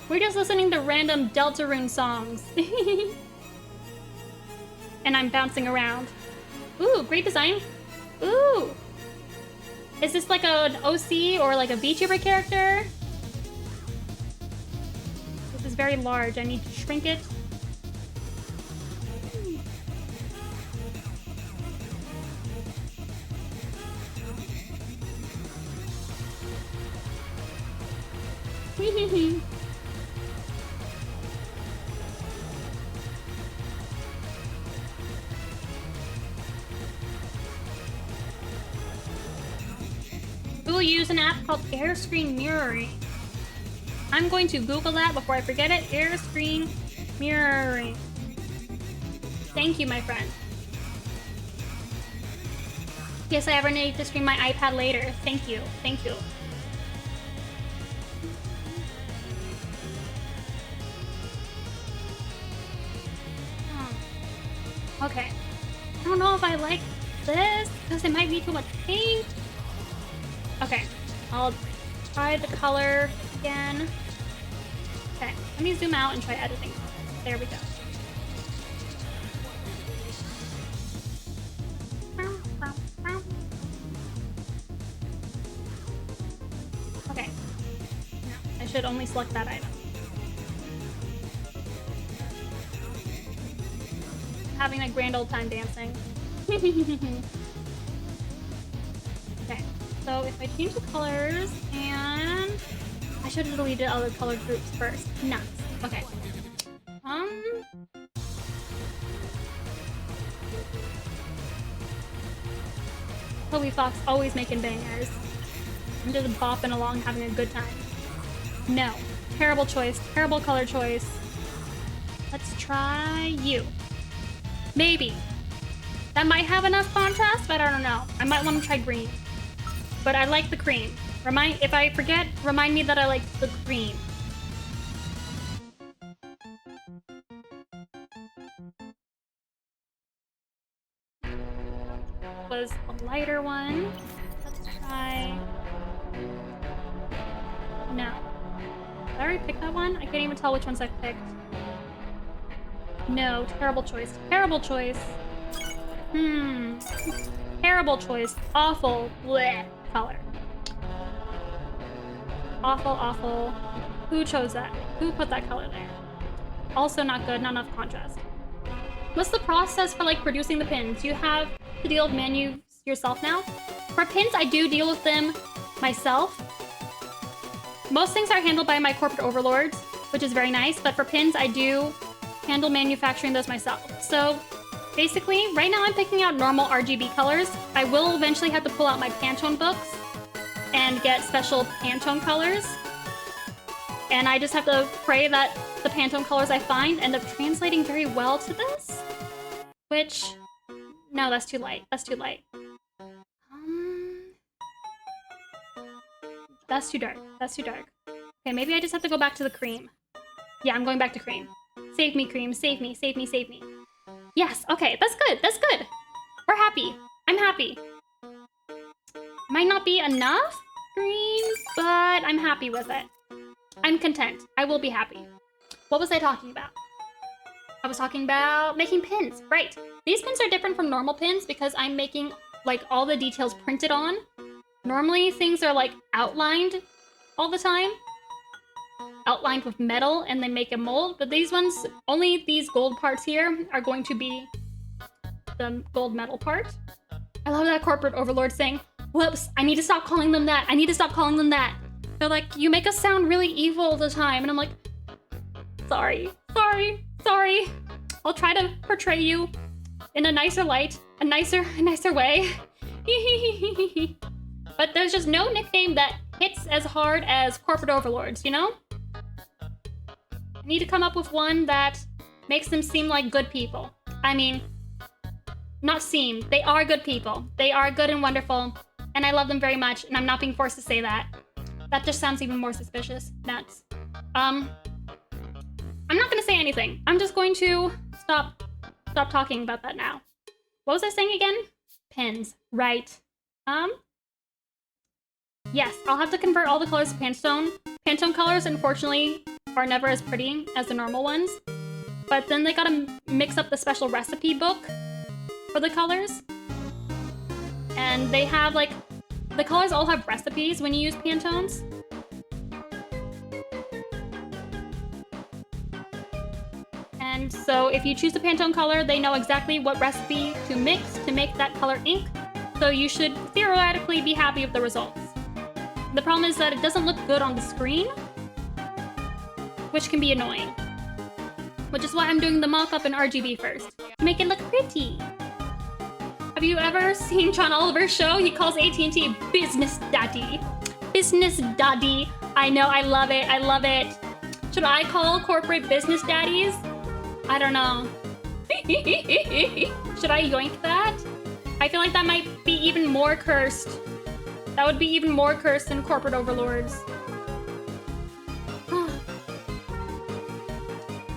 We're just listening to random Deltarune songs. And I'm bouncing around. Ooh, great design. Ooh! Is this like an OC or like a VTuber character? This is very large. I need to shrink it. We'll use an app called Air Screen Mirroring. I'm going to Google that before I forget it. Air Screen Mirroring. Thank you, my friend. Yes, I ever need to stream my iPad later. Thank you. Thank you. Okay. I don't know if I like this because it might be too much paint. Okay, I'll try the color again. Okay, let me zoom out and try editing. There we go. Okay. No, I should only select that item. Having a grand old time dancing. Okay. So if I change the colors, and I should have deleted other color groups first. Nuts. Okay. Chloe Fox always making bangers. I'm just bopping along, having a good time. No. Terrible choice. Terrible color choice. Let's try you. Maybe. That might have enough contrast, but I don't know. I might want to try green. But I like the cream. If I forget, remind me that I like the cream. Was a lighter one. Let's try... No. Did I already pick that one? I can't even tell which ones I picked. No, terrible choice. Terrible choice. Terrible choice. Awful. Blech. Color. Awful, awful. Who chose that? Who put that color there? Also not good, not enough contrast. What's the process for like producing the pins? You have to deal with menus yourself now? For pins, I do deal with them myself. Most things are handled by my corporate overlords, which is very nice, but for pins, I do handle manufacturing those myself. So basically, right now I'm picking out normal RGB colors. I will eventually have to pull out my Pantone books and get special Pantone colors. And I just have to pray that the Pantone colors I find end up translating very well to this. Which, no, that's too light. That's too light. That's too dark. That's too dark. Okay, maybe I just have to go back to the cream. Yeah, I'm going back to cream. Save me, cream. Save me, save me, save me. Yes, okay, that's good. That's good. We're happy. I'm happy. Might not be enough green, but I'm happy with it. I'm content. I will be happy. What was I talking about? I was talking about making pins. Right. These pins are different from normal pins because I'm making like all the details printed on. Normally things are like outlined all the time. Outlined with metal and they make a mold, but these ones, only these gold parts here are going to be the gold metal part. I love that corporate overlord saying, whoops, I need to stop calling them that. I need to stop calling them that. They're like, you make us sound really evil all the time. And I'm like, sorry, sorry, sorry. I'll try to portray you in a nicer light, a nicer way. But there's just no nickname that hits as hard as corporate overlords, you know? I need to come up with one that makes them seem like good people. I mean, not seem, they are good people. They are good and wonderful, and I love them very much, and I'm not being forced to say that. That just sounds even more suspicious. Nuts. I'm not gonna say anything. I'm just going to stop talking about that now. What was I saying again? Pins. Right. Yes, I'll have to convert all the colors to Pantone. Pantone colors, unfortunately, are never as pretty as the normal ones. But then they gotta mix up the special recipe book for the colors. And they have, like, the colors all have recipes when you use Pantones. And so if you choose the Pantone color, they know exactly what recipe to mix to make that color ink. So you should theoretically be happy with the results. The problem is that it doesn't look good on the screen, which can be annoying. Which is why I'm doing the mock-up in RGB first, to make it look pretty. Have you ever seen John Oliver's show? He calls AT&T Business Daddy. Business Daddy. I know, I love it, I love it. Should I call corporate business daddies? I don't know. Should I yoink that? I feel like that might be even more cursed. That would be even more cursed than corporate overlords.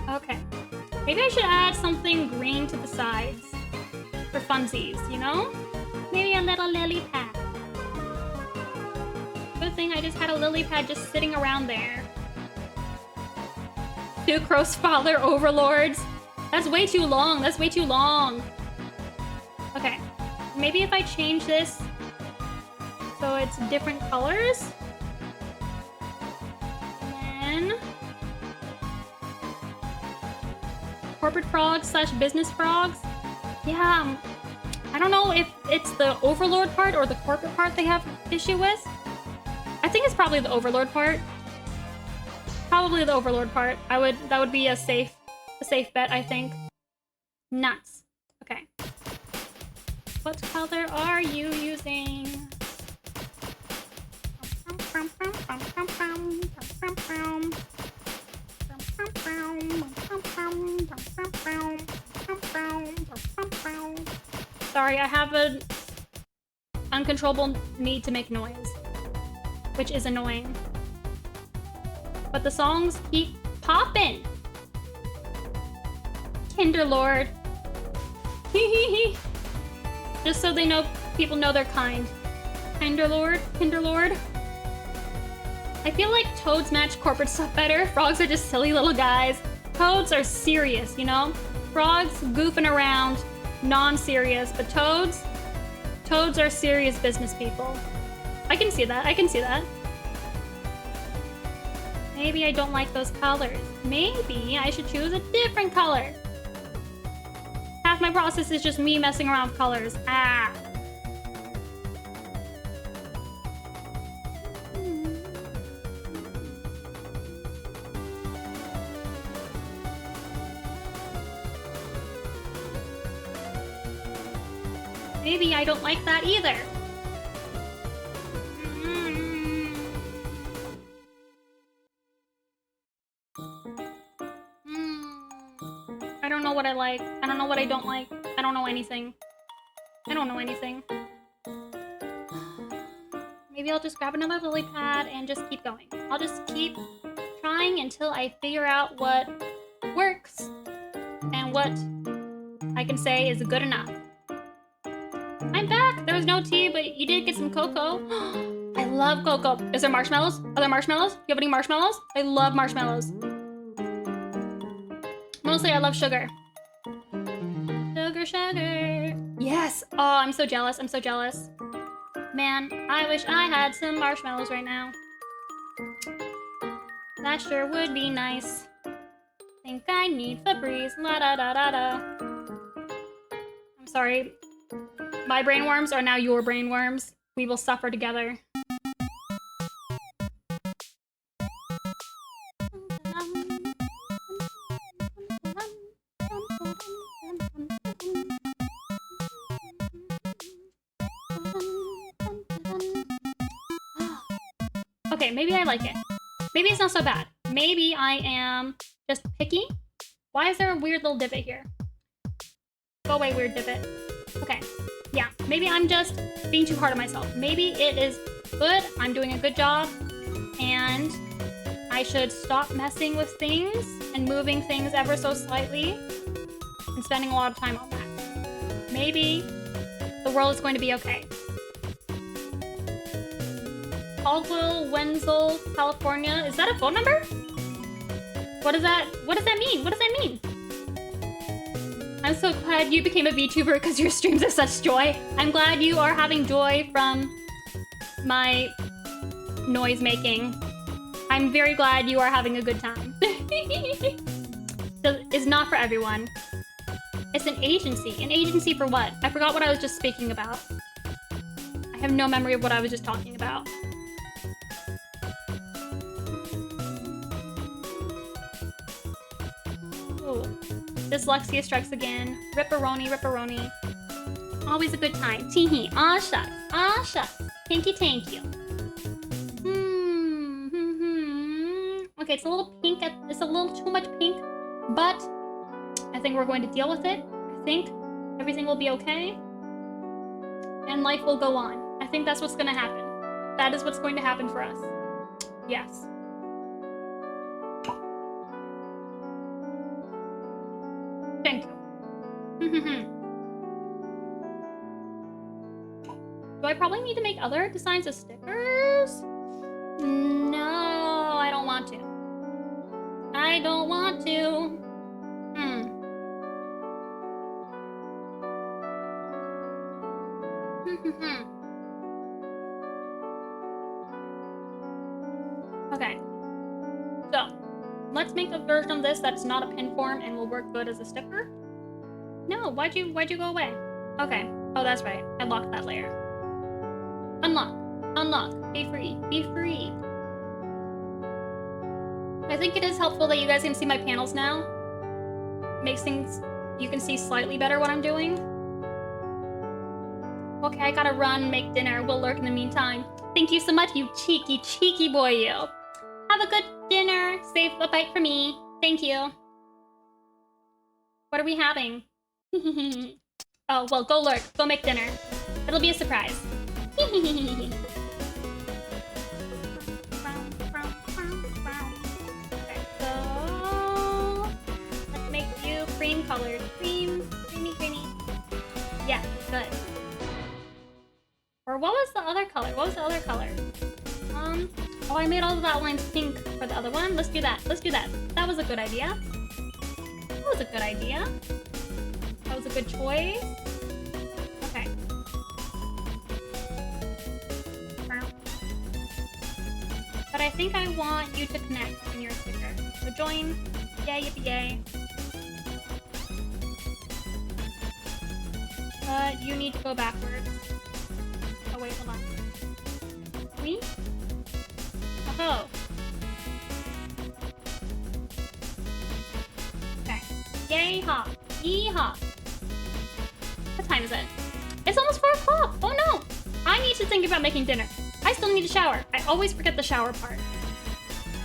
Okay. Maybe I should add something green to the sides. For funsies, you know? Maybe a little lily pad. Good thing I just had a lily pad just sitting around there. Sucrose father overlords. That's way too long. That's way too long. Okay. Maybe if I change this so it's different colors. And then corporate frogs slash business frogs. Yeah, I don't know if it's the overlord part or the corporate part they have issue with. I think it's probably the overlord part. Probably the overlord part. That would be a safe bet, I think. Nuts. Okay. What color are you using? Sorry, I have an uncontrollable need to make noise, which is annoying. But the songs keep popping. Kinderlord. Just so they know, people know they're kind. Kinderlord, Kinderlord. I feel like toads match corporate stuff better. Frogs are just silly little guys. Toads are serious, you know? Frogs goofing around, non-serious, but toads are serious business people. I can see that, I can see that. Maybe I don't like those colors. Maybe I should choose a different color. Half my process is just me messing around with colors. Ah. Maybe I don't like that either. I don't know what I like. I don't know what I don't like. I don't know anything. I don't know anything. Maybe I'll just grab another lily pad and just keep going. I'll just keep trying until I figure out what works and what I can say is good enough. I'm back! There was no tea, but you did get some cocoa. I love cocoa. Is there marshmallows? Are there marshmallows? Do you have any marshmallows? I love marshmallows. Mostly I love sugar. Sugar, sugar. Yes! Oh, I'm so jealous. I'm so jealous. Man, I wish I had some marshmallows right now. That sure would be nice. Think I need Febreze. La da da da da. I'm sorry. My brainworms are now your brainworms. We will suffer together. Okay, maybe I like it. Maybe it's not so bad. Maybe I am just picky. Why is there a weird little divot here? Go away, weird divot. Okay, yeah, maybe I'm just being too hard on myself. Maybe it is good, I'm doing a good job, and I should stop messing with things and moving things ever so slightly and spending a lot of time on that. Maybe the world is going to be okay. Caldwell, Wenzel, California. Is that a phone number? What does that mean? What does that mean? I'm so glad you became a VTuber because your streams are such joy. I'm glad you are having joy from my noise making. I'm very glad you are having a good time. It's not for everyone. It's an agency. An agency for what? I forgot what I was just speaking about. I have no memory of what I was just talking about. Ooh. Dyslexia strikes again. Ripperoni, ripperoni. Always a good time. Teehee. Aw shucks. Aw shucks. Thank you, thank you. Okay, it's a little pink. It's a little too much pink, but I think we're going to deal with it. I think everything will be okay. And life will go on. I think that's what's gonna happen. That is what's going to happen for us. Yes. Thank you. Do I probably need to make other designs of stickers? No, I don't want to. I don't want to. Okay. So, let's make a version of this that's not a pin form and will work good as a sticker. No, why'd you go away? Okay. Oh, that's right. I locked that layer. Unlock. Unlock. Be free. Be free. I think it is helpful that you guys can see my panels now. Makes things... You can see slightly better what I'm doing. Okay, I gotta run, make dinner. We'll lurk in the meantime. Thank you so much, you cheeky, cheeky boy, you. Have a good dinner. Save a bite for me. Thank you. What are we having? Oh, well, go lurk. Go make dinner. It'll be a surprise. Okay, so let's make you cream colored. Creamy. Yeah, good. Or what was the other color? Oh, I made all of the outlines pink for the other one. Let's do that. That was a good idea. That was a good choice. Okay. But I think I want you to connect when you're a sticker. So join. Yay, yippee yay. But you need to go backwards. Oh wait, hold on. Me? Oh. Okay. Yay-haw. Yee-haw. What time is it? It's almost 4 o'clock. Oh no. I need to think about making dinner. I still need to shower. I always forget the shower part.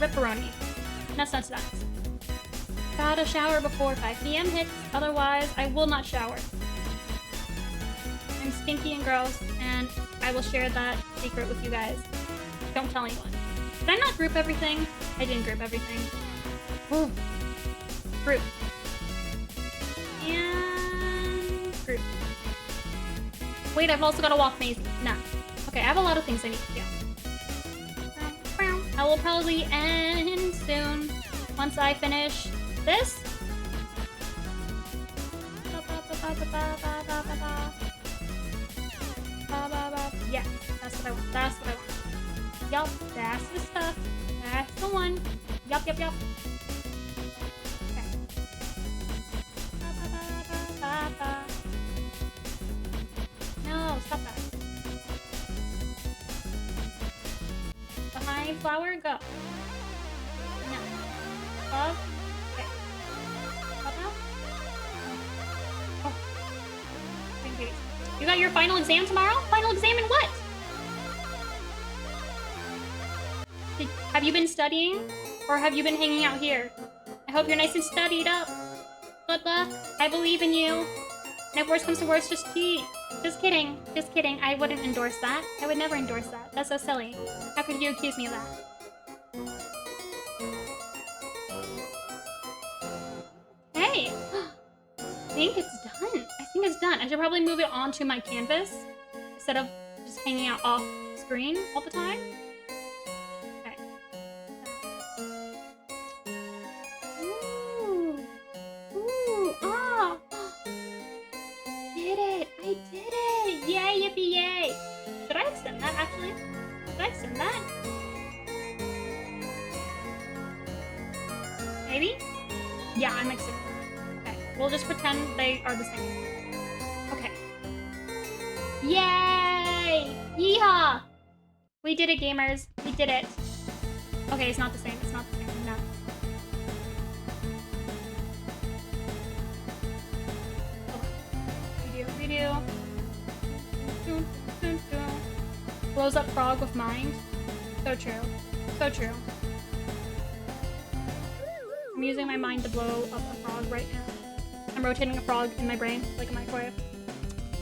Ripperoni. Nuts. Gotta shower before 5 p.m. hits. Otherwise, I will not shower. I'm stinky and gross, and I will share that secret with you guys. Don't tell anyone. Did I not group everything? I didn't group everything. Ooh. Group. And group. Wait, I've also got to walk Maisie. Nah. Okay, I have a lot of things I need to do. I will probably end soon once I finish this. Yeah, that's what I want. Yup, that's the stuff. That's the one. Yup. Okay. No, stop that. Behind flower, go. No. Above. Okay. Up now? Oh. Okay. You got your final exam tomorrow? Final exam in what? Have you been studying? Or have you been hanging out here? I hope you're nice and studied up. Good luck. I believe in you. And if worse comes to worse, just cheat. Just kidding. I wouldn't endorse that. I would never endorse that. That's so silly. How could you accuse me of that? Hey! I think it's done. I should probably move it onto my canvas instead of just hanging out off screen all the time. Okay. Ooh, oh! I did it! Yay, yippee yay! Should I extend that, actually? Should I extend that? Maybe? Yeah, I'm extending that. Okay, we'll just pretend they are the same. Okay. Yay! Yeehaw! We did it, gamers. We did it. Okay, it's not the same. No. Redo. Blows up frog with mind. So true. I'm using my mind to blow up a frog right now. I'm rotating a frog in my brain like a microwave.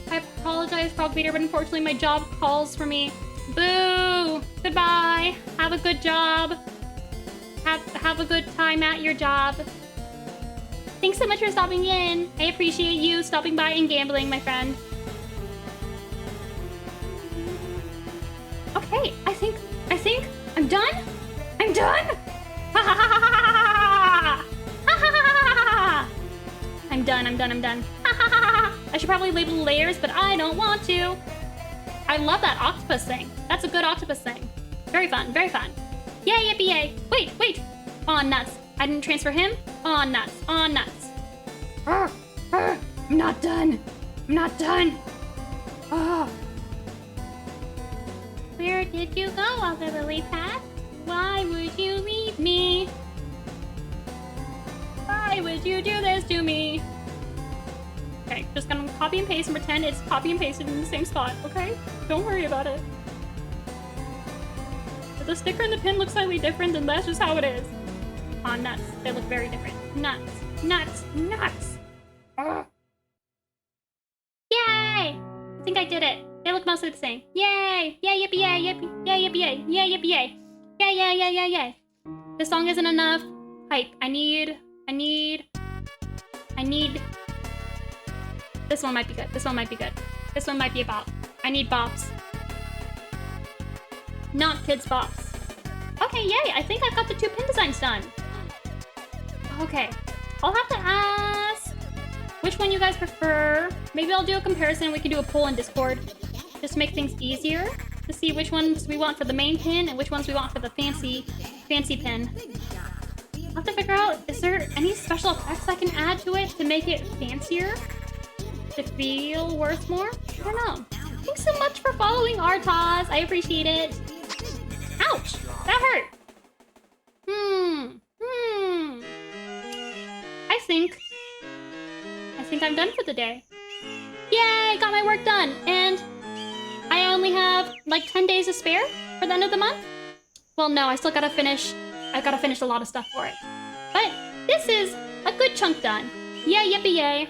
I apologize, frog beater, but unfortunately my job calls for me. Boo! Goodbye. Have a good job. Have a good time at your job. Thanks so much for stopping in. I appreciate you stopping by and gambling, my friend. Okay, I think I'm done. I'm done. Ha ha ha ha ha. I'm done. Ha ha ha. I should probably label the layers, but I don't want to. I love that octopus thing. That's a good octopus thing. Very fun. Yay, yippee yay. Wait. Aw, nuts. I didn't transfer him. Aw, nuts. I'm not done. Oh. Where did you go, off the lily pad? Why would you leave me? Why would you do this to me? Okay, just gonna copy and paste and pretend it's copy and pasted in the same spot, okay? Don't worry about it. If the sticker and the pin look slightly different, then that's just how it is. Aw, nuts. They look very different. Nuts. Ugh. mostly the same. Yay! Yay, yippee, yay, yippee, yay, yippee, yay, yay, yippee, yay. Yay, yay, yay, yay, yay. This song isn't enough. Hype. I need... This one might be good. This one might be good. This one might be a bop. I need bops. Not kids bops. Okay, yay! I think I've got the 2 pin designs done. Okay. I'll have to ask which one you guys prefer. Maybe I'll do a comparison. We can do a poll in Discord. Just to make things easier. To see which ones we want for the main pin and which ones we want for the fancy pin. I'll have to figure out, is there any special effects I can add to it to make it fancier? To feel worth more? I don't know. Thanks so much for following Artaz. I appreciate it. Ouch! That hurt. I think I'm done for the day. Yay! Got my work done! And I only have like 10 days to spare for the end of the month? Well, no, I still gotta finish. I've gotta finish a lot of stuff for it. But this is a good chunk done. Yay, yippee yay.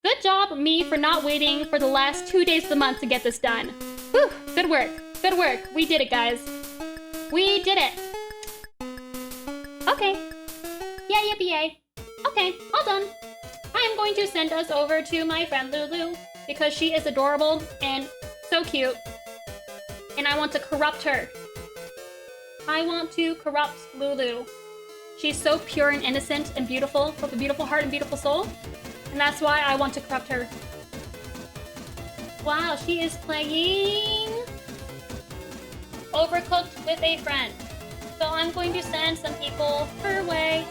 Good job, me, for not waiting for the last 2 days of the month to get this done. Whew, good work. Good work. We did it, guys. We did it. Okay. Yay, yippee yay. Okay, all done. I am going to send us over to my friend Lulu because she is adorable and so cute. And I want to corrupt her. I want to corrupt Lulu. She's so pure and innocent and beautiful, with a beautiful heart and beautiful soul. And that's why I want to corrupt her. Wow, she is playing Overcooked with a friend. So I'm going to send some people her way.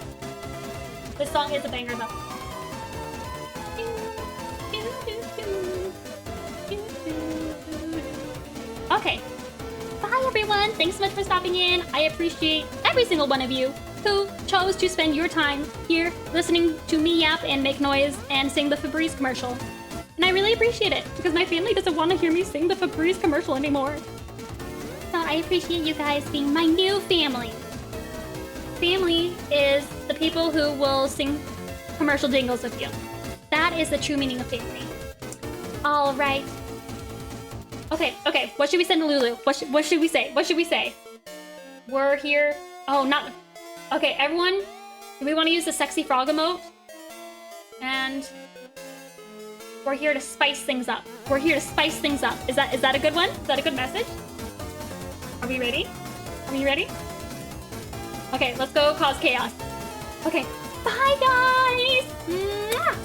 This song is a banger though. Okay. Bye everyone. Thanks so much for stopping in. I appreciate every single one of you who chose to spend your time here listening to me yap and make noise and sing the Febreze commercial. And I really appreciate it because my family doesn't want to hear me sing the Febreze commercial anymore. So I appreciate you guys being my new family. Family is the people who will sing commercial jingles with you. That is the true meaning of family. All right. Okay. What should we send to Lulu? What should we say? What should we say? We're here. Oh, not. Okay, everyone. Do we want to use the sexy frog emote? And we're here to spice things up. We're here to spice things up. Is that a good one? Is that a good message? Are we ready? Are we ready? Okay, let's go cause chaos. Okay, bye guys! Mwah!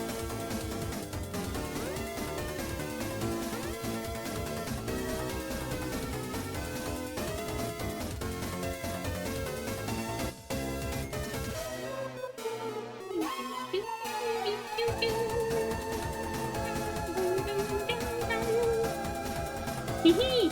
Hee hee!